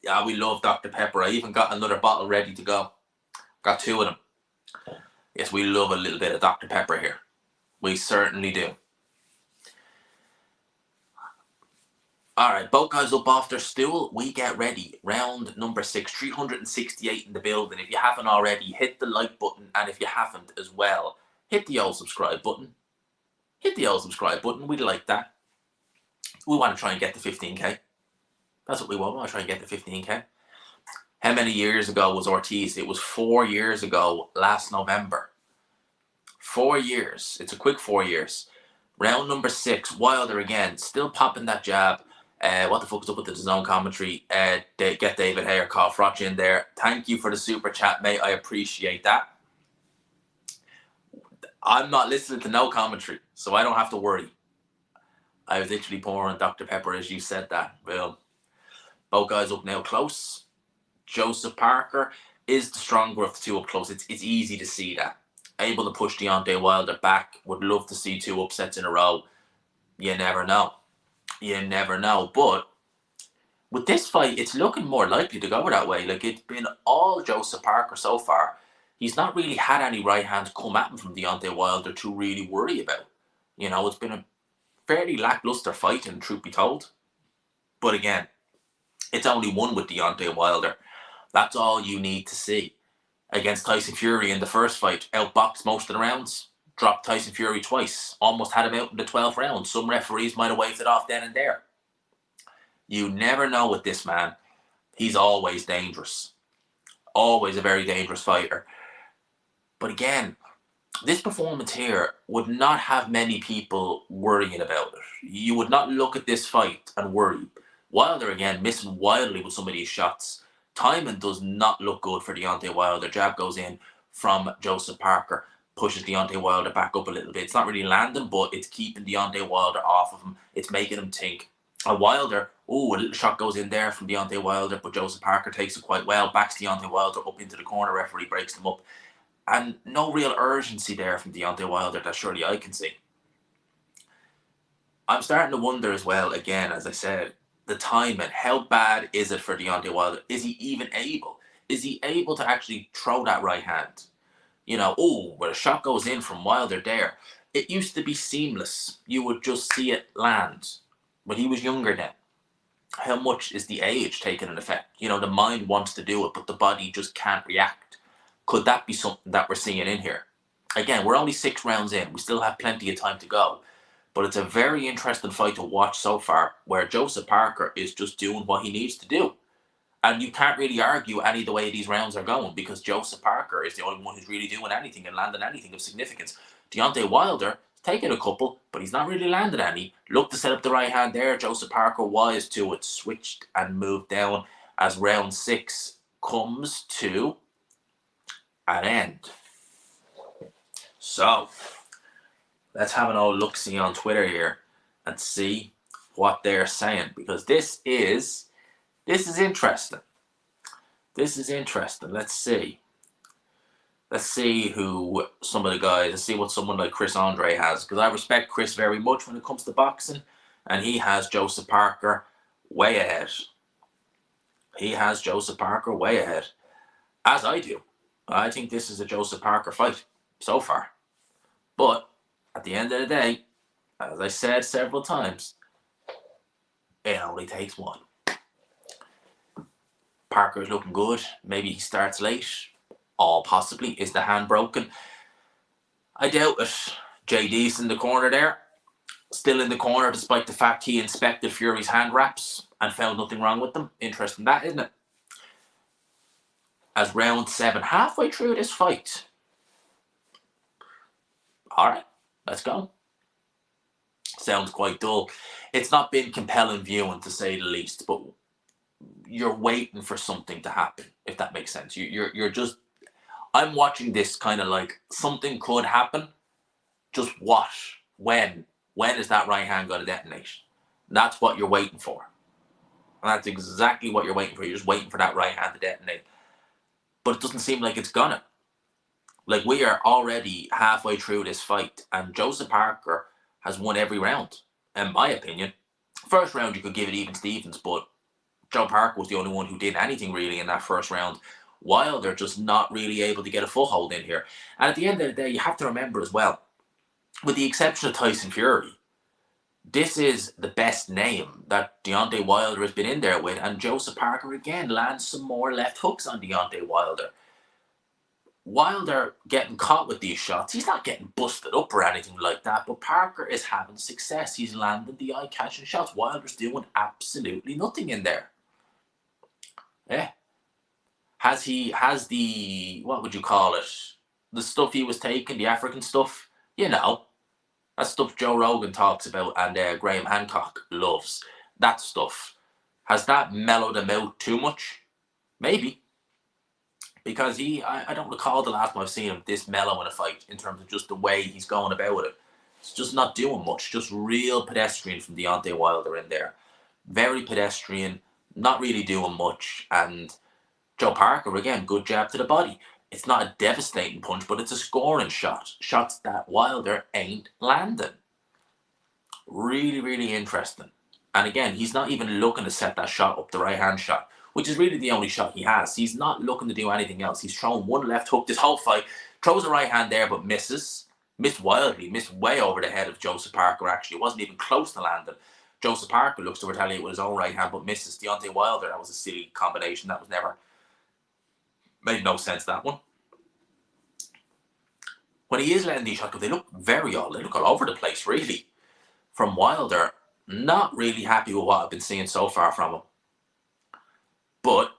Yeah, we love Dr. Pepper. I even got another bottle ready to go. Got 2 of them. Yes, we love a little bit of Dr. Pepper here. We certainly do. Alright, both guys up off their stool. We get ready. Round number 6, 368 in the building. If you haven't already, hit the like button. And if you haven't as well, hit the old subscribe button. Hit the old subscribe button. We'd like that. We want to try and get to 15k. That's what we want. We want to try and get to 15k. How many years ago was Ortiz? It was 4 years ago, last November. 4 years. It's a quick 4 years. Round number 6, Wilder again, still popping that jab. What the fuck is up with the DAZN commentary? They get David Hayer, Carl Frotch in there. Thank you for the super chat, mate. I appreciate that. I'm not listening to no commentary, so I don't have to worry. I was literally pouring Dr. Pepper as you said that. Well, both guys up now close. Joseph Parker is the stronger of the two up close. It's easy to see that. Able to push Deontay Wilder back. Would love to see 2 upsets in a row. You never know. You never know. But with this fight, it's looking more likely to go that way. Like, it's been all Joseph Parker so far. He's not really had any right hands come at him from Deontay Wilder to really worry about. You know, it's been a fairly lackluster fight, and truth be told. But again, it's only one with Deontay Wilder. That's all you need to see. Against Tyson Fury in the first fight, outboxed most of the rounds, dropped Tyson Fury twice, almost had him out in the 12th round. Some referees might have waved it off then and there. You never know with this man. He's always dangerous. Always a very dangerous fighter. But again, this performance here would not have many people worrying about it. You would not look at this fight and worry. Wilder, again, missing wildly with some of these shots. Timing does not look good for Deontay Wilder. Jab goes in from Joseph Parker. Pushes Deontay Wilder back up a little bit. It's not really landing, but it's keeping Deontay Wilder off of him. It's making him think. A Wilder, a little shot goes in there from Deontay Wilder, but Joseph Parker takes it quite well. Backs Deontay Wilder up into the corner. Referee breaks them up. And no real urgency there from Deontay Wilder that surely I can see. I'm starting to wonder as well, again, as I said, the timing. How bad is it for Deontay Wilder? Is he even able? Is he able to actually throw that right hand? You know, where a shot goes in from Wilder there. It used to be seamless. You would just see it land. But he was younger then. How much is the age taking an effect? You know, the mind wants to do it, but the body just can't react. Could that be something that we're seeing in here? Again, we're only 6 rounds in. We still have plenty of time to go. But it's a very interesting fight to watch so far, where Joseph Parker is just doing what he needs to do. And you can't really argue any of the way these rounds are going, because Joseph Parker is the only one who's really doing anything and landing anything of significance. Deontay Wilder is taking a couple, but he's not really landed any. Looked to set up the right hand there. Joseph Parker wise to it, switched and moved down as round 6 comes to an end. So let's have an old look-see on Twitter here and see what they're saying, because this is interesting. This is interesting. Let's see. Let's see who some of the guys, let's see what someone like Chris Andre has, because I respect Chris very much when it comes to boxing, and he has Joseph Parker way ahead. He has Joseph Parker way ahead, as I do. I think this is a Joseph Parker fight so far. But at the end of the day, as I said several times, it only takes one. Parker is looking good. Maybe he starts late. All possibly. Is the hand broken? I doubt it. JD's in the corner there. Still in the corner despite the fact he inspected Fury's hand wraps and found nothing wrong with them. Interesting that, isn't it? As round 7, halfway through this fight. Alright, let's go. Sounds quite dull. It's not been compelling viewing, to say the least, but you're waiting for something to happen, if that makes sense. You're just, I'm watching this kind of like something could happen. Just what? When? When is that right hand going to detonate? That's what you're waiting for. And that's exactly what you're waiting for. You're just waiting for that right hand to detonate. But it doesn't seem like it's gonna. Like, we are already halfway through this fight, and Joseph Parker has won every round, in my opinion. First round, you could give it even Stevens, but Joe Parker was the only one who did anything really in that first round. Wilder just not really able to get a foothold in here. And at the end of the day, you have to remember as well, with the exception of Tyson Fury, this is the best name that Deontay Wilder has been in there with, and Joseph Parker again lands some more left hooks on Deontay Wilder. Wilder getting caught with these shots, he's not getting busted up or anything like that, but Parker is having success. He's landing the eye-catching shots. Wilder's doing absolutely nothing in there. Yeah. Has the, what would you call it, the stuff he was taking, the African stuff, that stuff Joe Rogan talks about and Graham Hancock loves, that stuff, has that mellowed him out too much? Maybe. Because I don't recall the last time I've seen him this mellow in a fight in terms of just the way he's going about it. It's just not doing much. Just real pedestrian from Deontay Wilder in there. Very pedestrian, not really doing much. And Joe Parker, again, good jab to the body. It's not a devastating punch, but it's a scoring shot. Shots that Wilder ain't landing. Really, really interesting. And again, he's not even looking to set that shot up, the right-hand shot, which is really the only shot he has. He's not looking to do anything else. He's thrown one left hook this whole fight, throws a right hand there, but misses. Missed wildly, missed way over the head of Joseph Parker, actually. It wasn't even close to landing. Joseph Parker looks to retaliate with his own right hand, but misses Deontay Wilder. That was a silly combination. That was never... made no sense, that one. When he is letting these shots go, they look they look all over the place, really. From Wilder, not really happy with what I've been seeing so far from him. But,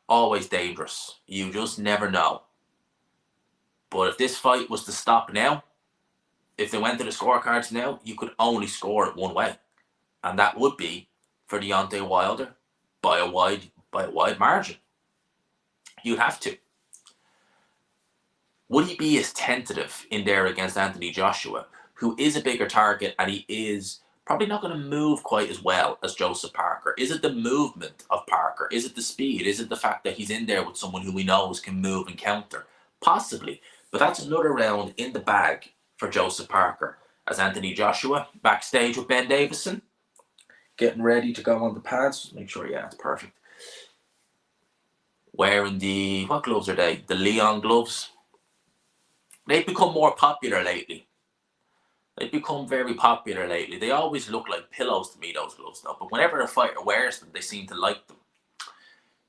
always dangerous. You just never know. But if this fight was to stop now, if they went to the scorecards now, you could only score it one way. And that would be for Deontay Wilder by a wide margin. You'd have to. Would he be as tentative in there against Anthony Joshua, who is a bigger target, and he is probably not going to move quite as well as Joseph Parker? Is it the movement of Parker? Is it the speed? Is it the fact that he's in there with someone who he knows can move and counter? Possibly. But that's another round in the bag for Joseph Parker, as Anthony Joshua backstage with Ben Davison, getting ready to go on the pads. Make sure, it's perfect. Wearing the, what gloves are they? The Leon gloves. They've become more popular lately. They've become very popular lately. They always look like pillows to me, those gloves, though. But whenever a fighter wears them, they seem to like them.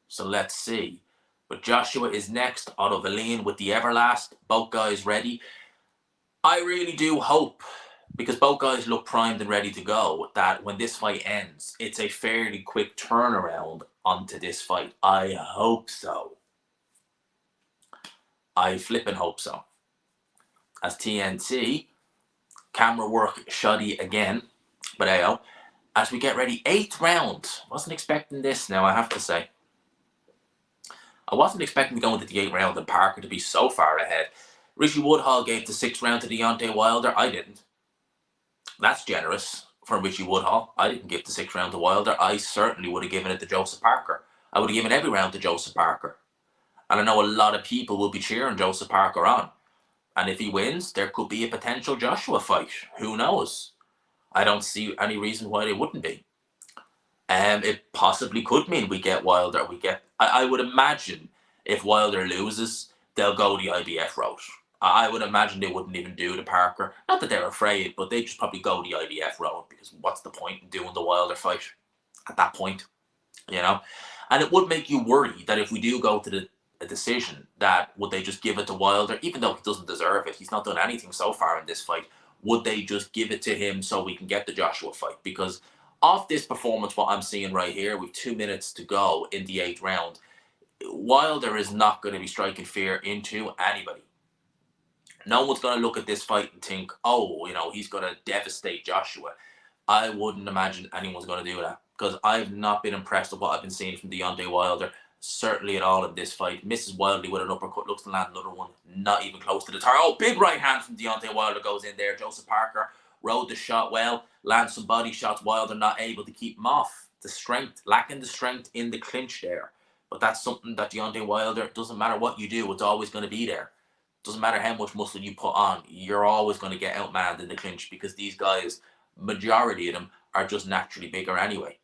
So let's see. But Joshua is next. Otto Wallin with the Everlast. Both guys ready. I really do hope, because both guys look primed and ready to go, that when this fight ends, it's a fairly quick turnaround onto this fight. I hope so. I flippin' hope so. As TNT, camera work shoddy again, but as we get ready, 8th round. Wasn't expecting this now, I have to say. I wasn't expecting to go into the 8th round and Parker to be so far ahead. Richie Woodhall gave the 6th round to Deontay Wilder. I didn't. That's generous from Richie Woodhall. I didn't give the 6th round to Wilder. I certainly would have given it to Joseph Parker. I would have given every round to Joseph Parker. And I know a lot of people will be cheering Joseph Parker on. And if he wins, there could be a potential Joshua fight. Who knows? I don't see any reason why they wouldn't be. It possibly could mean we get Wilder. I would imagine if Wilder loses, they'll go the IBF route. I would imagine they wouldn't even do the Parker. Not that they're afraid, but they just probably go the IBF route, because what's the point in doing the Wilder fight at that point? And it would make you worry that if we do go to a decision, that would they just give it to Wilder, even though he doesn't deserve it? He's not done anything so far in this fight. Would they just give it to him so we can get the Joshua fight? Because off this performance, what I'm seeing right here, with 2 minutes to go in the 8th round, Wilder is not going to be striking fear into anybody. No one's going to look at this fight and think, he's going to devastate Joshua. I wouldn't imagine anyone's going to do that, because I've not been impressed with what I've been seeing from Deontay Wilder, certainly at all in this fight. Misses wildly with an uppercut, looks to land another one, not even close to the target. Oh, big right hand from Deontay Wilder goes in there. Joseph Parker rode the shot well, lands some body shots. Wilder not able to keep him off. The strength, lacking the strength in the clinch there. But that's something that Deontay Wilder, doesn't matter what you do, it's always going to be there. Doesn't matter how much muscle you put on, you're always going to get outmanned in the clinch, because these guys, majority of them, are just naturally bigger anyway.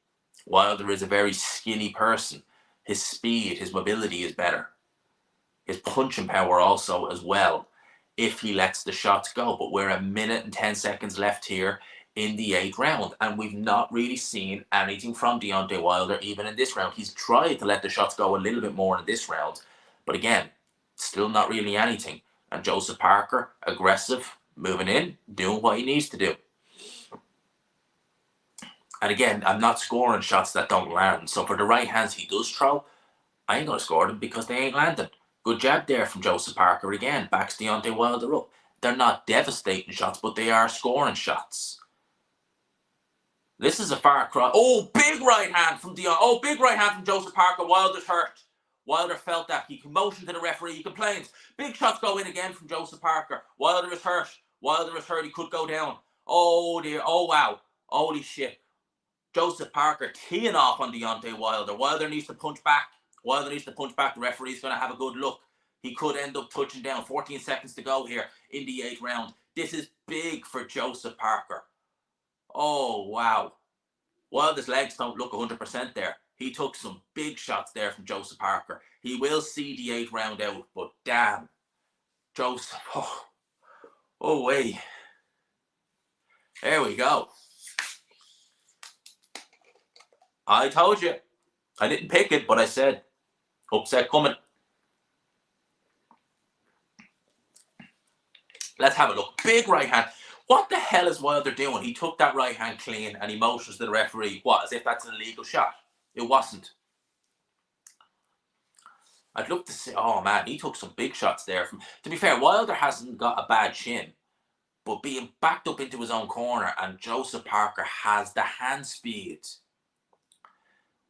Wilder is a very skinny person. His speed, his mobility is better. His punching power also as well, if he lets the shots go. But we're 1 minute and 10 seconds left here in the 8th round, and we've not really seen anything from Deontay Wilder even in this round. He's tried to let the shots go a little bit more in this round, but again, still not really anything. And Joseph Parker, aggressive, moving in, doing what he needs to do. And again, I'm not scoring shots that don't land. So for the right hands he does throw, I ain't going to score them because they ain't landing. Good jab there from Joseph Parker again. Backs Deontay Wilder up. They're not devastating shots, but they are scoring shots. This is a far cry. Oh, big right hand from Deontay. Oh, big right hand from Joseph Parker. Wilder's hurt. Wilder felt that. He motioned to the referee. He complains. Big shots go in again from Joseph Parker. Wilder is hurt. Wilder is hurt. He could go down. Oh, dear. Oh, wow. Holy shit. Joseph Parker teeing off on Deontay Wilder. Wilder needs to punch back. Wilder needs to punch back. The referee's going to have a good look. He could end up touching down. 14 seconds to go here in the 8th round. This is big for Joseph Parker. Oh, wow. Wilder's legs don't look 100% there. He took some big shots there from Joseph Parker. He will see the 8th round out, but damn. Joseph. Oh, wait. There we go. I told you. I didn't pick it, but I said upset coming. Let's have a look. Big right hand. What the hell is Wilder doing? He took that right hand clean and he motions to the referee. What, as if that's an illegal shot? It wasn't. I'd love to see. Oh man, he took some big shots there. To be fair, Wilder hasn't got a bad chin, but being backed up into his own corner, and Joseph Parker has the hand speed.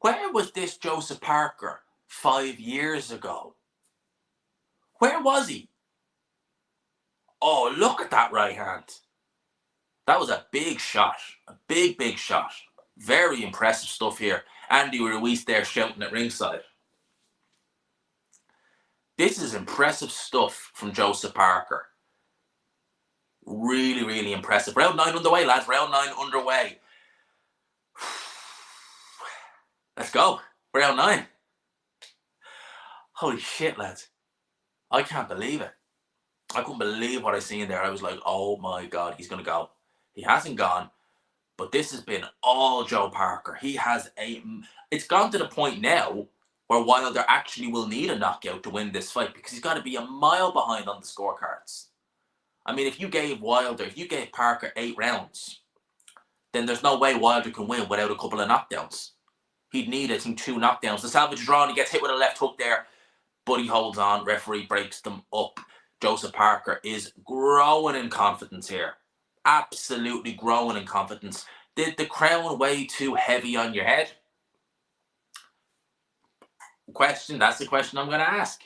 Where was this Joseph Parker 5 years ago? Where was he? Oh, look at that right hand. That was a big shot. A big, big shot. Very impressive stuff here. Andy Ruiz there shouting at ringside. This is impressive stuff from Joseph Parker. Really, really impressive. Round 9 underway, lads. Round 9 underway. Let's go. Round 9. Holy shit, lads. I can't believe it. I couldn't believe what I seen there. I was like, oh my God, he's going to go. He hasn't gone, but this has been all Joe Parker. He has it's gone to the point now where Wilder actually will need a knockout to win this fight, because he's got to be a mile behind on the scorecards. I mean, if you gave Parker 8 rounds, then there's no way Wilder can win without a couple of knockdowns. He'd need, I think, 2 knockdowns. The salvage draw, and he gets hit with a left hook there, but he holds on. Referee breaks them up. Joseph Parker is growing in confidence here. Absolutely growing in confidence. Did the crown weigh too heavy on your head? That's the question I'm going to ask.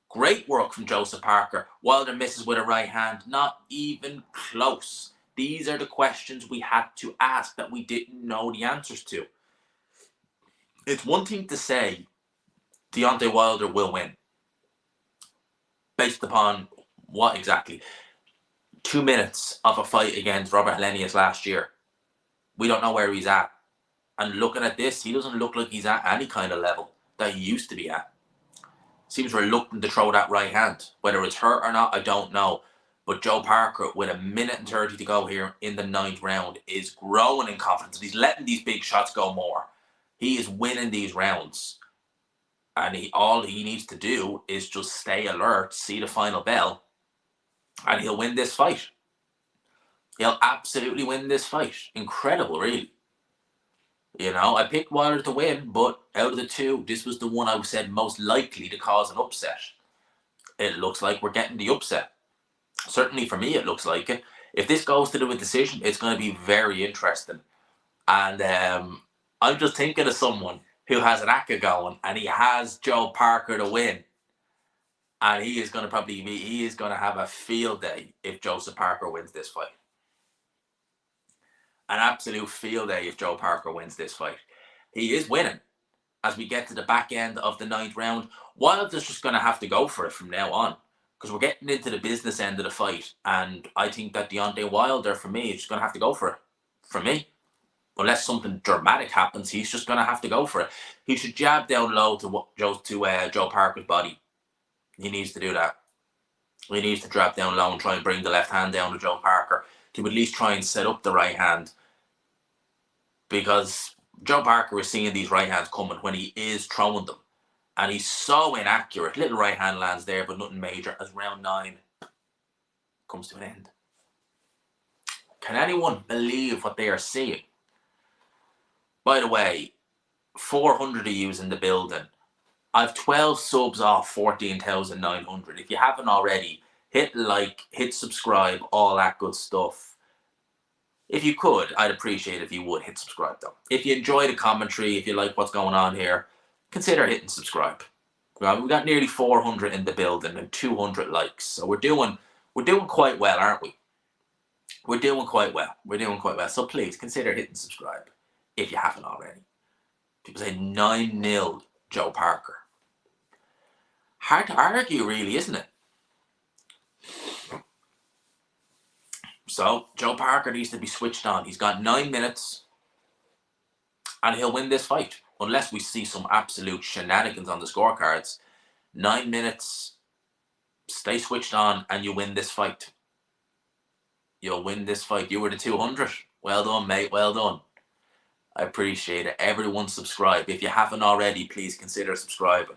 Great work from Joseph Parker. Wilder misses with a right hand. Not even close. These are the questions we had to ask that we didn't know the answers to. It's one thing to say Deontay Wilder will win. Based upon what exactly? 2 minutes of a fight against Robert Helenius last year. We don't know where he's at. And looking at this, he doesn't look like he's at any kind of level that he used to be at. Seems reluctant to throw that right hand. Whether it's hurt or not, I don't know. But Joe Parker, with 1 minute and 30 to go here in the 9th round, is growing in confidence. He's letting these big shots go more. He is winning these rounds. And all he needs to do is just stay alert, see the final bell, and he'll win this fight. He'll absolutely win this fight. Incredible, really. You know, I picked Wilder to win, but out of the 2, this was the one I said most likely to cause an upset. It looks like we're getting the upset. Certainly for me, it looks like it. If this goes to a decision, it's going to be very interesting. And I'm just thinking of someone who has an ACCA going, and he has Joe Parker to win. And he is going to have a field day if Joseph Parker wins this fight. An absolute field day if Joe Parker wins this fight. He is winning as we get to the back end of the 9th round. Wilder's just going to have to go for it from now on, because we're getting into the business end of the fight. And I think that Deontay Wilder, for me, is just going to have to go for it. For me. Unless something dramatic happens, he's just going to have to go for it. He should jab down low to Joe Parker's body. He needs to do that. He needs to drop down low and try and bring the left hand down to Joe Parker to at least try and set up the right hand. Because Joe Parker is seeing these right hands coming when he is throwing them. And he's so inaccurate. Little right hand lands there, but nothing major as round 9 comes to an end. Can anyone believe what they are seeing? By the way, 400 of yous in the building. I've 12 subs off 14,900. If you haven't already, hit like, hit subscribe, all that good stuff. If you could, I'd appreciate it if you would hit subscribe though. If you enjoy the commentary, if you like what's going on here, consider hitting subscribe. We've got nearly 400 in the building and 200 likes. So we're doing quite well, aren't we? We're doing quite well. So please consider hitting subscribe if you haven't already. People say 9-0 Joe Parker. Hard to argue, really, isn't it? So Joe Parker needs to be switched on. He's got 9 minutes and he'll win this fight. Unless we see some absolute shenanigans on the scorecards. 9 minutes, stay switched on and you win this fight. You'll win this fight. You were the 200. Well done, mate. Well done. I appreciate it. Everyone subscribe. If you haven't already, please consider subscribing.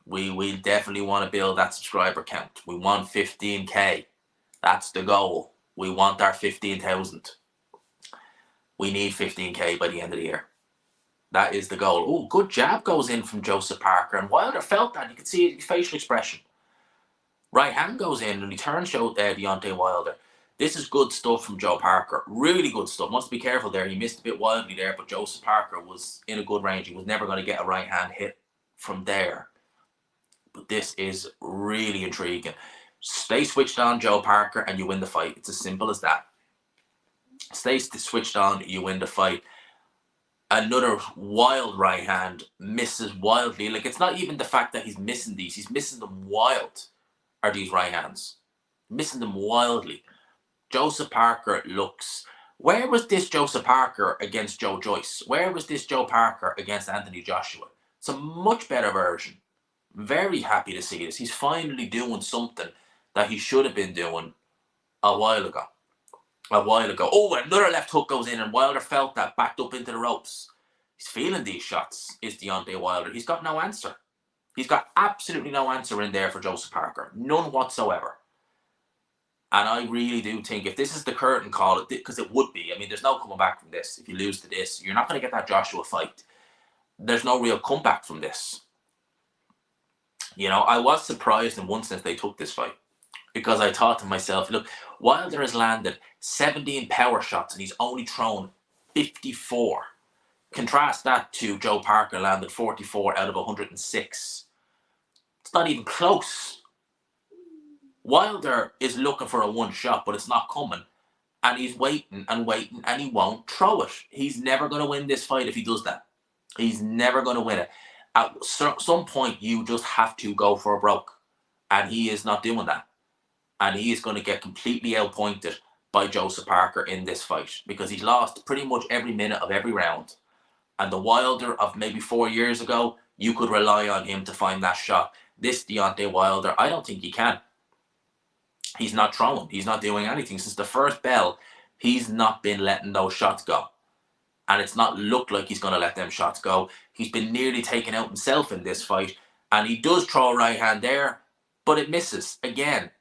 We definitely want to build that subscriber count. We want 15k. That's the goal. We want our 15,000. We need 15k by the end of the year. That is the goal. Oh, good jab goes in from Joseph Parker. And Wilder felt that. You could see his facial expression. Right hand goes in and he turns Deontay Wilder. This is good stuff from Joe Parker. Really good stuff. Must be careful there. He missed a bit wildly there, but Joseph Parker was in a good range. He was never going to get a right hand hit from there. But this is really intriguing. Stay switched on, Joe Parker, and you win the fight. It's as simple as that. Stay switched on, you win the fight. Another wild right hand, misses wildly. Like, it's not even the fact that he's missing these. He's missing them wild, are these right hands. Missing them wildly. Joseph Parker looks... Where was this Joseph Parker against Joe Joyce? Where was this Joe Parker against Anthony Joshua? It's a much better version. Very happy to see this. He's finally doing something that he should have been doing a while ago. Oh, another left hook goes in and Wilder felt that, backed up into the ropes. He's feeling these shots, is Deontay Wilder. He's got no answer. He's got absolutely no answer in there for Joseph Parker. None whatsoever. And I really do think if this is the curtain call, because it would be, I mean, there's no coming back from this. If you lose to this, you're not going to get that Joshua fight. There's no real comeback from this. You know, I was surprised in one sense they took this fight. Because I thought to myself, look, Wilder has landed 17 power shots and he's only thrown 54. Contrast that to Joe Parker landed 44 out of 106. It's not even close. Wilder is looking for a one shot, but it's not coming. And he's waiting and waiting and he won't throw it. He's never going to win this fight if he does that. He's never going to win it. At some point, you just have to go for a broke. And he is not doing that. And he is going to get completely outpointed by Joseph Parker in this fight. Because he's lost pretty much every minute of every round. And the Wilder of maybe 4 years ago, you could rely on him to find that shot. This Deontay Wilder, I don't think he can. He's not throwing. He's not doing anything. Since the first bell, he's not been letting those shots go. And it's not looked like he's going to let them shots go. He's been nearly taken out himself in this fight. And he does throw a right hand there, but it misses again.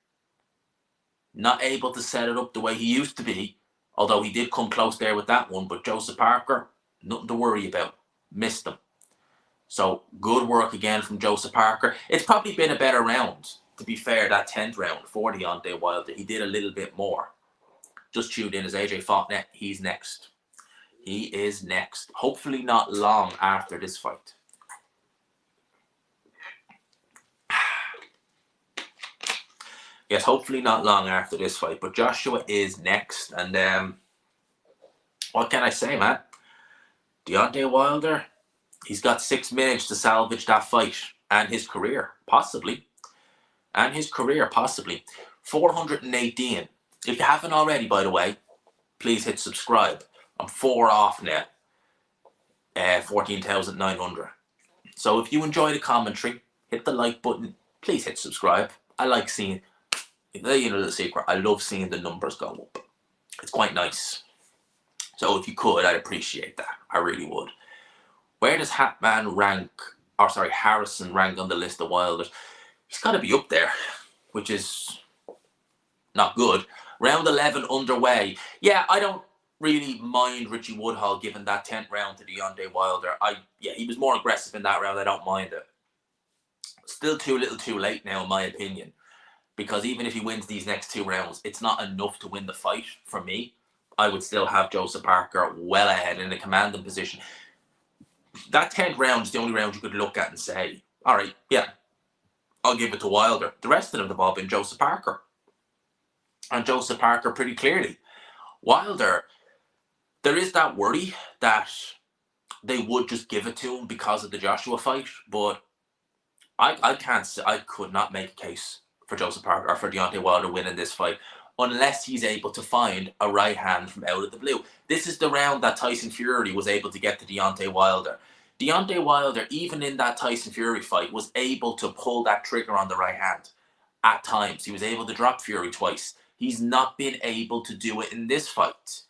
Not able to set it up the way he used to be. Although he did come close there with that one. But Joseph Parker, nothing to worry about. Missed him. So good work again from Joseph Parker. It's probably been a better round. To be fair, that 10th round for Deontay Wilder, he did a little bit more. just tuned in, as AJ fought net. He's next. He is next. Hopefully not long after this fight. Yes, hopefully not long after this fight. But Joshua is next. And what can I say, man? Deontay Wilder, he's got 6 minutes to salvage that fight and his career, possibly. 418. If you haven't already, by the way, please hit subscribe. I'm 4 off now. 14,900. So if you enjoy the commentary, hit the like button. Please hit subscribe. I like seeing, the secret, I love seeing the numbers go up. It's quite nice. So if you could, I'd appreciate that. I really would. Where does Harrison rank on the list of Wilders? He's got to be up there, which is not good. Round 11 underway. Yeah, I don't really mind Richie Woodhull giving that 10th round to Deontay Wilder. He was more aggressive in that round. I don't mind it. Still too little too late now, in my opinion. Because even if he wins these next 2 rounds, it's not enough to win the fight for me. I would still have Joseph Parker well ahead in a commanding position. That 10th round is the only round you could look at and say, all right, yeah, I'll give it to Wilder. The rest of them have all been Joseph Parker. And Joseph Parker pretty clearly. Wilder, there is that worry that they would just give it to him because of the Joshua fight, but I could not make a case for Joseph Parker or for Deontay Wilder winning this fight unless he's able to find a right hand from out of the blue. This is the round that Tyson Fury was able to get to Deontay Wilder. Deontay Wilder, even in that Tyson Fury fight, was able to pull that trigger on the right hand at times. He was able to drop Fury twice. He's not been able to do it in this fight.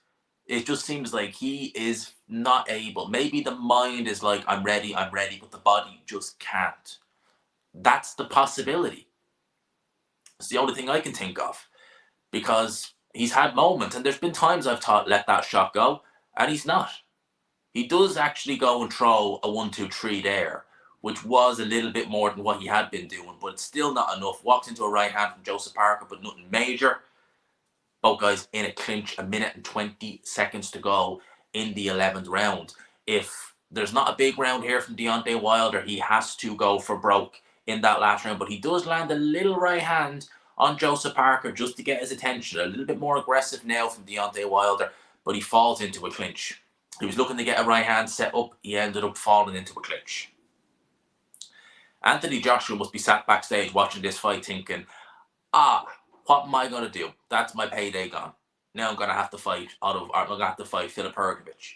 It just seems like he is not able. Maybe the mind is like, I'm ready, but the body just can't. That's the possibility. It's the only thing I can think of. Because he's had moments, and there's been times I've thought, let that shot go, and he's not. He does actually go and throw a 1-2-3 there, which was a little bit more than what he had been doing, but it's still not enough. Walks into a right hand from Joseph Parker, but nothing major. Both guys in a clinch, 1 minute and 20 seconds to go in the 11th round. If there's not a big round here from Deontay Wilder, he has to go for broke in that last round, but he does land a little right hand on Joseph Parker just to get his attention. A little bit more aggressive now from Deontay Wilder, but he falls into a clinch. He was looking to get a right hand set up. He ended up falling into a clinch. Anthony Joshua must be sat backstage watching this fight thinking, what am I going to do? That's my payday gone. Now I'm going to have to fight Filip Hrgović,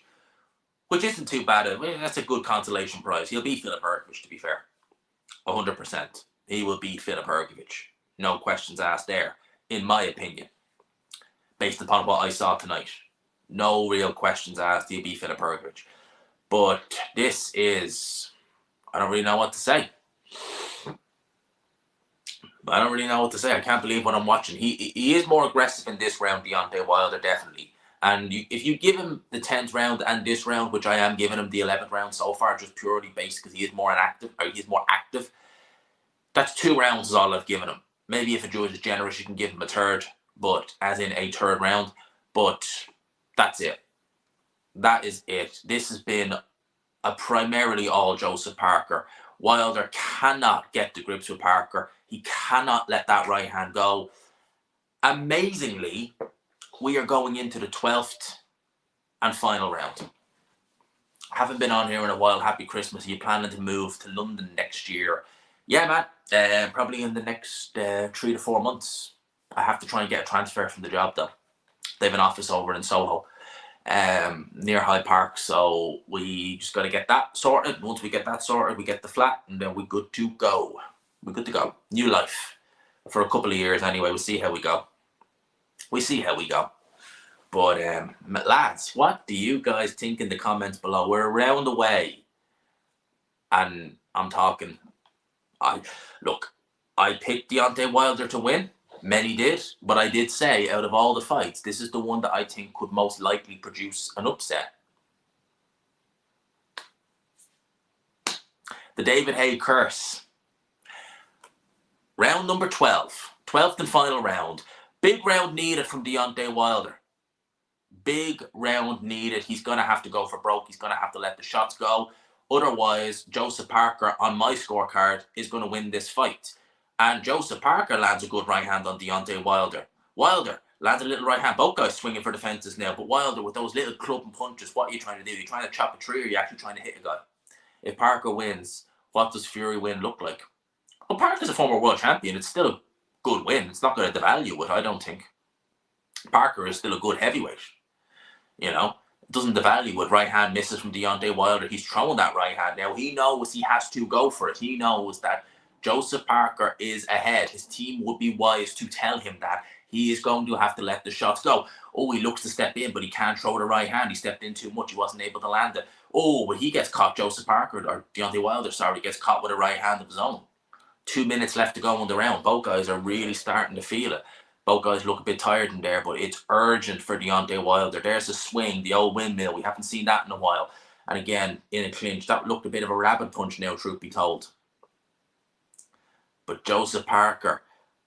which isn't too bad. That's a good consolation prize. He'll beat Filip Hrgović, to be fair. 100%. He will beat Filip Hrgović. No questions asked there, in my opinion. Based upon what I saw tonight. No real questions asked. He'll beat Filip Hrgović. But this is... I don't really know what to say. I can't believe what I'm watching. He is more aggressive in this round, Deontay Wilder, definitely. And if you give him the 10th round and this round, which I am giving him the 11th round so far, just purely based because he is more active. That's 2 rounds is all I've given him. Maybe if a judge is generous, you can give him a 3rd, but as in a 3rd round. But that's it. That is it. This has been a primarily all Joseph Parker. Wilder cannot get the grips with Parker. He cannot let that right hand go. Amazingly, we are going into the 12th and final round. I haven't been on here in a while. Happy Christmas. Are you planning to move to London next year? Yeah, man. Probably in the next 3 to 4 months. I have to try and get a transfer from the job, though. They have an office over in Soho, near Hyde Park. So we just got to get that sorted. Once we get that sorted, we get the flat, and then we're good to go. New life for a couple of years anyway. We'll see how we go. But lads, what do you guys think in the comments below? We're around the way, and I'm talking. I picked Deontay Wilder to win. Many did, but I did say out of all the fights, this is the one that I think could most likely produce an upset. The David Haye curse. Round number 12. 12th and final round. Big round needed from Deontay Wilder. big round needed. He's going to have to go for broke. He's going to have to let the shots go. Otherwise, Joseph Parker, on my scorecard, is going to win this fight. And Joseph Parker lands a good right hand on Deontay Wilder. Wilder lands a little right hand. Both guys swinging for the fences now. But Wilder, with those little club and punches, what are you trying to do? You're trying to chop a tree, or you're actually trying to hit a guy? If Parker wins, what does Fury win look like? Well, Parker's a former world champion. It's still a good win. It's not going to devalue it, I don't think. Parker is still a good heavyweight. You know, it doesn't devalue it. Right hand misses from Deontay Wilder. He's throwing that right hand. Now, he knows he has to go for it. He knows that Joseph Parker is ahead. His team would be wise to tell him that he is going to have to let the shots go. Oh, he looks to step in, but he can't throw the right hand. He stepped in too much. He wasn't able to land it. Oh, but he gets caught, Joseph Parker, or Deontay Wilder, sorry, gets caught with a right hand of his own. 2 minutes left to go in the round. Both guys are really starting to feel it. Both guys look a bit tired in there, but it's urgent for Deontay Wilder. There's a swing, the old windmill. We haven't seen that in a while. And again, in a clinch, that looked a bit of a rabbit punch now, truth be told. But Joseph Parker,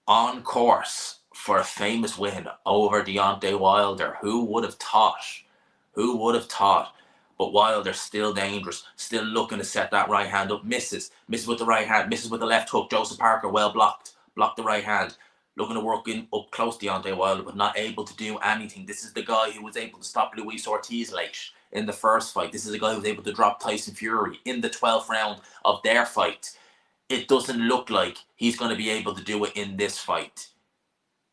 on course for a famous win over Deontay Wilder. Who would have thought? Who would have thought? But Wilder's still dangerous, still looking to set that right hand up. Misses with the right hand, misses with the left hook. Joseph Parker, well blocked the right hand. Looking to work in up close to Deontay Wilder, but not able to do anything. This is the guy who was able to stop Luis Ortiz late in the first fight. This is the guy who was able to drop Tyson Fury in the 12th round of their fight. It doesn't look like he's going to be able to do it in this fight.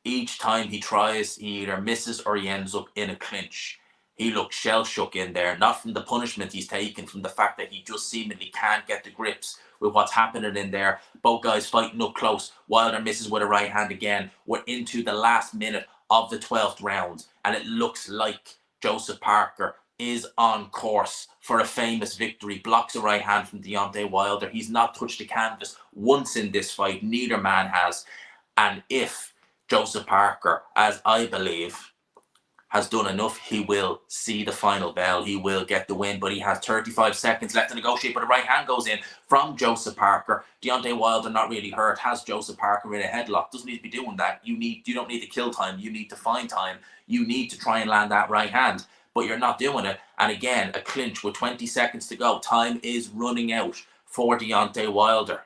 Each time he tries, he either misses or he ends up in a clinch. He looks shell-shook in there, not from the punishment he's taken, from the fact that he just seemingly can't get the grips with what's happening in there. Both guys fighting up close. Wilder misses with a right hand again. We're into the last minute of the 12th round, and it looks like Joseph Parker is on course for a famous victory. Blocks a right hand from Deontay Wilder. He's not touched the canvas once in this fight. Neither man has. And if Joseph Parker, as I believe, has done enough, he will see the final bell. He will get the win, but he has 35 seconds left to negotiate. But the right hand goes in from Joseph Parker. Deontay Wilder, not really hurt, has Joseph Parker in a headlock. Doesn't need to be doing that. You don't need to kill time. You need to find time. You need to try and land that right hand, but you're not doing it. And again, a clinch with 20 seconds to go. Time is running out for Deontay Wilder.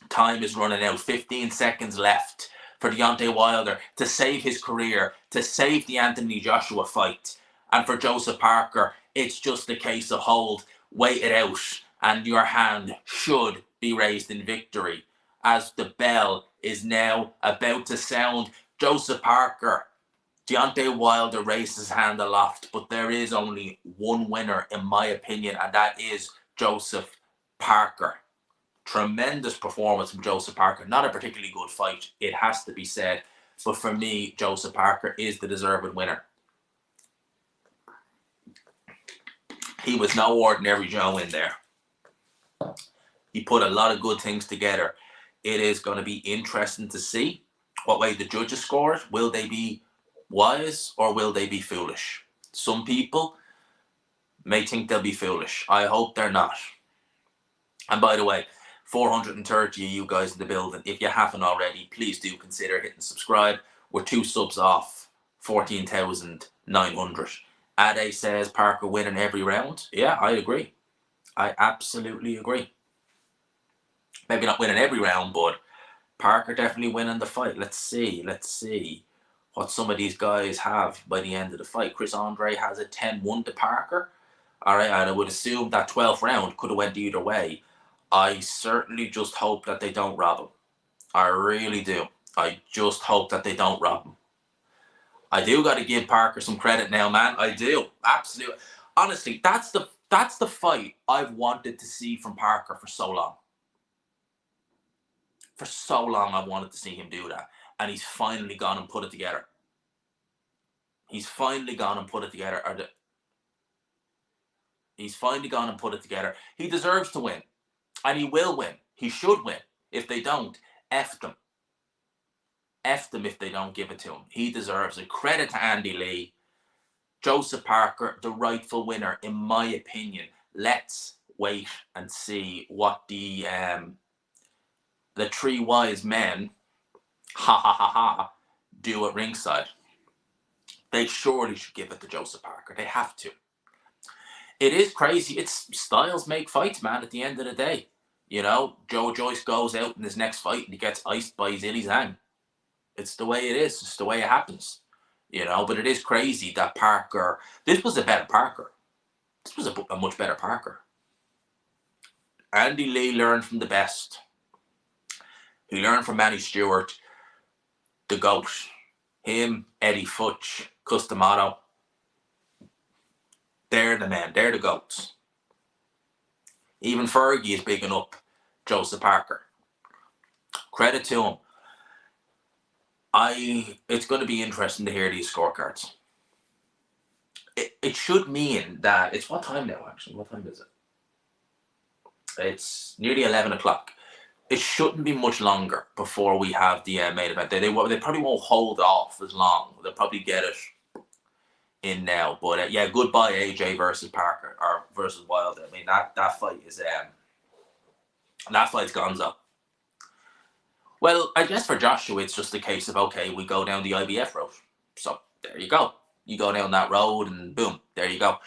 Time is running out. 15 seconds left for Deontay Wilder to save his career, to save the Anthony Joshua fight. And for Joseph Parker, it's just a case of hold, wait it out, and your hand should be raised in victory. As the bell is now about to sound, Joseph Parker, Deontay Wilder raised his hand aloft, but there is only one winner, in my opinion, and that is Joseph Parker. Tremendous performance from Joseph Parker. Not a particularly good fight, it has to be said. But for me, Joseph Parker is the deserved winner. He was no ordinary Joe in there. He put a lot of good things together. It is going to be interesting to see what way the judges score it. Will they be wise or will they be foolish? Some people may think they'll be foolish. I hope they're not. And by the way, 430 of you guys in the building. If you haven't already, please do consider hitting subscribe. We're 2 subs off 14,900. Ade says Parker winning every round. Yeah, I agree. I absolutely agree. Maybe not winning every round, but Parker definitely winning the fight. Let's see what some of these guys have by the end of the fight. Chris Andre has a 10-1 to Parker. All right, and I would assume that 12th round could have went either way. I certainly just hope that they don't rob him. I really do. I just hope that they don't rob him. I do got to give Parker some credit now, man. I do. Absolutely. Honestly, that's the fight I've wanted to see from Parker for so long. For so long, I wanted to see him do that. And he's finally gone and put it together. He's finally gone and put it together. He's finally gone and put it together. He deserves to win. And he will win. He should win. If they don't, F them. F them if they don't give it to him. He deserves it. Credit to Andy Lee. Joseph Parker, the rightful winner, in my opinion. Let's wait and see what the 3 wise men, do at ringside. They surely should give it to Joseph Parker. They have to. It is crazy. It's styles make fights, man, at the end of the day. You know, Joe Joyce goes out in his next fight and he gets iced by Zilly Zhang. It's the way it is. It's the way it happens. You know, but it is crazy that Parker, this was a better Parker. This was a much better Parker. Andy Lee learned from the best. He learned from Manny Stewart, the GOAT. Him, Eddie Futch, Customato. They're the men. They're the GOATs. Even Fergie is bigging up Joseph Parker. Credit to him. It's going to be interesting to hear these scorecards. It should mean that it's what time now, actually? What time is it? It's nearly 11 o'clock. It shouldn't be much longer before we have the main event. They probably won't hold off as long. They'll probably get it in now. But yeah, goodbye AJ versus Parker or versus Wilder. I mean that fight is that fight's gonzo. Well, I guess for Joshua it's just a case of okay, we go down the IBF road. So there you go. You go down that road and boom, there you go.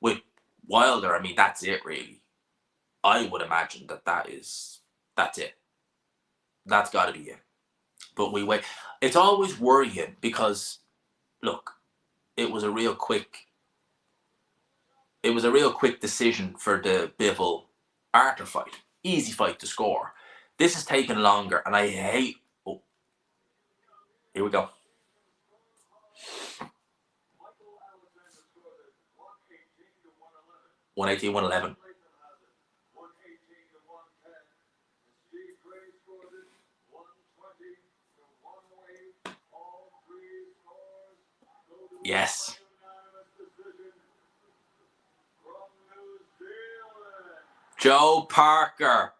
With Wilder, I mean that's it really. I would imagine that's it. That's got to be it. But we wait. It's always worrying because, look, it was a real quick decision for the Bivol Arthur fight. Easy fight to score. This is taking longer, and I hate. Oh, here we go. 118, 111. Yes. Joe Parker.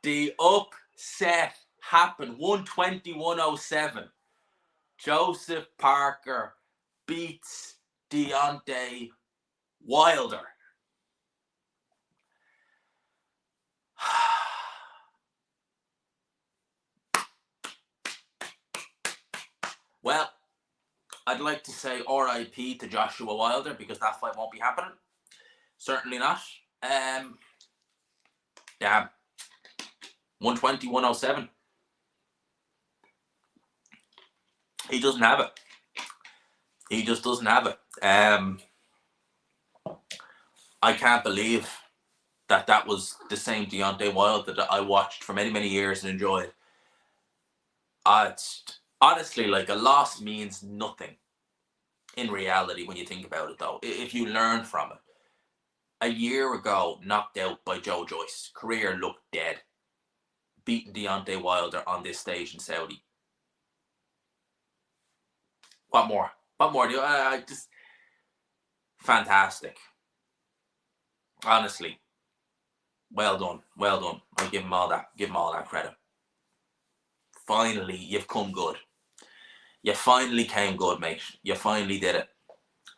The upset happened. 120, 107. Joseph Parker beats Deontay Wilder. Well, I'd like to say RIP to Joshua Wilder because that fight won't be happening. Certainly not. Damn. 120, 107. He doesn't have it. He just doesn't have it. I can't believe that was the same Deontay Wilder that I watched for many, many years and enjoyed. It's honestly like a loss means nothing in reality when you think about it, though. If you learn from it. A year ago, knocked out by Joe Joyce. Career looked dead. Beating Deontay Wilder on this stage in Saudi. What more? What more? Just fantastic. Honestly, well done. Well done. I give him all that. Give him all that credit. Finally, you've come good. You finally came good, mate. You finally did it.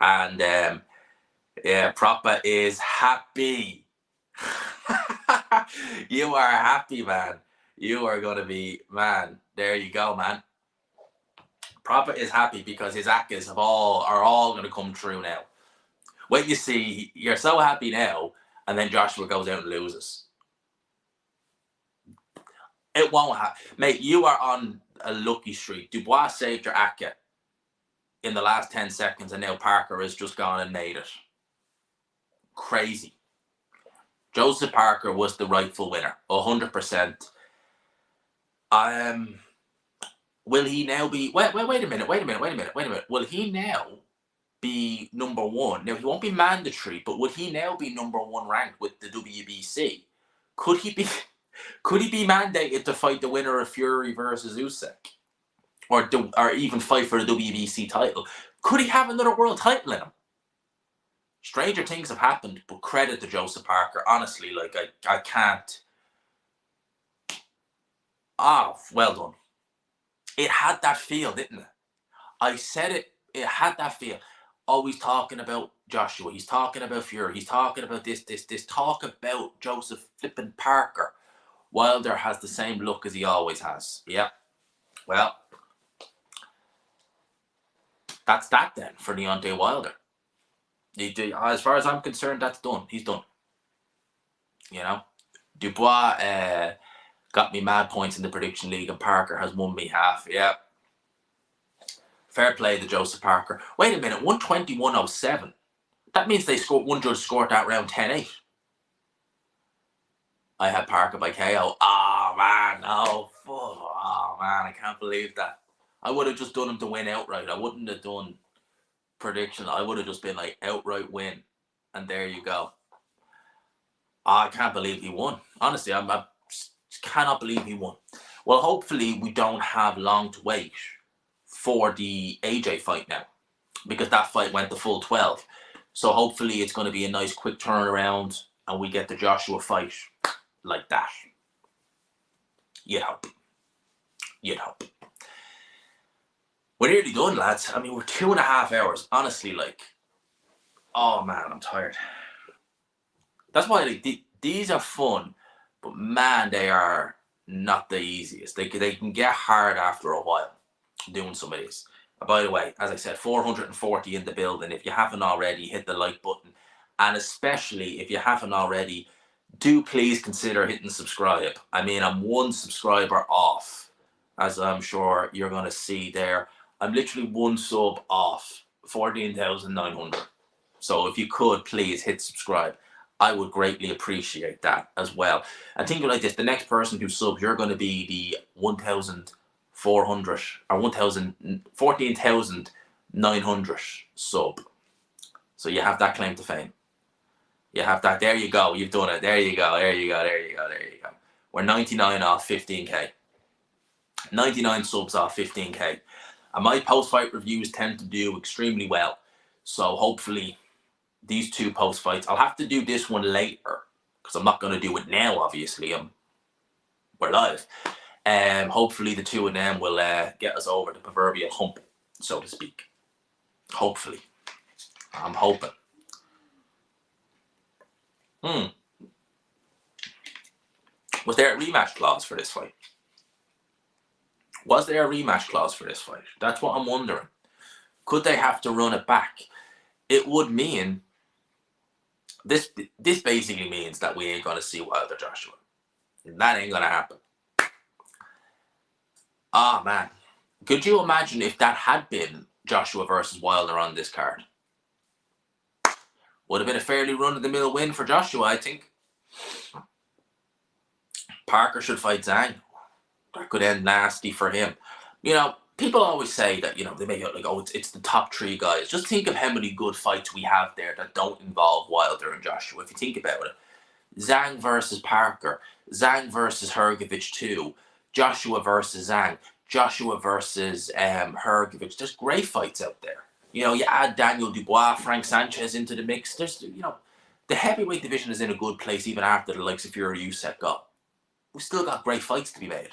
And yeah, Propa is happy. You are happy, man. You are going to be, man. There you go, man. Propa is happy because his actors are all going to come true now. Wait, you see, you're so happy now, and then Joshua goes out and loses. It won't happen. Mate, you are on a lucky streak. Dubois saved your Aka in the last 10 seconds, and now Parker has just gone and made it. Crazy. Joseph Parker was the rightful winner, 100%. Will he now be... Wait a minute. Will he now be number one? Now, he won't be mandatory, but would he now be number one ranked with the WBC? Could he be mandated to fight the winner of Fury versus Usyk? Or even fight for the WBC title? Could he have another world title in him? Stranger things have happened, but credit to Joseph Parker. Honestly, like, I can't... well done. It had that feel, didn't it? I said it. It had that feel. Always talking about Joshua. He's talking about Fury. He's talking about this. Talk about Joseph flipping Parker. Wilder has the same look as he always has. Yeah. Well, that's that then for Deontay Wilder. As far as I'm concerned, that's done. He's done. You know, Dubois got me mad points in the prediction league, and Parker has won me half. Yeah, fair play to Joseph Parker. Wait a minute, 121.07. That means they scored, one judge scored that round 10-8. I had Parker by KO. Oh man, no. Oh man, I can't believe that. I would have just done him to win outright. I wouldn't have done prediction. I would have just been like outright win, and there you go. I can't believe he won. Honestly, I cannot believe he won. Well, hopefully we don't have long to wait for the AJ fight now, because that fight went the full 12. So hopefully it's going to be a nice quick turnaround, and we get the Joshua fight like that. You'd hope. You'd hope. We're nearly done, lads. I mean, we're 2.5 hours. Honestly, like, oh man, I'm tired. That's why like, these are fun, but man, they are not the easiest. They can get hard after a while doing some of these. By the way, as I said, 440 in the building. If you haven't already, hit the like button. And especially if you haven't already, do please consider hitting subscribe. I mean, I'm 1 subscriber off, as I'm sure you're going to see there. I'm literally 1 sub off 14,900. So if you could, please hit subscribe. I would greatly appreciate that as well. And think of it like this, the next person who subs, you're going to be the 1,400 or 14,900 sub. So you have that claim to fame. You have that. There you go. You've done it. There you go. There you go. There you go. There you go. We're 99 off 15k. 99 subs off 15k. And my post-fight reviews tend to do extremely well. So hopefully these 2 post-fights, I'll have to do this one later because I'm not going to do it now, obviously. We're live. Hopefully the 2 of them will get us over the proverbial hump, so to speak. Hopefully. I'm hoping. Was there a rematch clause for this fight? Was there a rematch clause for this fight? That's what I'm wondering. Could they have to run it back? It would mean this basically means that we ain't going to see Wilder Joshua. That ain't going to happen. Ah, man. Could you imagine if that had been Joshua versus Wilder on this card? Would have been a fairly run-of-the-mill win for Joshua, I think. Parker should fight Zhang. That could end nasty for him. You know, people always say that, you know, they make it like, oh, it's the top 3 guys. Just think of how many good fights we have there that don't involve Wilder and Joshua, if you think about it. Zhang versus Parker. Zhang versus Hrgovic 2. Joshua versus Zhang. Joshua versus Hrgovic. There's great fights out there. You know, you add Daniel Dubois, Frank Sanchez into the mix. There's, you know, the heavyweight division is in a good place even after the likes of Fury Usyk got. We've still got great fights to be made.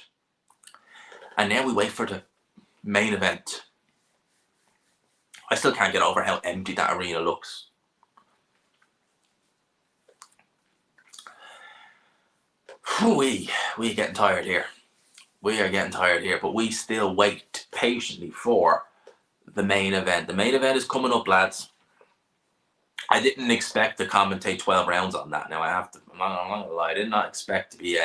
And now we wait for the main event. I still can't get over how empty that arena looks. We're getting tired here. We are getting tired here, but we still wait patiently for the main event. The main event is coming up, lads. I didn't expect to commentate 12 rounds on that. Now, I'm not going to lie. I did not expect to be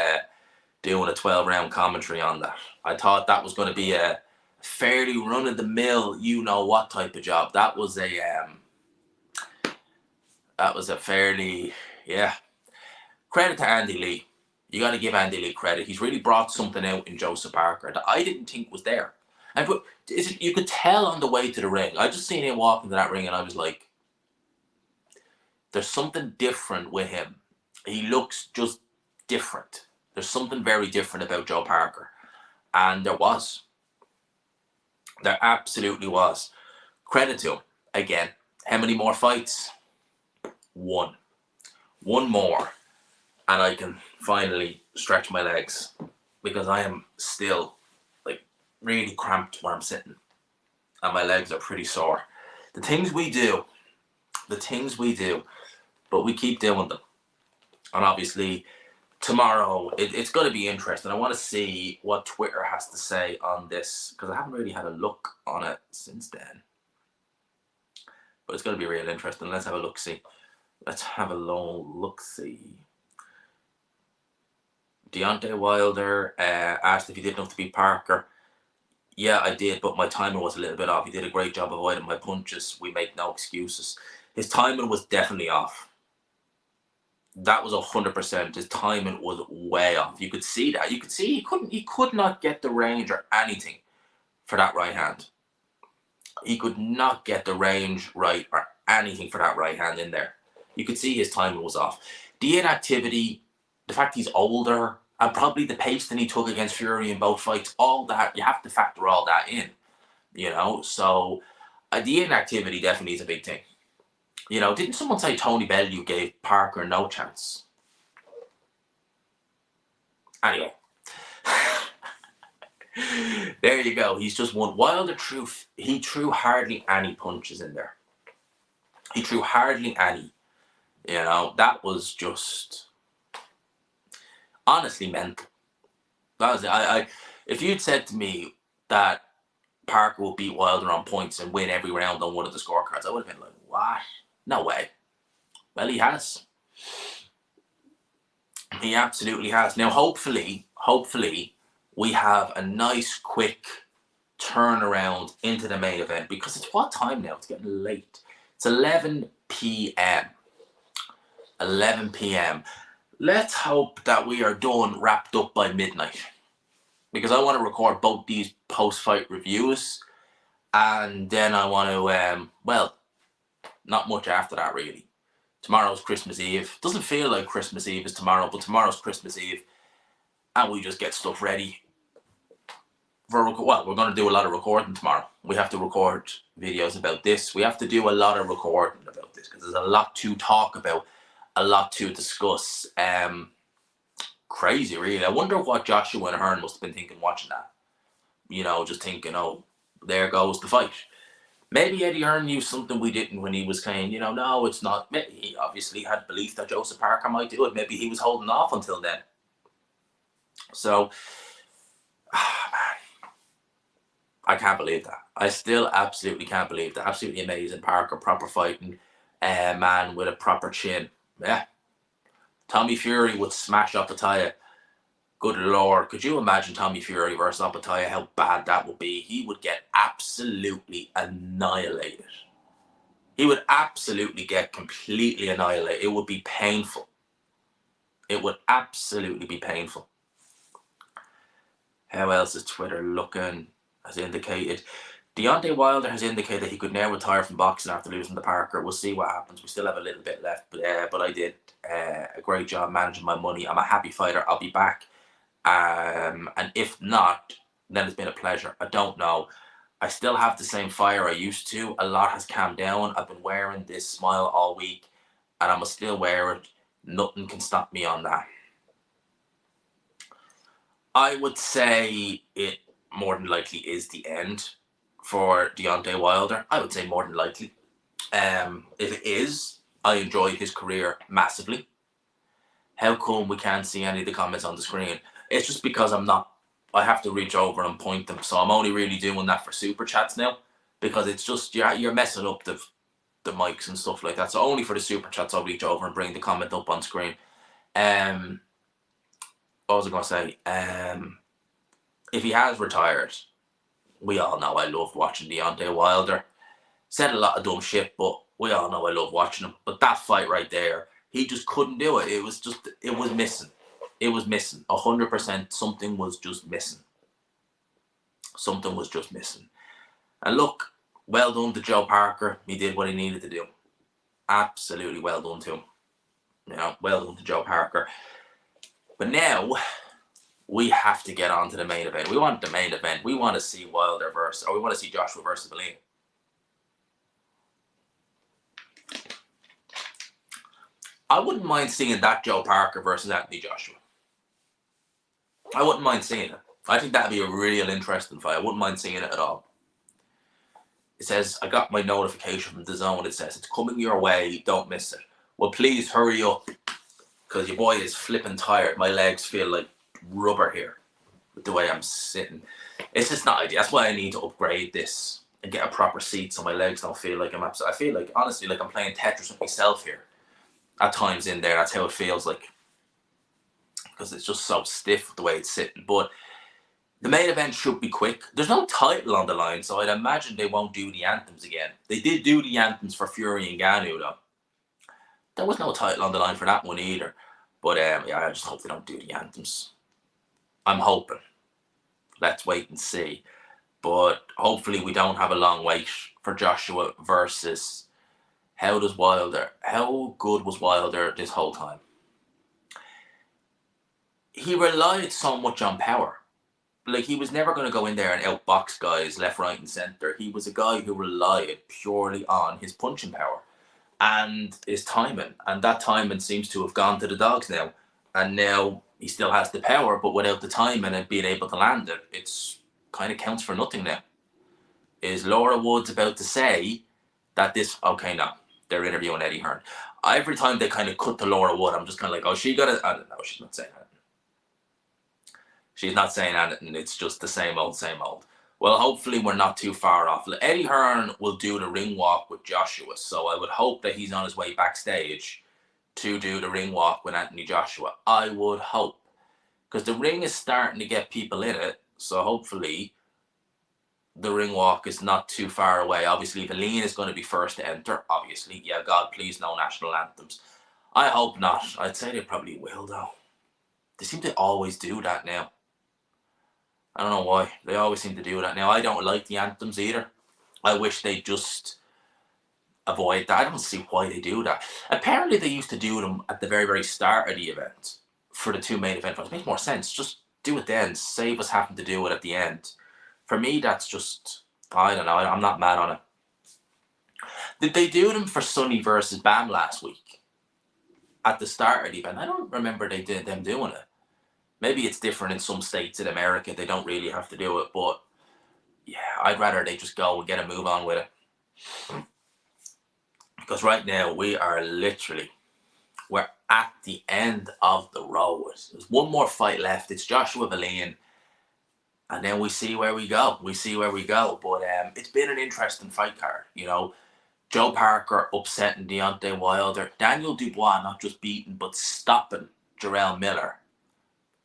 doing a 12-round commentary on that. I thought that was going to be a fairly run-of-the-mill, you-know-what type of job. That was a fairly, yeah. Credit to Andy Lee. You got to give Andy Lee credit. He's really brought something out in Joseph Parker that I didn't think was there. And you could tell on the way to the ring. I just seen him walk into that ring and I was like, there's something different with him. He looks just different. There's something very different about Joe Parker. And there was. There absolutely was. Credit to him. Again, how many more fights? 1. 1 more. And I can finally stretch my legs. Because I am still, like, really cramped where I'm sitting. And my legs are pretty sore. The things we do. But we keep doing them. And obviously, tomorrow, it's going to be interesting. I want to see what Twitter has to say on this, because I haven't really had a look on it since then. but it's going to be real interesting. Let's have a look-see. Let's have a long look-see. Deontay Wilder asked if he did enough to beat Parker. Yeah, I did, but my timing was a little bit off. He did a great job avoiding my punches. We make no excuses. His timing was definitely off. That was 100%. His timing was way off. You could see that. You could see he could not get the range or anything for that right hand. He could not get the range right or anything for that right hand in there. You could see his timing was off. The inactivity, the fact he's older, and probably the pace that he took against Fury in both fights, all that, you have to factor all that in, you know? So the inactivity definitely is a big thing. You know, didn't someone say Tony Bellew gave Parker no chance? Anyway. There you go. He's just won. Wilder he threw hardly any punches in there. He threw hardly any. You know, that was just honestly mental. That was it. If you'd said to me that Parker will beat Wilder on points and win every round on one of the scorecards, I would have been like, what? No way. Well, he has. He absolutely has. Now, hopefully, we have a nice, quick turnaround into the main event, because it's what time now? It's getting late. It's 11 p.m. 11 p.m. Let's hope that we are wrapped up by midnight, because I want to record both these post-fight reviews, and then I want to, well, not much after that, really. Tomorrow's Christmas Eve. Doesn't feel like Christmas Eve is tomorrow, but tomorrow's Christmas Eve, and we just get stuff ready. We're going to do a lot of recording tomorrow. We have to record videos about this. We have to do a lot of recording about this, because there's a lot to talk about, a lot to discuss. Crazy, really. I wonder what Joshua and Hearn must have been thinking watching that. You know, just thinking, oh, there goes the fight. Maybe Eddie Hearn knew something we didn't when he was saying, you know, no, it's not. Maybe he obviously had belief that Joseph Parker might do it. Maybe he was holding off until then. So, man, I can't believe that. I still absolutely can't believe that. Absolutely amazing. Parker, proper fighting man with a proper chin. Yeah. Tommy Fury would smash Opataya. Good Lord. Could you imagine Tommy Fury versus Opataya? How bad that would be. He would get absolutely annihilated. He would absolutely get completely annihilated. It would be painful. It would absolutely be painful. How else is Twitter looking? As indicated, Deontay Wilder has indicated he could now retire from boxing after losing to Parker. We'll see what happens. We still have a little bit left, but I did a great job managing my money. I'm a happy fighter. I'll be back. And if not, then it's been a pleasure. I don't know. I still have the same fire I used to. A lot has calmed down. I've been wearing this smile all week, and I'm still wear it. Nothing can stop me on that. I would say it more than likely is the end for Deontay Wilder. I would say more than likely. If it is, I enjoy his career massively. How come we can't see any of the comments on the screen? It's just because I have to reach over and point them. So I'm only really doing that for super chats now, because it's just, you're messing up the mics and stuff like that. So only for the super chats, I'll reach over and bring the comment up on screen. What was I going to say? If he has retired, we all know I love watching Deontay Wilder. Said a lot of dumb shit, but we all know I love watching him. But that fight right there, he just couldn't do it. It was missing. It was missing. 100%. Something was just missing. Something was just missing. And look, well done to Joe Parker. He did what he needed to do. Absolutely well done to him. You know, well done to Joe Parker. But now we have to get on to the main event. We want the main event. We want to see Wilder we want to see Joshua versus Wallin. I wouldn't mind seeing that Joe Parker versus Anthony Joshua. I wouldn't mind seeing it. I think that'd be a real interesting fight. I wouldn't mind seeing it at all. It says, I got my notification from DAZN. It says, it's coming your way. Don't miss it. Well, please hurry up, because your boy is flipping tired. My legs feel like rubber here with the way I'm sitting. It's just not ideal. That's why I need to upgrade this and get a proper seat so my legs don't feel like I feel like, honestly, like I'm playing Tetris with myself here. At times in there, that's how it feels like. Because it's just so stiff the way it's sitting. But the main event should be quick. There's no title on the line, so I'd imagine they won't do the anthems again. They did do the anthems for Fury and Ganu, though. There was no title on the line for that one either. But yeah, I just hope they don't do the anthems. I'm hoping. Let's wait and see. But hopefully we don't have a long wait for Joshua versus... How good was Wilder this whole time? He relied so much on power. Like, he was never going to go in there and outbox guys left, right, and centre. He was a guy who relied purely on his punching power and his timing. And that timing seems to have gone to the dogs now. And now he still has the power, but without the timing and being able to land it, it's kind of counts for nothing now. Is Laura Woods about to say that this... Okay, no. They're interviewing Eddie Hearn. Every time they kind of cut to Laura Wood, I'm just kind of like, oh, she got it. I don't know. She's not saying anything. She's not saying anything. It's just the same old, same old. Well, hopefully we're not too far off. Eddie Hearn will do the ring walk with Joshua, so I would hope that he's on his way backstage to do the ring walk with Anthony Joshua. I would hope. Because the ring is starting to get people in it, so hopefully the ring walk is not too far away. Obviously, Valine is going to be first to enter. Obviously, yeah, God, please, no national anthems. I hope not. I'd say they probably will, though. They seem to always do that now. I don't know why. They always seem to do that now. I don't like the anthems either. I wish they'd just avoid that. I don't see why they do that. Apparently, they used to do them at the very, very start of the event for the two main event fights. It makes more sense. Just do it then. Save us having to do it at the end. For me, that's just... I don't know. I'm not mad on it. Did they do them for Sonny versus Bam last week? At the start of the event? I don't remember they did them doing it. Maybe it's different in some states in America. They don't really have to do it. But yeah, I'd rather they just go and get a move on with it. Because right now, we're at the end of the road. There's one more fight left. It's Joshua Valine. And then we see where we go. But it's been an interesting fight card, you know. Joe Parker upsetting Deontay Wilder. Daniel Dubois not just beating, but stopping Jarrell Miller.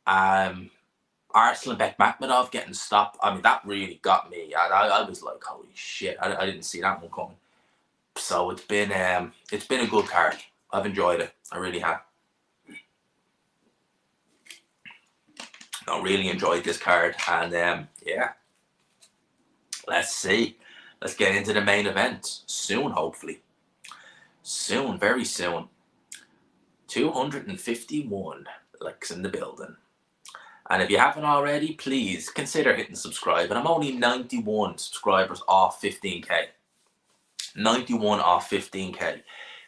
Arslan Bekmambetov getting stopped. I mean, that really got me. I was like, holy shit. I didn't see that one coming. So it's been a good card. I've enjoyed it. I really have. I really enjoyed this card, and yeah, let's see. Let's get into the main event soon, hopefully. Soon, very soon. 251 likes in the building. And if you haven't already, please consider hitting subscribe. And I'm only 91 subscribers off 15k. 91 off 15k.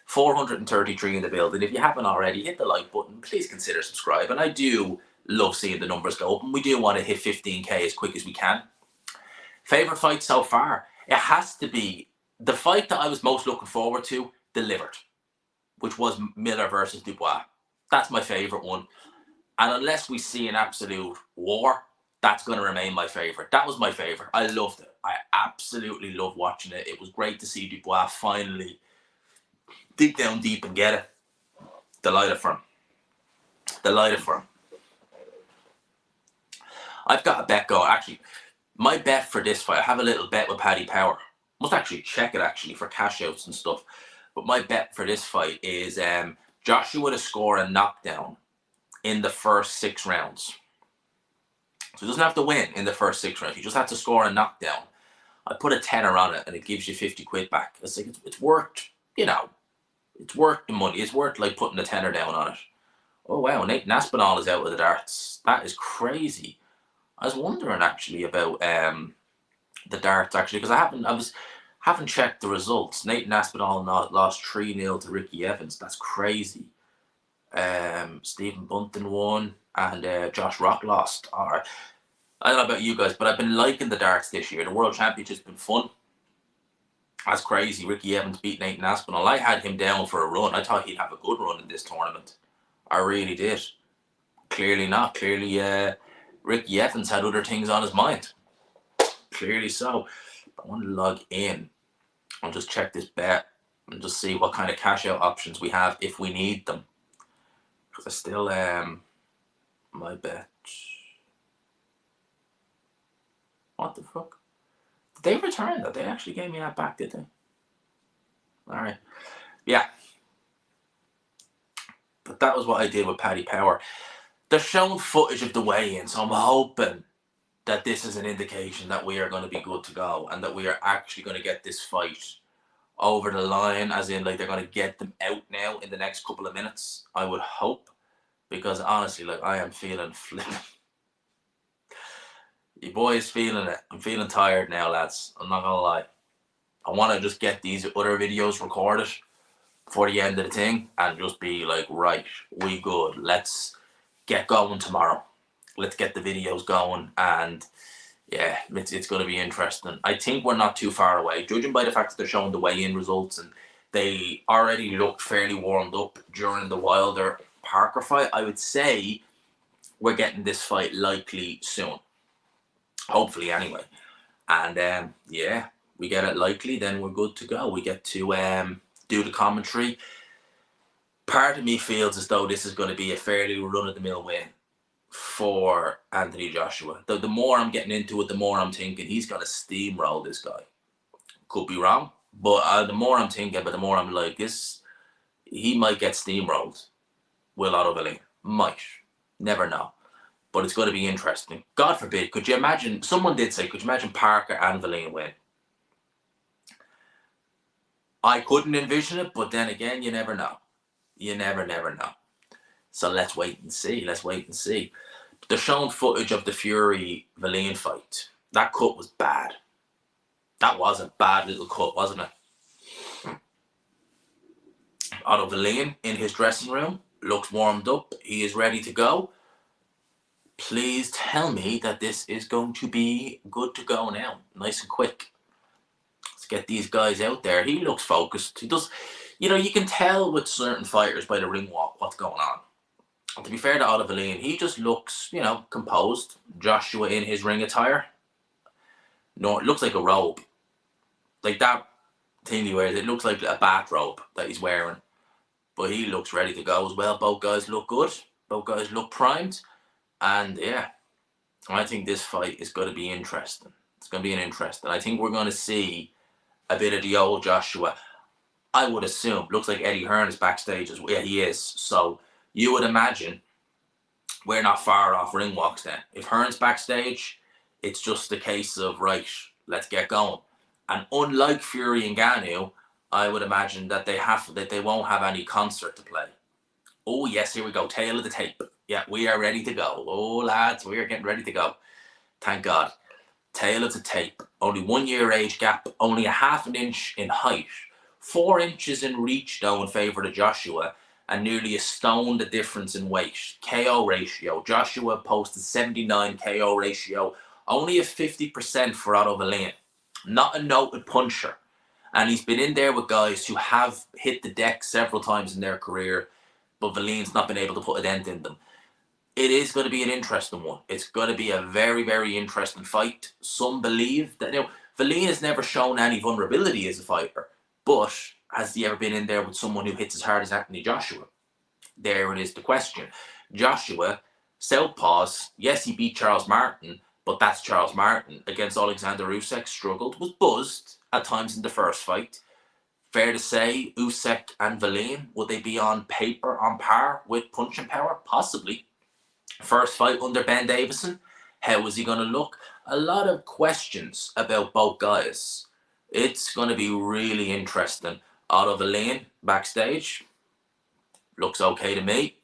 433 in the building. If you haven't already, hit the like button. Please consider subscribe. And I do love seeing the numbers go up, and we do want to hit 15k as quick as we can. Favorite fight so far? It has to be the fight that I was most looking forward to, delivered, which was Miller versus Dubois. That's my favorite one. And unless we see an absolute war, that's going to remain my favorite. That was my favorite. I loved it. I absolutely loved watching it. It was great to see Dubois finally dig down deep and get it. Delighted for him. I've got a bet going. Actually, my bet for this fight, I have a little bet with Paddy Power. Must actually check it actually for cash outs and stuff. But my bet for this fight is Joshua to score a knockdown in the first 6 rounds. So he doesn't have to win in the first 6 rounds. He just has to score a knockdown. I put a tenner on it and it gives you 50 quid back. It's like, it's worth, you know, it's worth the money. It's worth like putting a tenner down on it. Oh wow, Nathan Aspinall is out with the darts. That is crazy. I was wondering actually about the darts actually, because I haven't checked the results. Nathan Aspinall lost 3-0 to Ricky Evans. That's crazy. Stephen Bunton won, and Josh Rock lost. All right. I don't know about you guys, but I've been liking the darts this year. The World Championship's been fun. That's crazy. Ricky Evans beat Nathan Aspinall. I had him down for a run. I thought he'd have a good run in this tournament. I really did. Clearly not. Clearly, Ricky Evans had other things on his mind. Clearly so. I want to log in and just check this bet and just see what kind of cash out options we have if we need them. Because I still my bet. What the fuck? Did they return that? They actually gave me that back, did they? Alright. Yeah. But that was what I did with Paddy Power. They're showing footage of the weigh-in, so I'm hoping that this is an indication that we are going to be good to go and that we are actually going to get this fight over the line, as in like they're going to get them out now in the next couple of minutes. I would hope, because honestly, like I am feeling flipping. Your boy is feeling it. I'm feeling tired now, lads. I'm not gonna lie. I want to just get these other videos recorded before the end of the thing and just be like, right, we good. Let's get going tomorrow. Let's get the videos going, and yeah, it's going to be interesting. I think we're not too far away, judging by the fact that they're showing the weigh-in results, and they already looked fairly warmed up during the Wilder Parker fight. I would say we're getting this fight likely soon, hopefully anyway. And yeah, we get it likely, then we're good to go. We get to do the commentary. Part of me feels as though this is going to be a fairly run-of-the-mill win for Anthony Joshua. The more I'm getting into it, the more I'm thinking he's going to steamroll this guy. Could be wrong, but the more I'm thinking about, the more I'm like, he might get steamrolled. Will Otto Wallin might, never know. But it's going to be interesting. God forbid, could you imagine? Someone did say, could you imagine Parker and Wallin win? I couldn't envision it, but then again, you never know. You never know. So let's wait and see. They're showing footage of the Fury-Wallin fight. That cut was bad. That was a bad little cut, wasn't it? Otto Wallin in his dressing room looks warmed up. He is ready to go. Please tell me that this is going to be good to go now. Nice and quick. Let's get these guys out there. He looks focused. He does. You know, you can tell with certain fighters by the ring walk what's going on. And to be fair to Otto Wallin, he just looks, you know, composed. Joshua in his ring attire. No, it looks like a robe. Like that thing he wears, it looks like a bathrobe that he's wearing. But he looks ready to go as well. Both guys look good. Both guys look primed. And yeah, I think this fight is going to be interesting. It's going to be interesting. I think we're going to see a bit of the old Joshua. I would assume. Looks like Eddie Hearn is backstage as well. Yeah, he is. So you would imagine we're not far off ring walks then. If Hearn's backstage, it's just a case of, right, let's get going. And unlike Fury and Ngannou, I would imagine that they won't have any concert to play. Oh yes, here we go. Tail of the tape. Yeah, we are ready to go. Oh lads, we are getting ready to go. Thank God. Tail of the tape. Only 1 year age gap. Only a half an inch in height. 4 inches in reach though in favour of Joshua. And nearly a stone the difference in weight. KO ratio. Joshua posted 79 KO ratio. Only a 50% for Otto Wallin. Not a noted puncher. And he's been in there with guys who have hit the deck several times in their career, but Wallin's not been able to put a dent in them. It is going to be an interesting one. It's going to be a very, very interesting fight. Some believe that, you know, Wallin has never shown any vulnerability as a fighter, but has he ever been in there with someone who hits as hard as Anthony Joshua? There it is, the question. Joshua, southpaws, yes, he beat Charles Martin, but that's Charles Martin. Against Alexander Usyk, struggled, was buzzed at times in the first fight. Fair to say, Usyk and Wallin, would they be on paper on par with punching power? Possibly. First fight under Ben Davison, how was he going to look? A lot of questions about both guys. It's going to be really interesting. Otto Wallin backstage looks okay to me.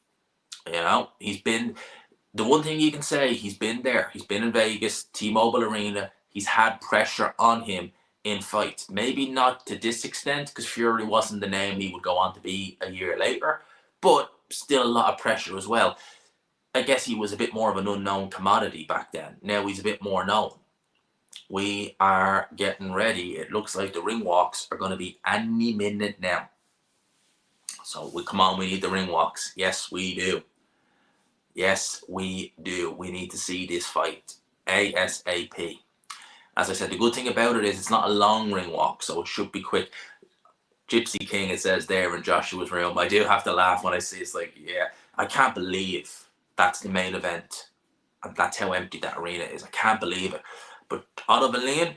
You know, he's been, the one thing you can say, he's been there. He's been in Vegas, T-Mobile Arena. He's had pressure on him in fights. Maybe not to this extent, because Fury wasn't the name he would go on to be a year later, but still a lot of pressure as well. I guess he was a bit more of an unknown commodity back then. Now he's a bit more known. We are getting ready. It looks like the ring walks are going to be any minute now. So come on, we need the ring walks. Yes, we do. Yes, we do. We need to see this fight ASAP. As I said, the good thing about it is it's not a long ring walk, so it should be quick. Gypsy King, it says there in Joshua's room. I do have to laugh when I see it's like, yeah, I can't believe that's the main event. And that's how empty that arena is. I can't believe it. But Otto Wallin,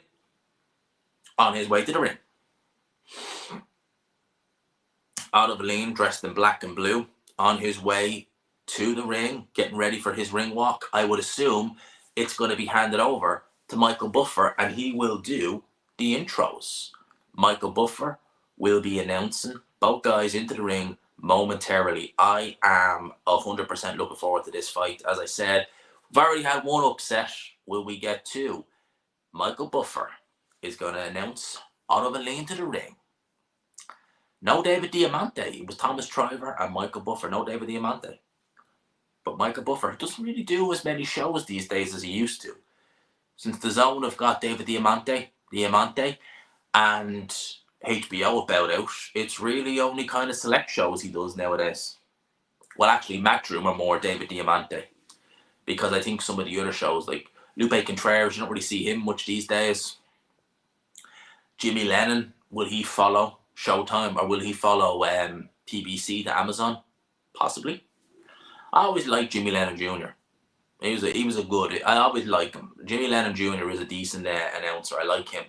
on his way to the ring. Otto Wallin, dressed in black and blue, on his way to the ring, getting ready for his ring walk. I would assume it's going to be handed over to Michael Buffer, and he will do the intros. Michael Buffer will be announcing both guys into the ring momentarily. I am 100% looking forward to this fight. As I said, we've already had one upset. Will we get two? Michael Buffer is going to announce Otto Wallin to the ring. No David Diamante. It was Thomas Triver and Michael Buffer. No David Diamante. But Michael Buffer doesn't really do as many shows these days as he used to. Since the Zone have got David Diamante, and HBO about out, it's really only kind of select shows he does nowadays. Well, actually, Matchroom are more David Diamante. Because I think some of the other shows, like Lupe Contreras, you don't really see him much these days. Jimmy Lennon, will he follow Showtime, or will he follow PBC to Amazon? Possibly. I always liked Jimmy Lennon Jr. He was a good. I always like him. Jimmy Lennon Jr. is a decent announcer. I like him.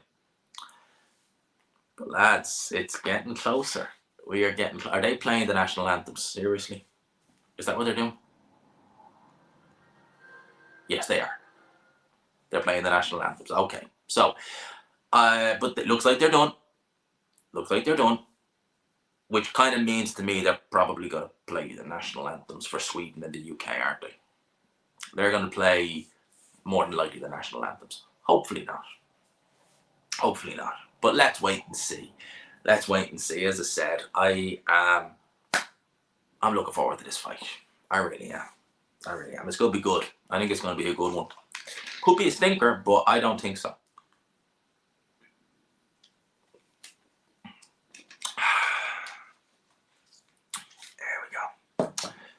But lads, it's getting closer. We are getting. Are they playing the national anthems? Seriously, is that what they're doing? Yes, they are. They're playing the national anthems. Okay, so, but it looks like they're done. Looks like they're done. Which kind of means to me they're probably going to play the national anthems for Sweden and the UK, aren't they? They're going to play more than likely the national anthems. Hopefully not. Hopefully not. But let's wait and see. Let's wait and see. As I said, I'm looking forward to this fight. I really am. I really am. It's going to be good. I think it's going to be a good one. Could be a stinker, but I don't think so.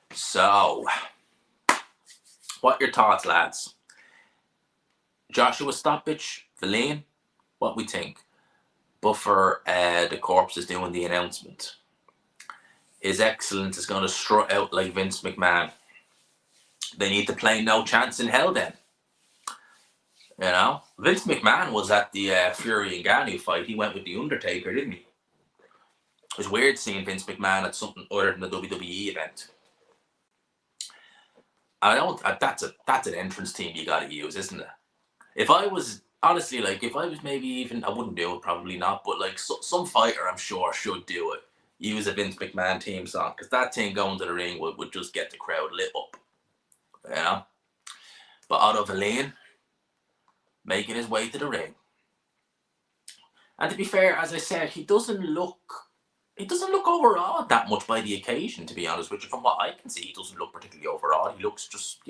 So, what are your thoughts, lads? Joshua stoppage, Wallin, what we think? Buffer, the corpse is doing the announcement. His Excellence is going to strut out like Vince McMahon. They need to play no chance in hell then. You know? Vince McMahon was at the Fury and Ngannou fight. He went with The Undertaker, didn't he? It was weird seeing Vince McMahon at something other than the WWE event. I don't. That's an entrance team you got to use, isn't it? If I was honestly, like, if I was maybe even, I wouldn't do it, probably not. But like some fighter, I'm sure should do it. Use a Vince McMahon team song, because that thing going to the ring would just get the crowd lit up. You know. But Otto Wallin making his way to the ring, and to be fair, as I said, he doesn't look overawed that much by the occasion, to be honest with you. From what I can see, he doesn't look particularly overawed. He looks just,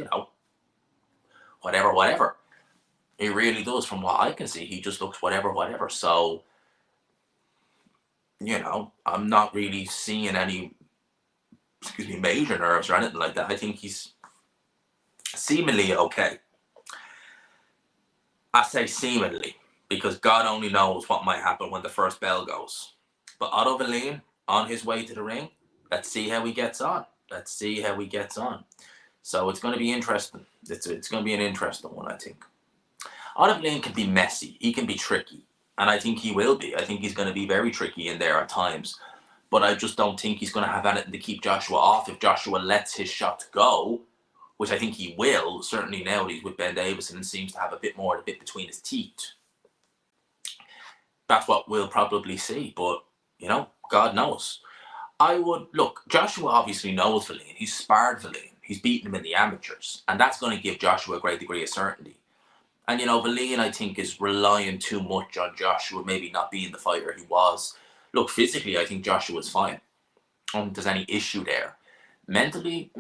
whatever. He really does. From what I can see, he just looks whatever. So, I'm not really seeing any, major nerves or anything like that. I think he's seemingly okay. I say seemingly, because God only knows what might happen when the first bell goes. But Otto Wallin, on his way to the ring, let's see how he gets on. So it's going to be interesting. It's going to be an interesting one, I think. Otto Wallin can be messy. He can be tricky. And I think he will be. I think he's going to be very tricky in there at times. But I just don't think he's going to have anything to keep Joshua off if Joshua lets his shot go, which I think he will, certainly now that he's with Ben Davison and seems to have a bit between his teeth. That's what we'll probably see. But, God knows. Joshua obviously knows Wallin. He's sparred Wallin. He's beaten him in the amateurs. And that's going to give Joshua a great degree of certainty. And, Wallin, I think, is relying too much on Joshua maybe not being the fighter he was. Look, physically, I think Joshua's fine. I don't think there's any issue there. Mentally,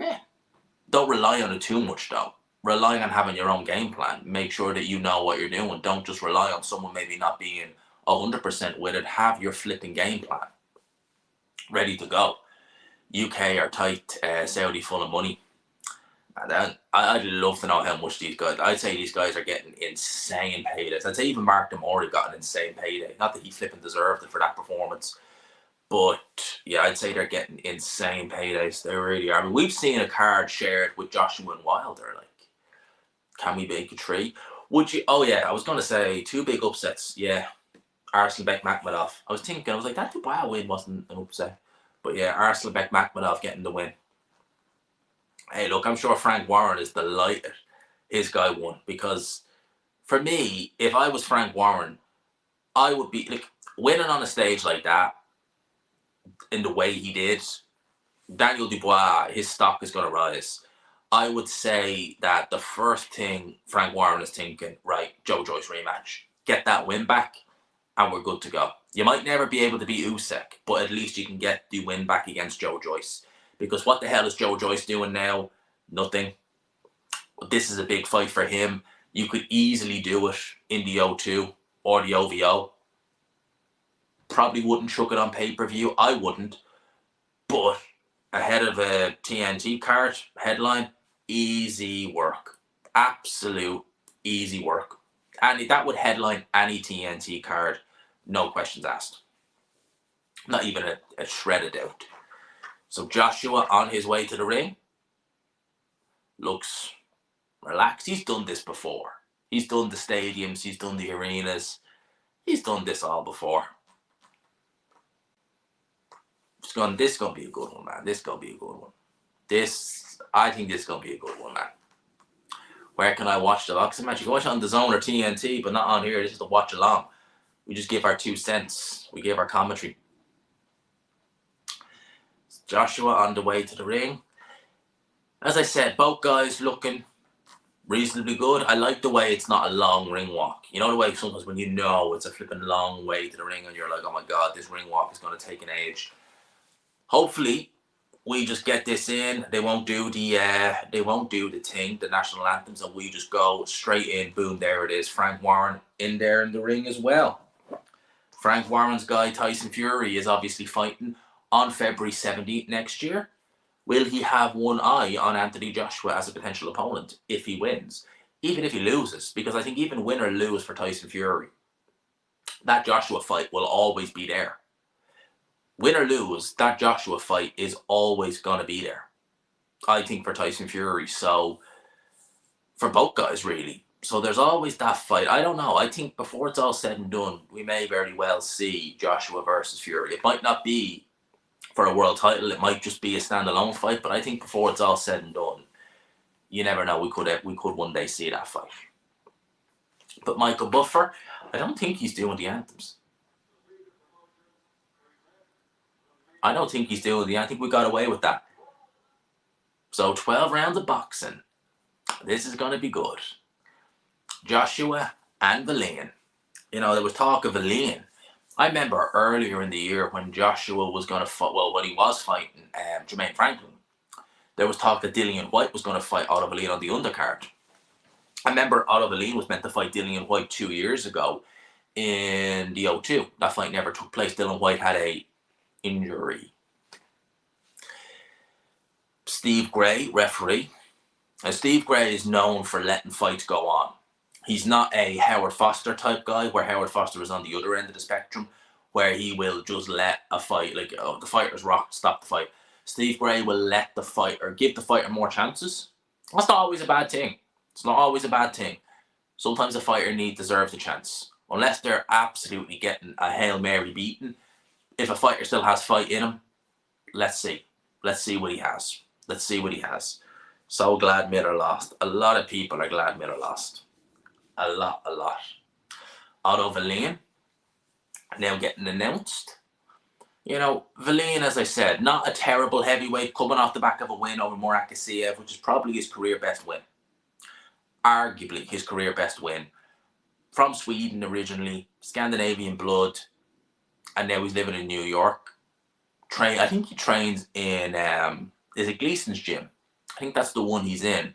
don't rely on it too much, though. Rely on having your own game plan. Make sure that you know what you're doing. Don't just rely on someone maybe not being 100% with it. Have your flipping game plan ready to go. UK are tight, Saudi full of money. And then I'd love to know how much these guys. I'd say these guys are getting insane paydays. I'd say even Mark Demore got an insane payday. Not that he flipping deserved it for that performance, but yeah, I'd say they're getting insane paydays. They really are. I mean, we've seen a card shared with Joshua and Wilder. Like, can we make a tree? Would you? Oh yeah, I was gonna say two big upsets. Yeah, Arslanbek Makhmedov. I was thinking, I was like, that Dubois win wasn't an upset, but yeah, Arslanbek Makhmedov getting the win. Hey, look, I'm sure Frank Warren is delighted his guy won, because for me, if I was Frank Warren, I would be like winning on a stage like that in the way he did. Daniel Dubois, his stock is going to rise. I would say that the first thing Frank Warren is thinking, right, Joe Joyce rematch, get that win back, and we're good to go. You might never be able to beat Usyk, but at least you can get the win back against Joe Joyce. Because what the hell is Joe Joyce doing now? Nothing. This is a big fight for him. You could easily do it in the O2 or the OVO. Probably wouldn't chuck it on pay-per-view. I wouldn't. But ahead of a TNT card headline, easy work. Absolute easy work. And that would headline any TNT card, no questions asked. Not even a shred of doubt. So Joshua on his way to the ring looks relaxed. He's done this before. He's done the stadiums. He's done the arenas. He's done this all before. This is going to be a good one, man. This is going to be a good one. I think this is going to be a good one, man. Where can I watch the boxing match? You can watch it on DAZN or TNT, but not on here. This is the watch along. We just give our 2 cents. We give our commentary. Joshua on the way to the ring. As I said, both guys looking reasonably good. I like the way it's not a long ring walk. You know the way sometimes when you know it's a flipping long way to the ring and you're like, oh my God, this ring walk is going to take an age. Hopefully, we just get this in. They won't do the thing, the national anthems, and we just go straight in. Boom, there it is. Frank Warren in there in the ring as well. Frank Warren's guy, Tyson Fury, is obviously fighting on February 17th next year. Will he have one eye on Anthony Joshua as a potential opponent if he wins? Even if he loses, because I think even win or lose for Tyson Fury, that Joshua fight will always be there. Win or lose, that Joshua fight is always going to be there, I think, for Tyson Fury. So, for both guys, really. So, there's always that fight. I don't know. I think before it's all said and done, we may very well see Joshua versus Fury. It might not be for a world title. It might just be a standalone fight. But I think before it's all said and done, you never know. We could one day see that fight. But Michael Buffer, I don't think he's doing the anthems. I think we got away with that. So 12 rounds of boxing. This is going to be good. Joshua and Wallin. You know, there was talk of Wallin. I remember earlier in the year when Joshua was going to fight, when he was fighting Jermaine Franklin, there was talk that Dillian White was going to fight Otto Wallin on the undercard. I remember Otto Wallin was meant to fight Dillian White 2 years ago in the O2. That fight never took place. Dillian White had a injury. Steve Gray, referee. And Steve Gray is known for letting fights go on. He's not a Howard Foster type guy, where Howard Foster is on the other end of the spectrum, where he will just let a fight, like, oh, the fighter's rocked, stop the fight. Steve Gray will let the fighter, give the fighter more chances. That's not always a bad thing. It's not always a bad thing. Sometimes a fighter deserves a chance. Unless they're absolutely getting a Hail Mary beaten. If a fighter still has fight in him, let's see. Let's see what he has. Let's see what he has. So glad Miller lost. A lot of people are glad Miller lost. A lot. Otto Wallin now getting announced. You know, Wallin, as I said, not a terrible heavyweight, coming off the back of a win over Murat Gassiev, which is probably his career best win. Arguably his career best win. From Sweden originally, Scandinavian blood, and now he's living in New York. I think he trains in, is it Gleason's gym? I think that's the one he's in.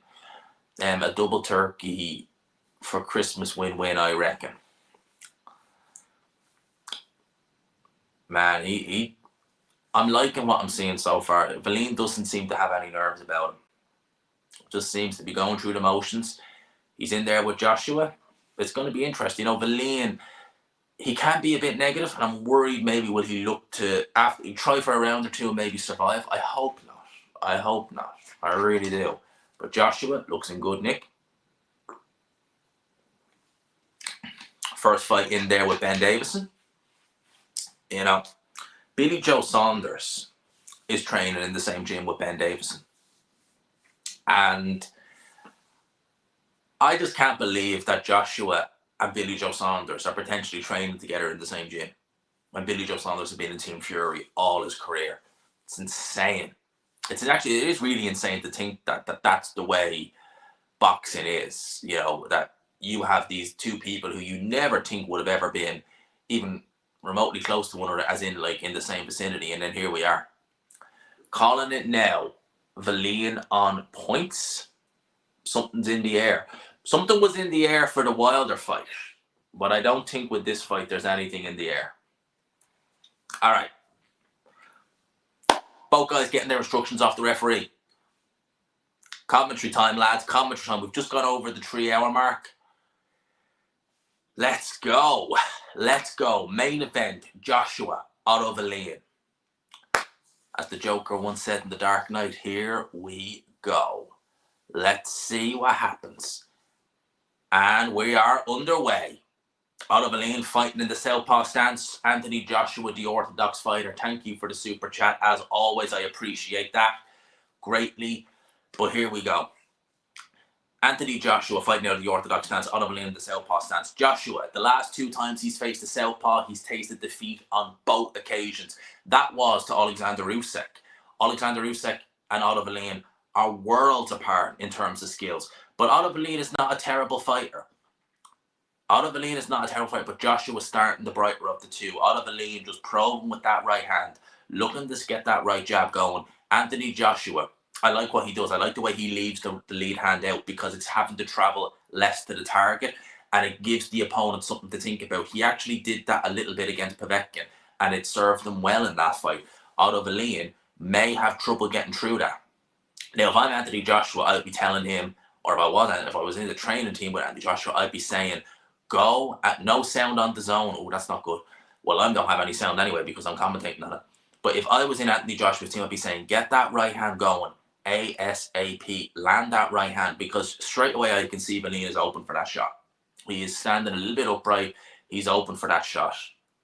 A double turkey for Christmas win-win, I reckon. Man, I'm liking what I'm seeing so far. Wallin doesn't seem to have any nerves about him. Just seems to be going through the motions. He's in there with Joshua. It's going to be interesting. You know, Wallin, he can be a bit negative, and I'm worried maybe will he look to after he try for a round or two and maybe survive. I hope not. I hope not. I really do. But Joshua looks in good nick. First fight in there with Ben Davison. You know, Billy Joe Saunders is training in the same gym with Ben Davison. And I just can't believe that Joshua and Billy Joe Saunders are potentially training together in the same gym. When Billy Joe Saunders has been in Team Fury all his career. It's insane. It is really insane to think that that's the way boxing is. You know, that you have these two people who you never think would have ever been even remotely close to one another, as in like in the same vicinity, and then here we are. Calling it now, Wallin on points. Something's in the air. Something was in the air for the Wilder fight, but I don't think with this fight there's anything in the air. All right. Both guys getting their instructions off the referee. Commentary time, lads. Commentary time. We've just gone over the 3-hour mark. Let's go. Let's go. Main event, Joshua, Otto Wallin. As the Joker once said in The Dark Knight, here we go. Let's see what happens. And we are underway. Otto Wallin fighting in the southpaw stance. Anthony Joshua, the orthodox fighter. Thank you for the super chat. As always, I appreciate that greatly. But here we go. Anthony Joshua fighting out of the orthodox stance. Otto Wallin in the southpaw stance. Joshua, the last 2 times he's faced the southpaw, he's tasted defeat on both occasions. That was to Alexander Usyk. Alexander Usyk and Otto Wallin are worlds apart in terms of skills. But Otto Wallin is not a terrible fighter. Otto Wallin is not a terrible fighter, but Joshua's starting the brighter of the two. Otto Wallin just probing with that right hand, looking to get that right jab going. Anthony Joshua, I like what he does. I like the way he leaves the lead hand out because it's having to travel less to the target and it gives the opponent something to think about. He actually did that a little bit against Povetkin and it served him well in that fight. Otto Wallin may have trouble getting through that. Now, if I'm Anthony Joshua, I'd be telling him, or if I was in the training team with Anthony Joshua, I'd be saying, go at no sound on the zone. Oh, that's not good. Well, I don't have any sound anyway because I'm commentating on it. But if I was in Anthony Joshua's team, I'd be saying, get that right hand going. ASAP. Land that right hand because straight away I can see Wallin is open for that shot. He is standing a little bit upright. He's open for that shot.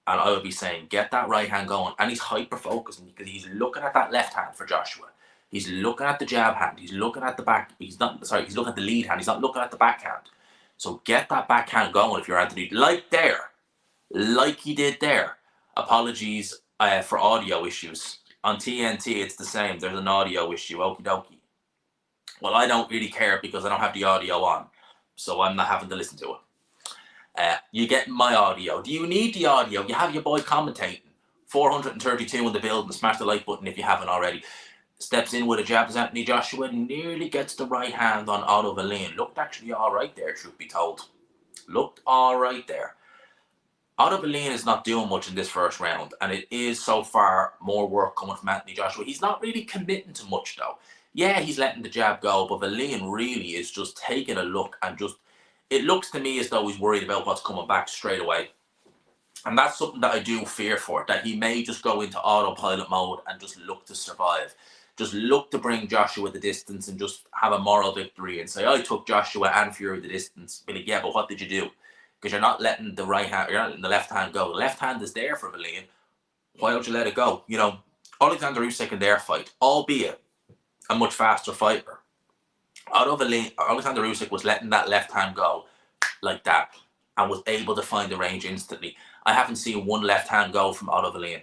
And I would be saying, get that right hand going. And he's hyper-focusing because he's looking at that left hand for Joshua. He's looking at the jab hand. He's looking at the back. He's looking at the lead hand. He's not looking at the backhand. So get that backhand going if you're Anthony. Like he did there. Apologies for audio issues. On TNT, it's the same. There's an audio issue. Okie dokie. Well, I don't really care because I don't have the audio on. So I'm not having to listen to it. You get my audio. Do you need the audio? You have your boy commentating. 432 in the building. Smash the like button if you haven't already. Steps in with a jab as Anthony Joshua. Nearly gets the right hand on Otto Wallin. Looked actually all right there, truth be told. Looked all right there. Otto Wallin is not doing much in this first round, and it is so far more work coming from Anthony Joshua. He's not really committing to much, though. Yeah, he's letting the jab go, but Wallin really is just taking a look and just... It looks to me as though he's worried about what's coming back straight away. And that's something that I do fear for, that he may just go into autopilot mode and just look to survive. Just look to bring Joshua the distance and just have a moral victory and say, I took Joshua and Fury the distance. Be like, yeah, but what did you do? Because you're not letting the right hand, you're not letting the left hand go. The left hand is there for Wallin. Why don't you let it go? You know, Alexander Usyk in their fight, albeit a much faster fighter. Alexander Usyk was letting that left hand go like that and was able to find the range instantly. I haven't seen one left hand go from Otto Wallin.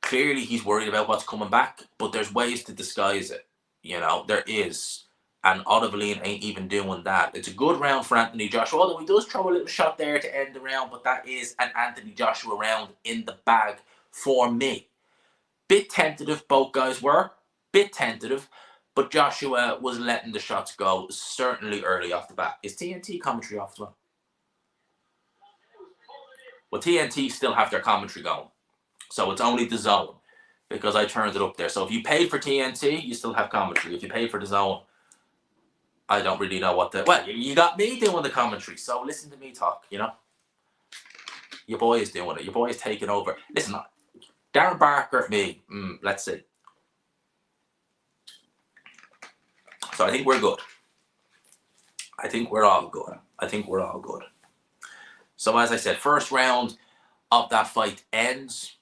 Clearly, he's worried about what's coming back, but there's ways to disguise it. You know, there is. And Otto Wallin ain't even doing that. It's a good round for Anthony Joshua, although he does throw a little shot there to end the round, but that is an Anthony Joshua round in the bag for me. Bit tentative, both guys were. Bit tentative, but Joshua was letting the shots go, certainly early off the bat. Is TNT commentary off as well? Well, TNT still have their commentary going. So it's only the zone because I turned it up there. So if you paid for TNT, you still have commentary. If you paid for the zone, I don't really know what the... Well, you got me doing the commentary, so listen to me talk, you know? Your boy is doing it. Your boy is taking over. Listen, Darren Barker, me, let's see. So I think we're good. I think we're all good. I think we're all good. So as I said, first round of that fight ends.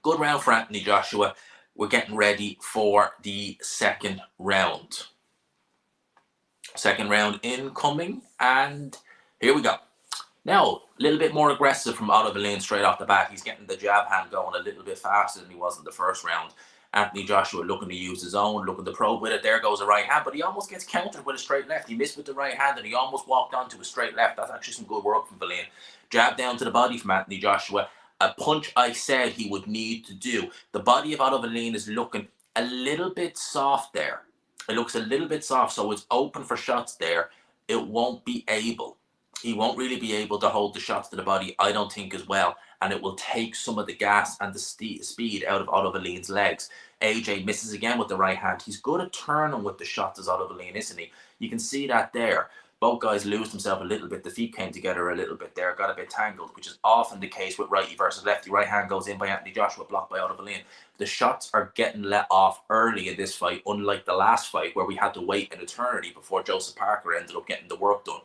Good round for Anthony Joshua. We're getting ready for the second round. Second round incoming, and here we go. Now, a little bit more aggressive from Otto Wallin straight off the bat. He's getting the jab hand going a little bit faster than he was in the first round. Anthony Joshua looking to use his own, looking to probe with it. There goes a right hand, but he almost gets countered with a straight left. He missed with the right hand, and he almost walked onto a straight left. That's actually some good work from Wallin. Jab down to the body from Anthony Joshua. A punch I said he would need to do. The body of Otto Wallin is looking a little bit soft there. It looks a little bit soft, so it's open for shots there. It won't be able. He won't really be able to hold the shots to the body, I don't think, as well. And it will take some of the gas and the speed out of Otto Wallin's legs. AJ misses again with the right hand. He's good at turning with the shots as Otto Wallin, isn't he? You can see that there. Both guys lose themselves a little bit. The feet came together a little bit there, got a bit tangled, which is often the case with righty versus lefty. Right hand goes in by Anthony Joshua, blocked by Otto Wallin. The shots are getting let off early in this fight, unlike the last fight where we had to wait an eternity before Joseph Parker ended up getting the work done.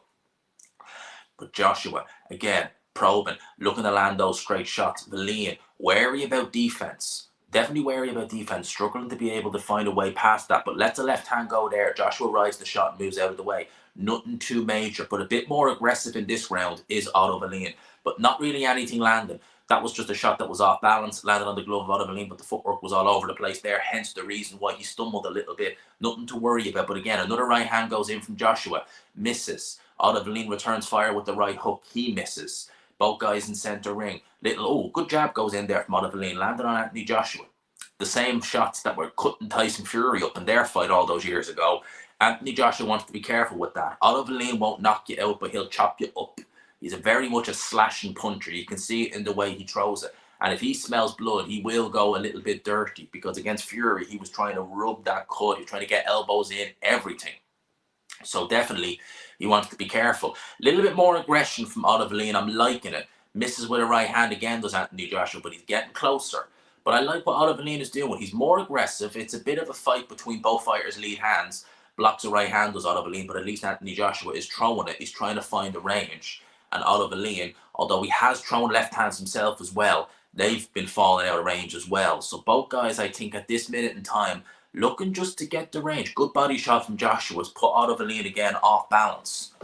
But Joshua, again, probing, looking to land those straight shots. Wallin, wary about defense. Definitely wary about defense, struggling to be able to find a way past that, but lets the left hand go there. Joshua rides the shot and moves out of the way. Nothing too major, but a bit more aggressive in this round is Otto Wallin, but not really anything landing. That was just a shot that was off balance, landed on the glove of Otto Wallin, but the footwork was all over the place there, hence the reason why he stumbled a little bit. Nothing to worry about, but again, another right hand goes in from Joshua, misses. Otto Wallin returns fire with the right hook, he misses. Both guys in centre ring. Good jab goes in there from Otto Wallin, landed on Anthony Joshua. The same shots that were cutting Tyson Fury up in their fight all those years ago. Anthony Joshua wants to be careful with that. Otto Wallin won't knock you out, but he'll chop you up. He's very much a slashing puncher. You can see it in the way he throws it. And if he smells blood, he will go a little bit dirty, because against Fury, he was trying to rub that cut. He was trying to get elbows in, everything. So definitely, he wants to be careful. A little bit more aggression from Otto Wallin. I'm liking it. Misses with a right hand again, does Anthony Joshua, but he's getting closer. But I like what Otto Wallin is doing. He's more aggressive. It's a bit of a fight between both fighters' lead hands. Blocks a right hand, does Otto Wallin, but at least Anthony Joshua is throwing it. He's trying to find the range. And Otto Wallin, although he has thrown left hands himself as well, they've been falling out of range as well. So both guys, I think, at this minute in time, looking just to get the range. Good body shot from Joshua's put Otto Wallin again off balance.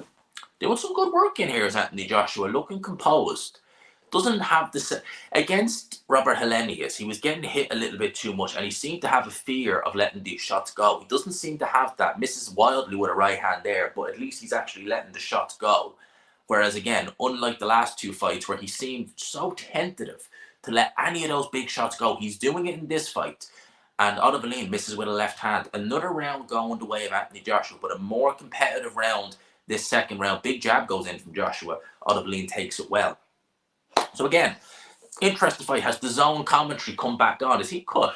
Doing some good work in here is Anthony Joshua, looking composed. Doesn't have the... Against Robert Helenius, he was getting hit a little bit too much, and he seemed to have a fear of letting these shots go. He doesn't seem to have that. Misses wildly with a right hand there, but at least he's actually letting the shots go. Whereas again, unlike the last two fights where he seemed so tentative to let any of those big shots go, he's doing it in this fight. And Otto Wallin misses with a left hand. Another round going the way of Anthony Joshua, but a more competitive round this second round. Big jab goes in from Joshua. Otto Wallin takes it well. So again, interesting fight. Has the zone commentary come back on? Is he cut?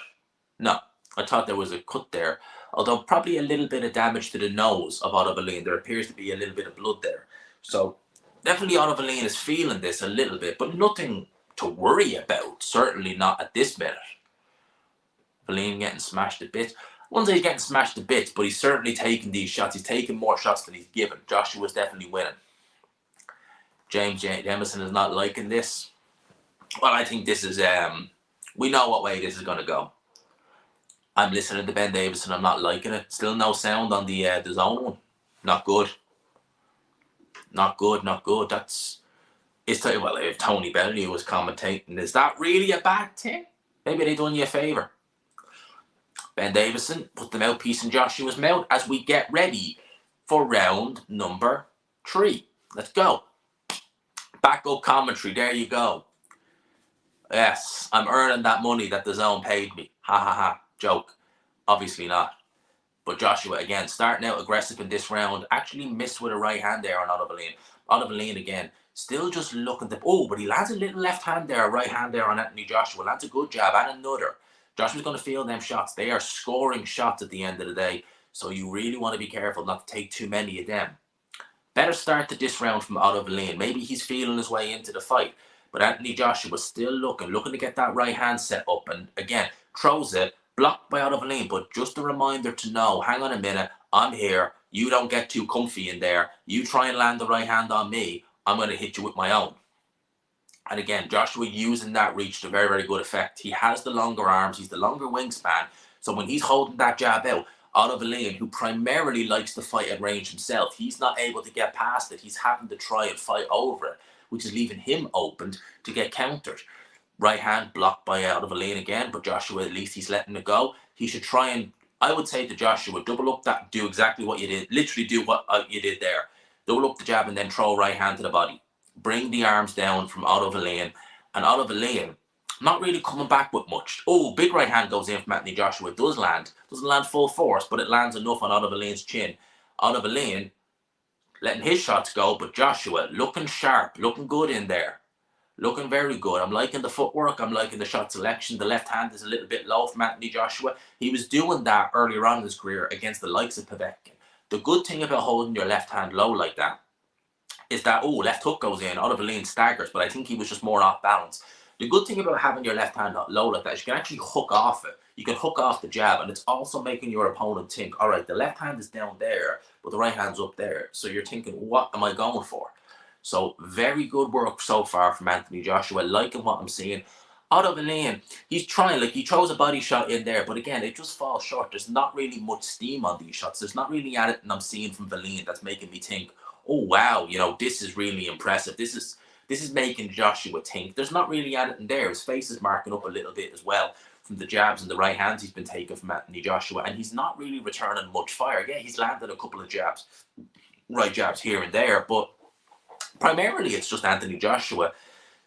No. I thought there was a cut there. Although probably a little bit of damage to the nose of Otto Wallin. There appears to be a little bit of blood there. So definitely Otto Wallin is feeling this a little bit, but nothing to worry about. Certainly not at this minute. Wallin getting smashed a bit. I wouldn't say he's getting smashed a bit, but he's certainly taking these shots. He's taking more shots than he's given. Joshua's definitely winning. James Emerson is not liking this. Well, I think this is... we know what way this is going to go. I'm listening to Ben Davison. I'm not liking it. Still no sound on the zone one. Not good. Not good, not good. That's... Well, if Tony Bellew was commentating, is that really a bad thing? Maybe they done you a favour. Ben Davison put the mouthpiece in Joshua's mouth as we get ready for round number 3. Let's go. Backup commentary. There you go. Yes, I'm earning that money that the zone paid me. Ha ha ha. Joke. Obviously not. But Joshua, again, starting out aggressive in this round. Actually missed with a right hand there on Otto Wallin. Otto Wallin, again, still just looking to... Oh, but he lands a little left hand there, a right hand there on Anthony Joshua. Lands a good jab and another. Joshua's going to feel them shots. They are scoring shots at the end of the day. So you really want to be careful not to take too many of them. Better start to this round from Otto Wallin. Maybe he's feeling his way into the fight. But Anthony Joshua still looking to get that right hand set up. And again, throws it, blocked by Otto Wallin. But just a reminder to know, hang on a minute, I'm here. You don't get too comfy in there. You try and land the right hand on me, I'm going to hit you with my own. And again, Joshua using that reach to very, very good effect. He has the longer arms. He's the longer wingspan. So when he's holding that jab out, Otto Wallin, who primarily likes to fight at range himself, he's not able to get past it. He's having to try and fight over it, which is leaving him opened to get countered. Right hand blocked by Otto Wallin again, but Joshua, at least he's letting it go. He should try and, I would say to Joshua, double up that, do exactly what you did. Literally do what you did there. Double up the jab and then throw right hand to the body. Bring the arms down from Otto Wallin. And Otto Wallin, not really coming back with much. Oh, big right hand goes in from Anthony Joshua. It does land. Doesn't land full force, but it lands enough on Otto Wallin's chin. Otto Wallin letting his shots go, but Joshua looking sharp, looking good in there. Looking very good. I'm liking the footwork. I'm liking the shot selection. The left hand is a little bit low from Anthony Joshua. He was doing that earlier on in his career against the likes of Povetkin. The good thing about holding your left hand low like that is that, oh, left hook goes in, Otto Wallin staggers, but I think he was just more off balance. The good thing about having your left hand low like that is you can actually hook off it. You can hook off the jab, and it's also making your opponent think, all right, the left hand is down there, but the right hand's up there. So you're thinking, what am I going for? So very good work so far from Anthony Joshua, liking what I'm seeing. Otto Wallin, he's trying, like he throws a body shot in there, but again, it just falls short. There's not really much steam on these shots. There's not really anything I'm seeing from Wallin that's making me think, oh wow, you know, this is really impressive. This is making Joshua think. There's not really anything there. His face is marking up a little bit as well from the jabs and the right hands he's been taking from Anthony Joshua, and he's not really returning much fire. Yeah, he's landed a couple of jabs, right jabs here and there, but primarily it's just Anthony Joshua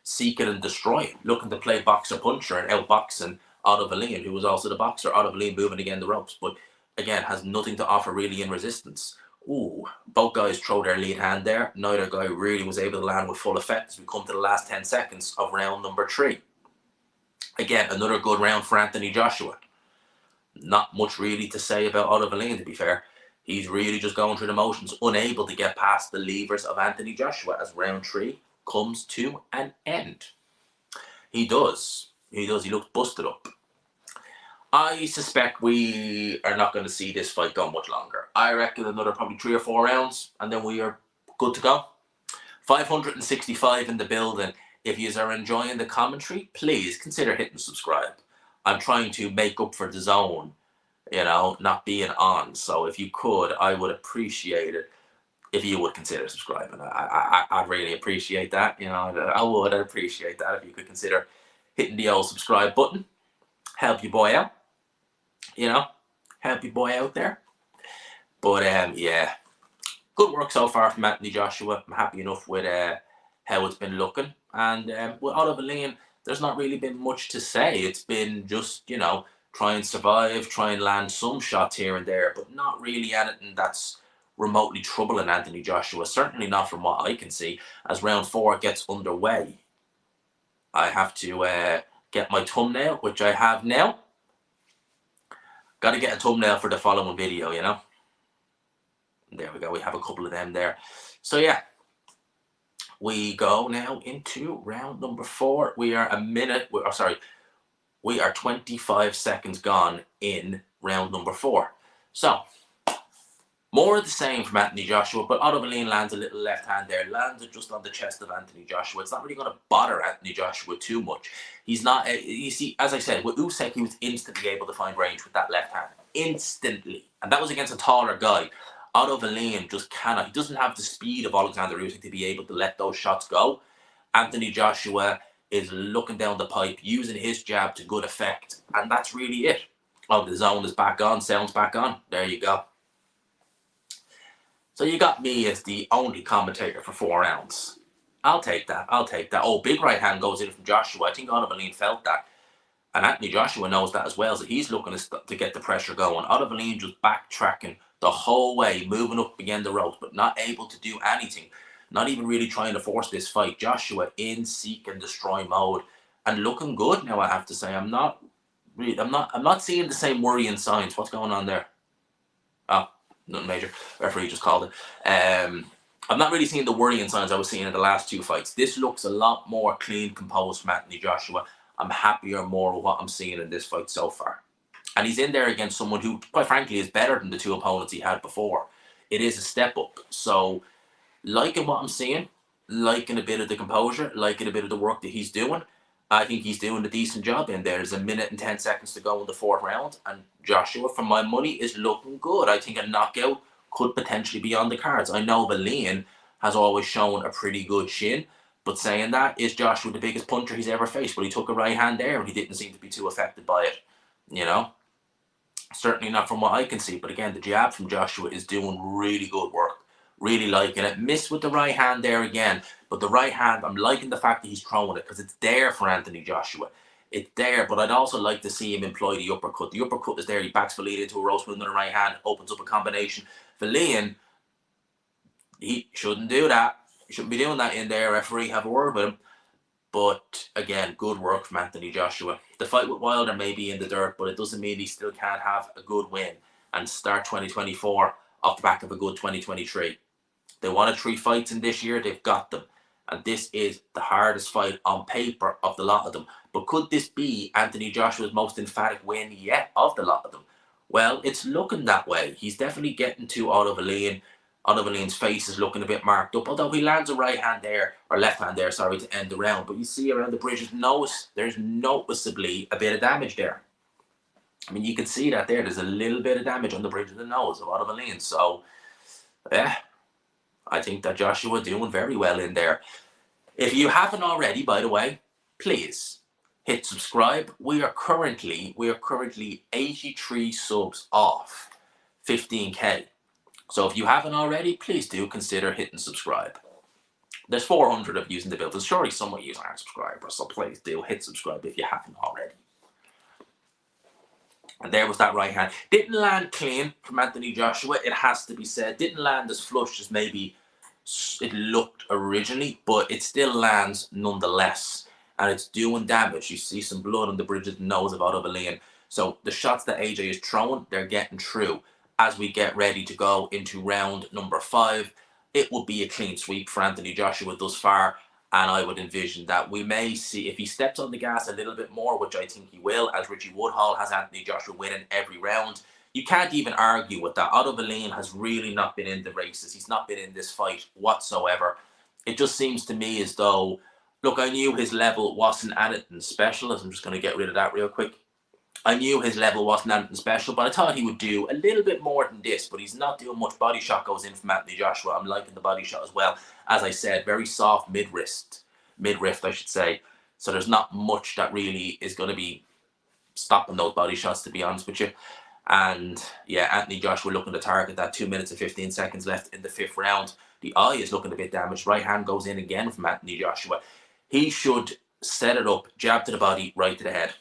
seeking and destroying, looking to play boxer puncher and outboxing Otto Wallin, who was also the boxer. Otto Wallin moving again the ropes, but again has nothing to offer really in resistance. Ooh, both guys throw their lead hand there. Neither guy really was able to land with full effect as we come to the last 10 seconds of round number 3. Again, another good round for Anthony Joshua. Not much really to say about Otto Wallin, to be fair. He's really just going through the motions, unable to get past the levers of Anthony Joshua as round 3 comes to an end. He does. He looks busted up. I suspect we are not going to see this fight go much longer. I reckon another probably 3 or 4 rounds, and then we are good to go. 565 in the building. If you are enjoying the commentary, please consider hitting subscribe. I'm trying to make up for the zone, you know, not being on. So if you could, I would appreciate it if you would consider subscribing. I'd really appreciate that. You know, I'd appreciate that if you could consider hitting the old subscribe button. Help your boy out. You know, help your boy out there. But yeah, good work so far from Anthony Joshua. I'm happy enough with how it's been looking. And with Otto Wallin, there's not really been much to say. It's been just, you know, try and survive, try and land some shots here and there, but not really anything that's remotely troubling Anthony Joshua. Certainly not from what I can see. As round 4 gets underway, I have to get my thumbnail, which I have now. Got to get a thumbnail for the following video, you know. There we go. We have a couple of them there. So yeah, we go now into round number 4. We are we are 25 seconds gone in round number 4. So more of the same from Anthony Joshua, but Otto Wallin lands a little left hand there, lands it just on the chest of Anthony Joshua. It's not really going to bother Anthony Joshua too much. He's not, you see, as I said, with Usyk, he was instantly able to find range with that left hand. Instantly. And that was against a taller guy. Otto Wallin just cannot. He doesn't have the speed of Alexander Usyk to be able to let those shots go. Anthony Joshua is looking down the pipe, using his jab to good effect. And that's really it. Oh, the zone is back on. Sound's back on. There you go. So you got me as the only commentator for 4 rounds. I'll take that. I'll take that. Oh, big right hand goes in from Joshua. I think Otto Wallin felt that. And Anthony Joshua knows that as well. So he's looking to get the pressure going. Otto Wallin just backtracking the whole way, moving up again the ropes, but not able to do anything. Not even really trying to force this fight. Joshua in seek and destroy mode. And looking good now, I have to say. I'm not seeing the same worrying signs. What's going on there? Oh, nothing major. Referee just called it. I'm not really seeing the worrying signs I was seeing in the last two fights. This looks a lot more clean, composed from Anthony Joshua. I'm happier more with what I'm seeing in this fight so far. And he's in there against someone who, quite frankly, is better than the two opponents he had before. It is a step up. So, liking what I'm seeing, liking a bit of the composure, liking a bit of the work that he's doing. I think he's doing a decent job in there. There's a minute and 10 seconds to go in the fourth round, and Joshua, for my money, is looking good. I think a knockout could potentially be on the cards. I know Wallin has always shown a pretty good shin, but saying that, is Joshua the biggest puncher he's ever faced? Well, he took a right hand there, and he didn't seem to be too affected by it. You know, certainly not from what I can see. But again, the jab from Joshua is doing really good work. Really liking it. Missed with the right hand there again. But the right hand, I'm liking the fact that he's throwing it because it's there for Anthony Joshua. It's there, but I'd also like to see him employ the uppercut. The uppercut is there. He backs Wallin into a roast with the right hand, opens up a combination. Wallin, he shouldn't do that. He shouldn't be doing that in there. Referee, have a word with him. But again, good work from Anthony Joshua. The fight with Wilder may be in the dirt, but it doesn't mean he still can't have a good win and start 2024 off the back of a good 2023. They wanted 3 fights in this year, they've got them. And this is the hardest fight on paper of the lot of them. But could this be Anthony Joshua's most emphatic win yet of the lot of them? Well, it's looking that way. He's definitely getting to Otto Wallin. Otto Wallin's face is looking a bit marked up, although he lands a right hand there, or left hand there, sorry, to end the round. But you see around the bridge's nose, there's noticeably a bit of damage there. I mean, you can see that there. There's a little bit of damage on the bridge of the nose of Otto Wallin. So, yeah, I think that Joshua doing very well in there. If you haven't already, by the way, please hit subscribe. We are currently 83 subs off 15k. So if you haven't already, please do consider hitting subscribe. There's 400 of you in the build. There's surely some of you aren't subscribers, so please do hit subscribe if you haven't already. And there was that right hand. Didn't land clean from Anthony Joshua, it has to be said. Didn't land as flush as maybe it looked originally, but it still lands nonetheless. And it's doing damage. You see some blood on the bridge of the nose of Otto Wallin. So the shots that AJ is throwing, they're getting through. As we get ready to go into round number 5, it will be a clean sweep for Anthony Joshua thus far. And I would envision that we may see, if he steps on the gas a little bit more, which I think he will, as Richie Woodhall has Anthony Joshua winning every round. You can't even argue with that. Otto Wallin has really not been in the races. He's not been in this fight whatsoever. It just seems to me as though, look, I knew his level wasn't anything special. I'm just going to get rid of that real quick. I knew his level wasn't anything special, but I thought he would do a little bit more than this, but he's not doing much. Body shot goes in from Anthony Joshua. I'm liking the body shot as well. As I said, very soft mid-rift, I should say. So there's not much that really is going to be stopping those body shots, to be honest with you. And yeah, Anthony Joshua looking to target that 2 minutes and 15 seconds left in the 5th round. The eye is looking a bit damaged. Right hand goes in again from Anthony Joshua. He should set it up, jab to the body, right to the head.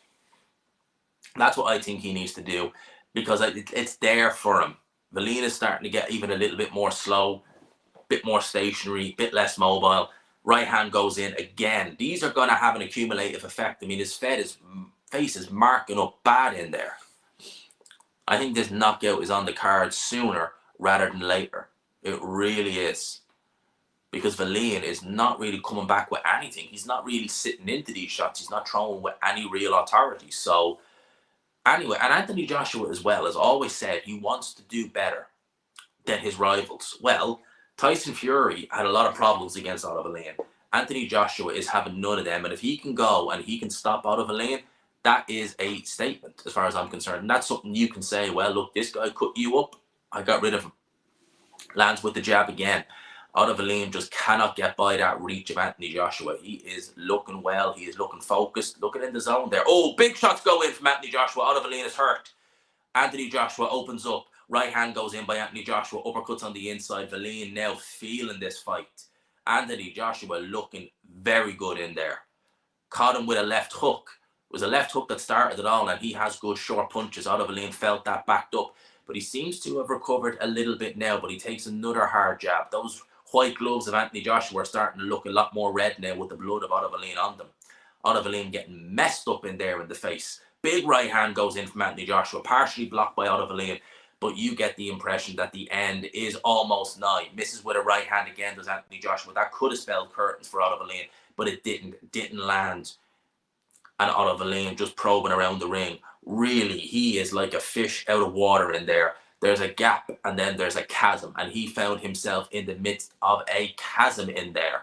That's what I think he needs to do, because it's there for him. Wallin is starting to get even a little bit more slow, a bit more stationary, a bit less mobile. Right hand goes in again. These are going to have an accumulative effect. I mean, his face is marking up bad in there. I think this knockout is on the card sooner rather than later. It really is. Because Wallin is not really coming back with anything. He's not really sitting into these shots. He's not throwing with any real authority. So, anyway, and Anthony Joshua as well has always said he wants to do better than his rivals. Well, Tyson Fury had a lot of problems against Otto Wallin. Anthony Joshua is having none of them. And if he can go and he can stop Otto Wallin, that is a statement as far as I'm concerned. And that's something you can say, well, look, this guy cut you up. I got rid of him. Lands with the jab again. Otto Wallin just cannot get by that reach of Anthony Joshua. He is looking well. He is looking focused. Looking in the zone there. Oh, big shots go in from Anthony Joshua. Otto Wallin is hurt. Anthony Joshua opens up. Right hand goes in by Anthony Joshua. Uppercuts on the inside. Wallin now feeling this fight. Anthony Joshua looking very good in there. Caught him with a left hook. It was a left hook that started it all, and he has good short punches. Otto Wallin felt that backed up. But he seems to have recovered a little bit now, but he takes another hard jab. Those white gloves of Anthony Joshua are starting to look a lot more red now with the blood of Otto Wallin on them. Otto Wallin getting messed up in there in the face. Big right hand goes in from Anthony Joshua, partially blocked by Otto Wallin. but you get the impression that the end is almost nigh. Misses with a right hand again, does Anthony Joshua. That could have spelled curtains for Otto Wallin, but it didn't land. And Otto Wallin just probing around the ring. Really, he is like a fish out of water in there. There's a gap and then there's a chasm, and he found himself in the midst of a chasm in there.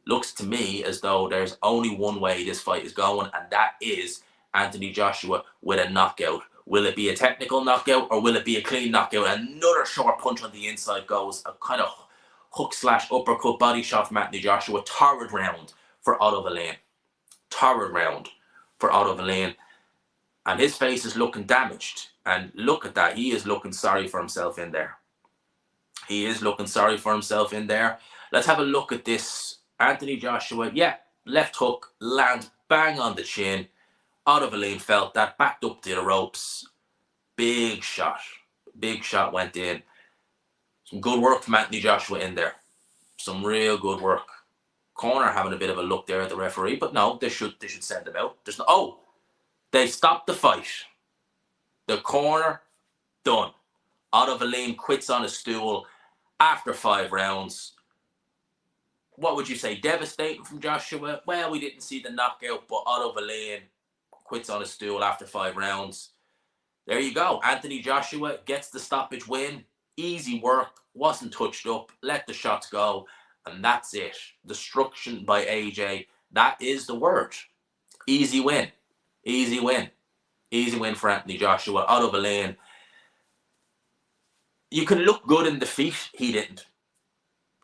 Looks to me as though there's only one way this fight is going, and that is Anthony Joshua with a knockout. Will it be a technical knockout or will it be a clean knockout? Another short punch on the inside goes, a kind of hook slash uppercut body shot from Anthony Joshua. Torrid round for Otto Wallin. Torrid round for Otto Wallin. And his face is looking damaged. And look at that. He is looking sorry for himself in there. He is looking sorry for himself in there. Let's have a look at this. Anthony Joshua, yeah, left hook, lands bang on the chin. Otto Wallin felt that, backed up to the ropes. Big shot. Big shot went in. Some good work from Anthony Joshua in there. Some real good work. Corner having a bit of a look there at the referee, but no, they should send him out. There's no, oh, they stopped the fight. The corner, done. Otto Wallin quits on a stool after 5 rounds. What would you say? Devastating from Joshua? Well, we didn't see the knockout, but Otto Wallin quits on a stool after 5 rounds. There you go. Anthony Joshua gets the stoppage win. Easy work. Wasn't touched up. Let the shots go. And that's it. Destruction by AJ. That is the word. Easy win. Easy win. Easy win for Anthony Joshua. Otto Wallin. You can look good in defeat. He didn't.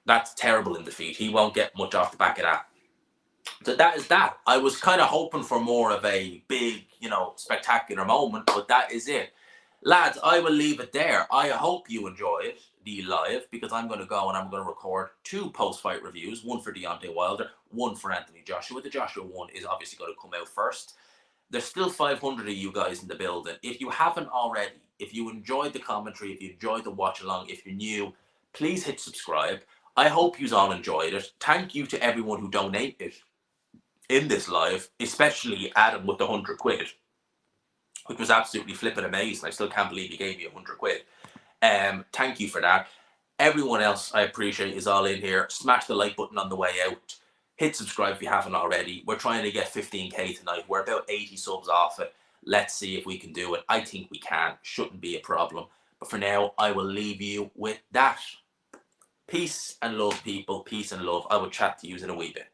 That's terrible in defeat. He won't get much off the back of that. So that is that. I was kind of hoping for more of a big, spectacular moment, but that is it. Lads, I will leave it there. I hope you enjoyed the live, because I'm going to go and I'm going to record 2 post-fight reviews, one for Deontay Wilder, one for Anthony Joshua. The Joshua one is obviously going to come out first. There's still 500 of you guys in the building. If you haven't already, if you enjoyed the commentary, if you enjoyed the watch along, if you're new, please hit subscribe. I hope you all enjoyed it. Thank you to everyone who donated in this live, especially Adam with the 100 quid, which was absolutely flipping amazing. I still can't believe he gave me 100 quid. Thank you for that. Everyone else I appreciate is all in here. Smash the like button on the way out. Hit subscribe if you haven't already. We're trying to get 15k tonight. We're about 80 subs off it. Let's see if we can do it. I think we can. Shouldn't be a problem. But for now, I will leave you with that. Peace and love, people. Peace and love. I will chat to you in a wee bit.